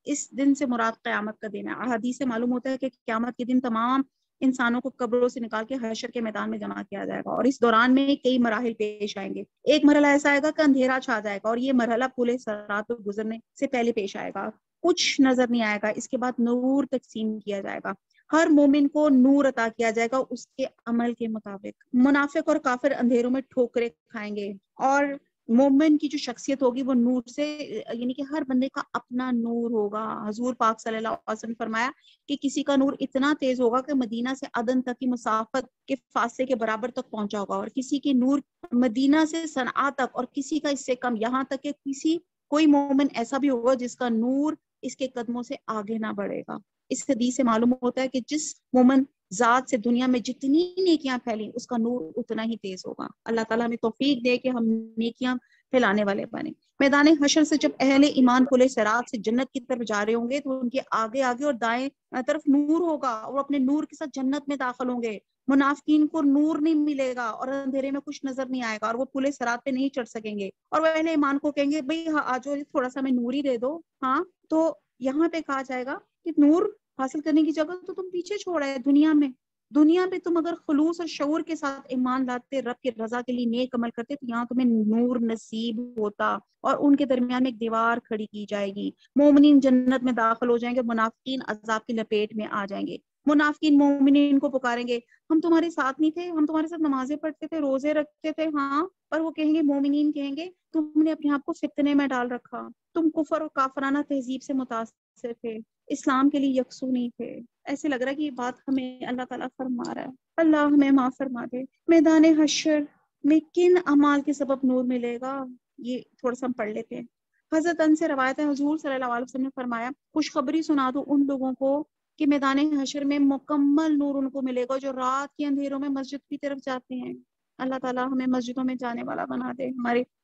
اس دن سے مراد قیامت کا دن ہے۔ احادیث سے معلوم ہوتا ہے کہ قیامت کے دن تمام انسانوں کو قبروں سے نکال کے حشر کے میدان میں جمع کیا جائے گا اور اس دوران میں کئی مراحل پیش آئیں گے۔ ایک مرحلہ ایسا آئے گا کہ اندھیرا چھا جائے گا اور یہ مرحلہ پل صراط پر گزرنے سے پہلے پیش آئے گا۔ کچھ نظر نہیں آئے گا۔ اس کے بعد نور تقسیم کیا جائے گا، ہر مومن کو نور عطا کیا جائے گا اس کے عمل کے مطابق۔ منافق اور کافر اندھیروں میں ٹھوکریں کھائیں گے اور مومن کی جو شخصیت ہوگی وہ نور سے یعنی کہ ہر بندے کا اپنا نور ہوگا۔ حضور پاک صلی اللہ علیہ وسلم نے فرمایا کہ کسی کا نور اتنا تیز ہوگا کہ مدینہ سے عدن تک کی مسافت کے فاصلے کے برابر تک پہنچا ہوگا، اور کسی کی نور مدینہ سے صنعاء تک اور کسی کا اس سے کم، یہاں تک کہ کوئی مومن ایسا بھی ہوگا جس کا نور اس کے قدموں سے آگے نہ بڑھے گا۔ اس حدیث سے معلوم ہوتا ہے کہ جس مومن ذات سے دنیا میں جتنی نیکیاں پھیلیں اس کا نور اتنا ہی تیز ہوگا۔ اللہ تعالیٰ ہمیں توفیق دے کہ ہم نیکیاں پھیلانے والے بنے۔ میدان حشر سے جب اہل ایمان پل صراط سے جنت کی طرف جا رہے ہوں گے تو ان کے آگے اور دائیں طرف نور ہوگا، وہ اپنے نور کے ساتھ جنت میں داخل ہوں گے۔ منافقین کو نور نہیں ملے گا اور اندھیرے میں کچھ نظر نہیں آئے گا اور وہ پل صراط پہ نہیں چڑھ سکیں گے، اور وہ اہل ایمان کو کہیں گے بھئی ہاں آجو تھوڑا سا میں نور ہی دے دو۔ ہاں تو یہاں پہ کہا جائے گا کہ نور حاصل کرنے کی جگہ تو تم پیچھے چھوڑا ہے دنیا میں، دنیا پہ تم اگر خلوص اور شعور کے ساتھ ایمان لاتے، رب کی رضا کے لیے نیک عمل کرتے، تو یہاں تمہیں نور نصیب ہوتا اور ان کے درمیان میں ایک دیوار کھڑی کی جائے گی۔ مومنین جنت میں داخل ہو جائیں گے، منافقین عذاب کی لپیٹ میں آ جائیں گے۔ منافقین مومنین کو پکاریں گے، ہم تمہارے ساتھ نہیں تھے، ہم تمہارے ساتھ نمازیں پڑھتے تھے، روزے رکھتے تھے، ہاں، پر وہ کہیں گے، مومنین کہیں گے، تم نے اپنے آپ کو فتنے میں ڈال رکھا، تم کفر اور کافرانہ تہذیب سے متاثر تھے، اسلام کے لیے یکسو نہیں تھے۔ ایسے لگ رہا ہے کہ یہ بات ہمیں اللہ تعالیٰ فرما رہا ہے۔ اللہ ہمیں معاف فرما دے۔ میدان حشر میں کن اعمال کے سبب نور ملے گا، یہ تھوڑا سا ہم پڑھ لیتے ہیں۔ حضرت ان سے روایت ہے، حضور صلی اللہ علیہ وسلم نے فرمایا، خوشخبری سنا دو ان لوگوں کو کہ میدان حشر میں مکمل نور ان کو ملے گا جو رات کے اندھیروں میں مسجد کی طرف جاتے ہیں۔ اللہ تعالیٰ ہمیں مسجدوں میں جانے والا بنا دے،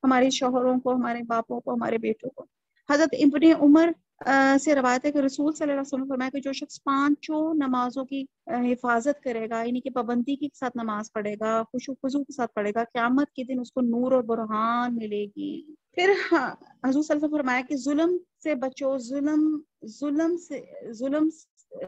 ہمارے شوہروں کو، ہمارے باپوں کو، ہمارے بیٹوں کو۔ حضرت ابن عمر سے روایت ہے کہ رسول صلی اللہ علیہ وسلم نے فرمایا کہ جو شخص 5 نمازوں کی حفاظت کرے گا، یعنی کہ پابندی کے ساتھ نماز پڑھے گا، خشوع و خضوع کے ساتھ پڑھے گا، قیامت کے دن اس کو نور اور برہان ملے گی۔ پھر حضور صلی اللہ علیہ وسلم نے فرمایا کہ ظلم سے بچو،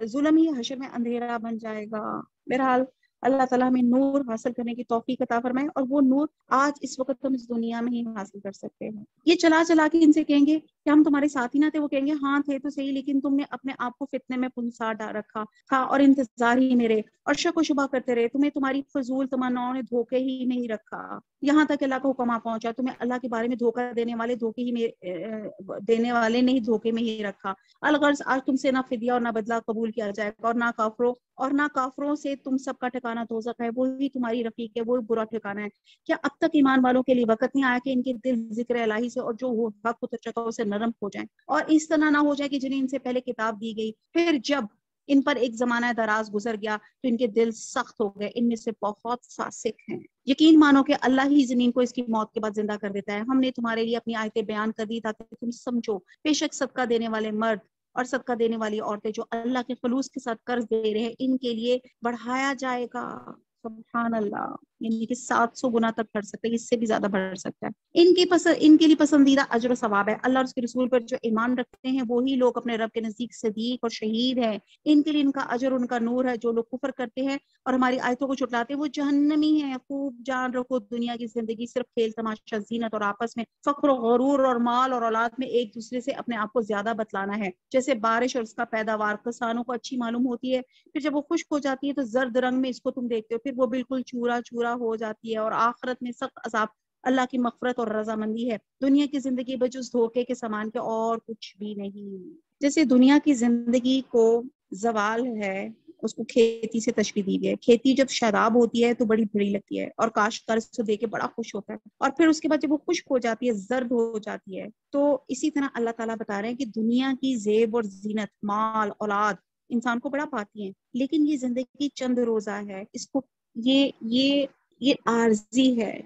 ظلم ہی حشر میں اندھیرا بن جائے گا۔ بہرحال اللہ تعالیٰ ہمیں نور حاصل کرنے کی توفیق عطا فرمائے، اور وہ نور آج اس وقت ہم اس دنیا میں ہی حاصل کر سکتے ہیں۔ یہ چلا چلا کے ان سے کہیں گے کہ ہم تمہارے ساتھ ہی نہ تھے، وہ کہیں گے ہاں تھے تو صحیح، لیکن تم نے اپنے آپ کو فتنے میں پنسا ڈال رکھا تھا اور انتظار ہی میں رہے اور شک و شبہ کرتے رہے، تمہیں تمہاری فضول تمناؤں نے دھوکے ہی نہیں رکھا، یہاں تک اللہ کا حکم آ پہنچا، تمہیں اللہ کے بارے میں دھوکہ دینے والے نے ہی دھوکے میں ہی رکھا۔ الغرض آج تم سے نہ فدیہ اور نہ بدلہ قبول کیا جائے گا، اور نہ کافروں سے تم سب کا ٹھکانہ دوزخ ہے، وہی تمہاری رفیق ہے، وہی برا ٹھکانہ ہے۔ کیا اب تک ایمان والوں کے لیے وقت نہیں آیا کہ ان کے دل ذکر الہی سے اور جو وہ حق اتر چکا اسے نرم ہو جائیں، اور اس طرح نہ ہو جائے کہ جنہیں ان سے پہلے کتاب دی گئی، پھر جب ان پر ایک زمانہ دراز گزر گیا تو ان کے دل سخت ہو گئے، ان میں سے بہت فاسق ہیں۔ یقین مانو کہ اللہ ہی زمین کو اس کی موت کے بعد زندہ کر دیتا ہے۔ ہم نے تمہارے لیے اپنی آیتیں بیان کر دی تاکہ تم سمجھو، بے شک صدقہ دینے والے مرد اور صدقہ دینے والی عورتیں جو اللہ کے خلوص کے ساتھ قرض دے رہے ہیں، ان کے لیے بڑھایا جائے گا۔ سبحان اللہ، یعنی کہ 700 گنا تک بڑھ سکتا ہے، اس سے بھی زیادہ بڑھ سکتا ہے۔ ان کے لیے پسندیدہ اجر و ثواب ہے۔ اللہ اور اس کے رسول پر جو ایمان رکھتے ہیں وہی لوگ اپنے رب کے نزدیک صدیق اور شہید ہیں۔ ان کے لیے ان کا اجر، ان کا نور ہے۔ جو لوگ کفر کرتے ہیں اور ہماری آیتوں کو جھٹلاتے ہیں وہ جہنمی ہیں۔ خوب جان رکھو، دنیا کی زندگی صرف کھیل تماشا، زینت اور آپس میں فخر و غرور اور مال اور اولاد میں ایک دوسرے سے اپنے آپ کو زیادہ بتلانا ہے۔ جیسے بارش اور اس کا پیداوار کسانوں کو اچھی معلوم ہوتی ہے، پھر جب وہ خشک ہو جاتی ہے تو زرد رنگ میں اس کو تم دیکھتے ہو، پھر وہ بالکل چورا چورا ہو جاتی ہے، اور آخرت میں سخت عذاب اللہ کی مغفرت اور رضامندی ہے۔ دنیا کی زندگی بجز دھوکے کے سامان کے اور کچھ بھی نہیں۔ جیسے دنیا کی زندگی کو زوال ہے، اس کو کھیتی سے تشبیہ دی گئی ہے۔ کھیتی جب شاداب ہوتی ہے تو بڑی بڑی لگتی ہے اور کاشتکار اس کو دیکھ کے بڑا خوش ہوتا ہے، اور پھر اس کے بعد جب وہ خشک ہو جاتی ہے، زرد ہو جاتی ہے، تو اسی طرح اللہ تعالیٰ بتا رہے ہیں کہ دنیا کی زیب اور زینت، مال، اولاد انسان کو بڑا پاتی ہیں، لیکن یہ زندگی چند روزہ ہے، اس کو یہ عارضی ہے۔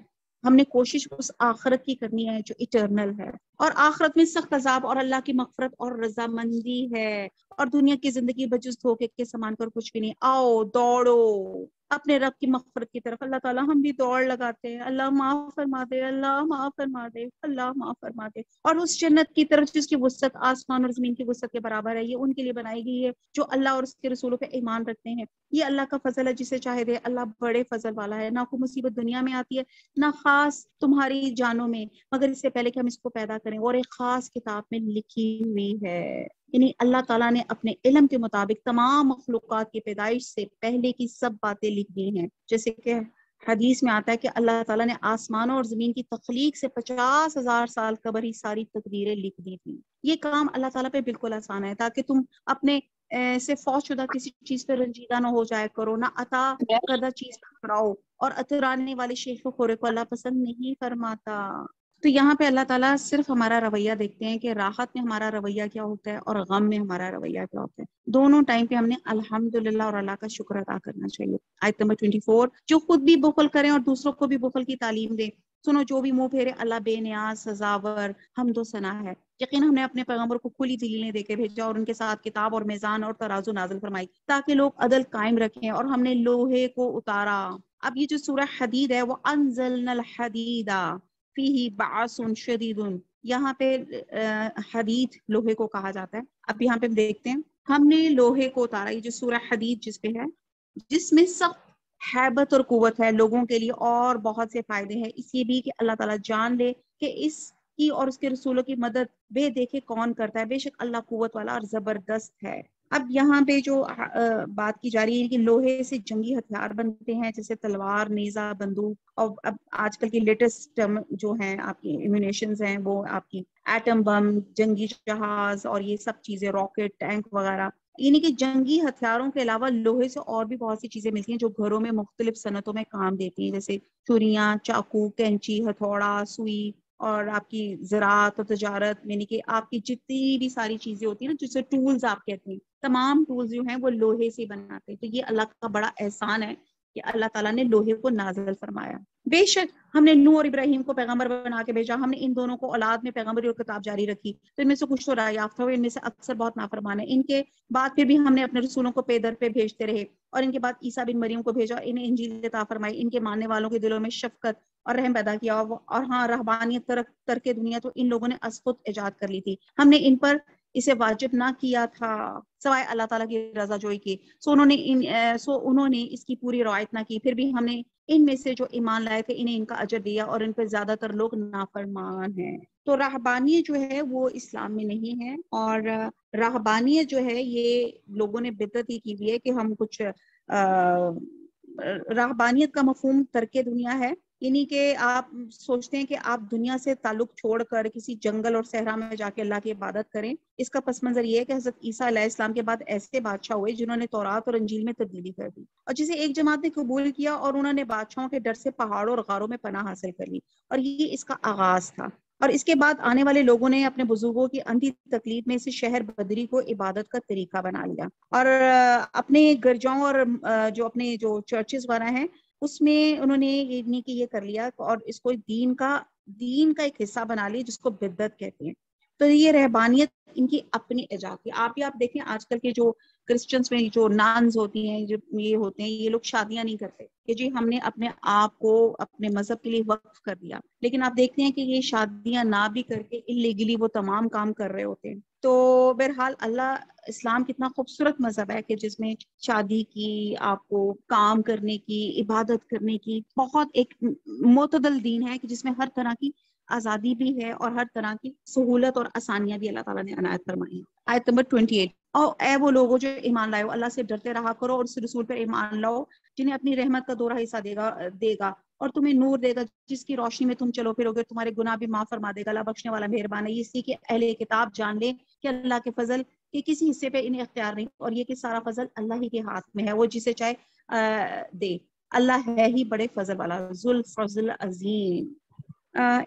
ہم نے کوشش اس آخرت کی کرنی ہے جو اٹرنل ہے، اور آخرت میں سخت عذاب اور اللہ کی مغفرت اور رضامندی ہے، اور دنیا کی زندگی بجز دھوکے کے سامان پر کچھ بھی نہیں۔ آؤ دوڑو اپنے رب کی مغفرت کی طرف۔ اللہ تعالیٰ ہم بھی دوڑ لگاتے ہیں، اللہ معاف فرما دے، اللہ معاف فرما دے، اللہ معاف فرما دے، اور اس جنت کی طرف جس کی وسعت آسمان اور زمین کی وسعت کے برابر ہے۔ یہ ان کے لیے بنائی گئی ہے جو اللہ اور اس کے رسولوں پہ ایمان رکھتے ہیں۔ یہ اللہ کا فضل ہے، جسے چاہے دے۔ اللہ بڑے فضل والا ہے۔ نہ کوئی مصیبت دنیا میں آتی ہے، نہ خاص تمہاری جانوں میں، مگر اس سے پہلے کہ ہم اس کو پیدا کریں، اور ایک خاص کتاب میں لکھی ہوئی ہے۔ یعنی اللہ تعالیٰ نے اپنے علم کے مطابق تمام مخلوقات کی پیدائش سے پہلے کی سب باتیں لکھ دی ہیں۔ جیسے کہ حدیث میں آتا ہے کہ اللہ تعالیٰ نے آسمانوں اور زمین کی تخلیق سے 50,000 سال قبل ہی ساری تقدیریں لکھ دی تھیں۔ یہ کام اللہ تعالیٰ پہ بالکل آسان ہے، تاکہ تم اپنے سے فوت شدہ کسی چیز پہ رنجیدہ نہ ہو جائے کرو، نہ عطا کردہ چیز پہ کھڑاؤ، اور اترانے والے شیخ و خورے کو اللہ پسند نہیں فرماتا۔ تو یہاں پہ اللہ تعالیٰ صرف ہمارا رویہ دیکھتے ہیں کہ راحت میں ہمارا رویہ کیا ہوتا ہے اور غم میں ہمارا رویہ کیا ہوتا ہے۔ دونوں ٹائم پہ ہم نے الحمدللہ اور اللہ کا شکر ادا کرنا چاہیے۔ آیت نمبر 24، جو خود بھی بخل کریں اور دوسروں کو بھی بخل کی تعلیم دیں، سنو جو بھی منہ پھیرے اللہ بے نیاز، سزاور، حمد و ثنا ہے۔ یقین ہم نے اپنے پیغمبر کو کھلی دلیلیں دے کے بھیجا اور ان کے ساتھ کتاب اور میزان اور ترازو نازل فرمائی تاکہ لوگ عدل قائم رکھیں، اور ہم نے لوہے کو اتارا۔ اب یہ جو سورہ حدید ہے، وہ انزلنا الحدید فیہ بعث شدید، یہاں پہ حدید لوہے کو کہا جاتا ہے۔ اب یہاں پہ دیکھتے ہیں، ہم نے لوہے کو اتارا، یہ جو سورہ حدید جس پہ ہے، جس میں سخت ہیبت اور قوت ہے لوگوں کے لیے، اور بہت سے فائدے ہیں اس یہ بھی کہ اللہ تعالیٰ جان لے کہ اس کی اور اس کے رسولوں کی مدد بے دیکھے کون کرتا ہے، بے شک اللہ قوت والا اور زبردست ہے۔ اب یہاں پہ جو بات کی جا رہی ہے کہ لوہے سے جنگی ہتھیار بنتے ہیں جیسے تلوار، نیزہ، بندوق، اور اب آج کل کی لیٹسٹ جو ہیں آپ کی ایمونیشنز ہیں وہ آپ کی ایٹم بم، جنگی جہاز اور یہ سب چیزیں، راکٹ، ٹینک وغیرہ، یعنی کہ جنگی ہتھیاروں کے علاوہ لوہے سے اور بھی بہت سی چیزیں ملتی ہیں جو گھروں میں مختلف صنعتوں میں کام دیتی ہیں، جیسے چھریاں، چاقو، کینچی، ہتھوڑا، سوئی، اور آپ کی زراعت اور تجارت، یعنی کہ آپ کی جتنی بھی ساری چیزیں ہوتی ہیں نا جسے ٹولز آپ کہتے ہیں، تمام ٹولز جو ہیں وہ لوہے سے بناتے ہیں۔ تو یہ اللہ کا بڑا احسان ہے کہ اللہ تعالیٰ نے لوہے کو نازل فرمایا۔ بے شک ہم نے نوح اور ابراہیم کو پیغمبر بنا کے بھیجا، ہم نے ان دونوں کو اولاد میں پیغمبری اور کتاب جاری رکھی، تو ان میں سے کچھ تو رائے یافتہ ہوئے، ان میں سے اکثر بہت نافرمان ہیں۔ ان کے بعد پھر بھی ہم نے اپنے رسولوں کو پے در پہ بھیجتے رہے، اور ان کے بعد عیسیٰ بن مریم کو بھیجا، انہیں انجیل عطا فرمائی، ان کے ماننے والوں کے دلوں میں شفقت اور رحم پیدا کیا، اور ہاں رہبانیت ترک دنیا تو ان لوگوں نے از خود ایجاد کر لی تھی، ہم نے ان پر اسے واجب نہ کیا تھا سوائے اللہ تعالیٰ کی رضا جوئی کی، سو انہوں نے اس کی پوری رعایت نہ کی، پھر بھی ہم نے ان میں سے جو ایمان لائے تھے انہیں ان کا اجر دیا، اور ان پر زیادہ تر لوگ نافرمان ہیں۔ تو راہبانیت جو ہے وہ اسلام میں نہیں ہے، اور راہبانیت جو ہے یہ لوگوں نے بدعت ہی کی ہوئی ہے کہ ہم کچھ راہبانیت کا مفہوم ترک دنیا ہے، یعنی کہ آپ سوچتے ہیں کہ آپ دنیا سے تعلق چھوڑ کر کسی جنگل اور صحرا میں جا کے اللہ کی عبادت کریں۔ اس کا پس منظر یہ ہے کہ حضرت عیسیٰ علیہ السلام کے بعد ایسے بادشاہ ہوئے جنہوں نے تورات اور انجیل میں تبدیلی کر دی، اور جسے ایک جماعت نے قبول کیا اور انہوں نے بادشاہوں کے ڈر سے پہاڑوں اور غاروں میں پناہ حاصل کر لی، اور یہ اس کا آغاز تھا۔ اور اس کے بعد آنے والے لوگوں نے اپنے بزرگوں کی اندھی تقلید میں سے شہر بدری کو عبادت کا طریقہ بنا لیا، اور اپنے گرجاؤں اور جو اپنے چرچز وغیرہ ہیں اس میں انہوں نے یہ نہیں کہ یہ کر لیا اور اس کو دین کا ایک حصہ بنا لیا جس کو بدعت کہتے ہیں۔ تو یہ رہبانیت ان کی اپنی ایجاد کی، آپ دیکھیں آج کل کے جو کرسچنس میں جو نانز ہوتی ہیں، جو یہ ہوتے ہیں، یہ لوگ شادیاں نہیں کرتے کہ جی ہم نے اپنے آپ کو اپنے مذہب کے لیے وقف کر دیا، لیکن آپ دیکھتے ہیں کہ یہ شادیاں نہ بھی کر کے انلیگلی وہ تمام کام کر رہے ہوتے ہیں۔ تو بہرحال اسلام کتنا خوبصورت مذہب ہے کہ جس میں شادی کی، آپ کو کام کرنے کی، عبادت کرنے کی بہت ایک معتدل دین ہے کہ جس میں ہر طرح کی آزادی بھی ہے اور ہر طرح کی سہولت اور آسانیاں بھی اللہ تعالیٰ نے عنایت فرمائی ہیں۔ آیت نمبر 28، اور اے وہ لوگوں جو ایمان لائے ہو، اللہ سے ڈرتے رہا کرو اور اس رسول پر ایمان لاؤ جنہیں اپنی رحمت کا دوہرا حصہ دے گا اور تمہیں نور دے گا جس کی روشنی میں تم چلو پھرو گے، تمہارے گناہ بھی معاف فرما دے گا، اللہ بخشنے والا مہربان ہے۔ اسی کے اہل کتاب جان لے کہ اللہ کے فضل کہ کسی حصے پہ انہیں اختیار نہیں، اور یہ کہ سارا فضل اللہ ہی کے ہاتھ میں ہے، وہ جسے چاہے دے، اللہ ہے ہی بڑے فضل والا، ذو الفضل عظیم۔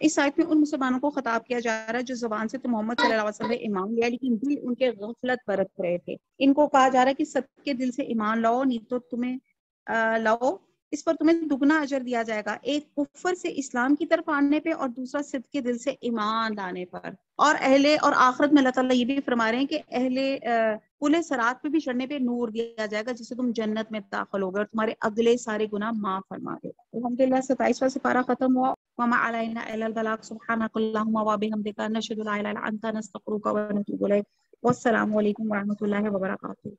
اس آیت میں ان مسلمانوں کو خطاب کیا جا رہا ہے جو زبان سے تو محمد صلی اللہ علیہ وسلم ایمان لیا لیکن دل ان کے غفلت برت رہے تھے۔ ان کو کہا جا رہا ہے کہ سب کے دل سے ایمان لاؤ، نہیں تو تمہیں لاؤ، اس پر تمہیں دگنا اجر دیا جائے گا، ایک کفر سے اسلام کی طرف آنے پہ اور دوسرا صدق کے دل سے ایمان لانے پر۔ اور آخرت میں اللہ تعالیٰ یہ بھی فرما رہے ہیں کہ پل صراط پہ بھی چڑھنے پہ نور دیا جائے گا جس سے تم جنت میں داخل ہوگے اور تمہارے اگلے سارے گناہ معاف فرما دے گا۔ الحمدللہ 27واں سپارہ ختم ہوا۔ وما علینا الا البلاغ، سبحانک اللہم وبحمدک، نشہد ان لا الہ الا انت، نستغفرک ونتوب الیک۔ والسلام علیکم ورحمۃ اللہ وبرکاتہ۔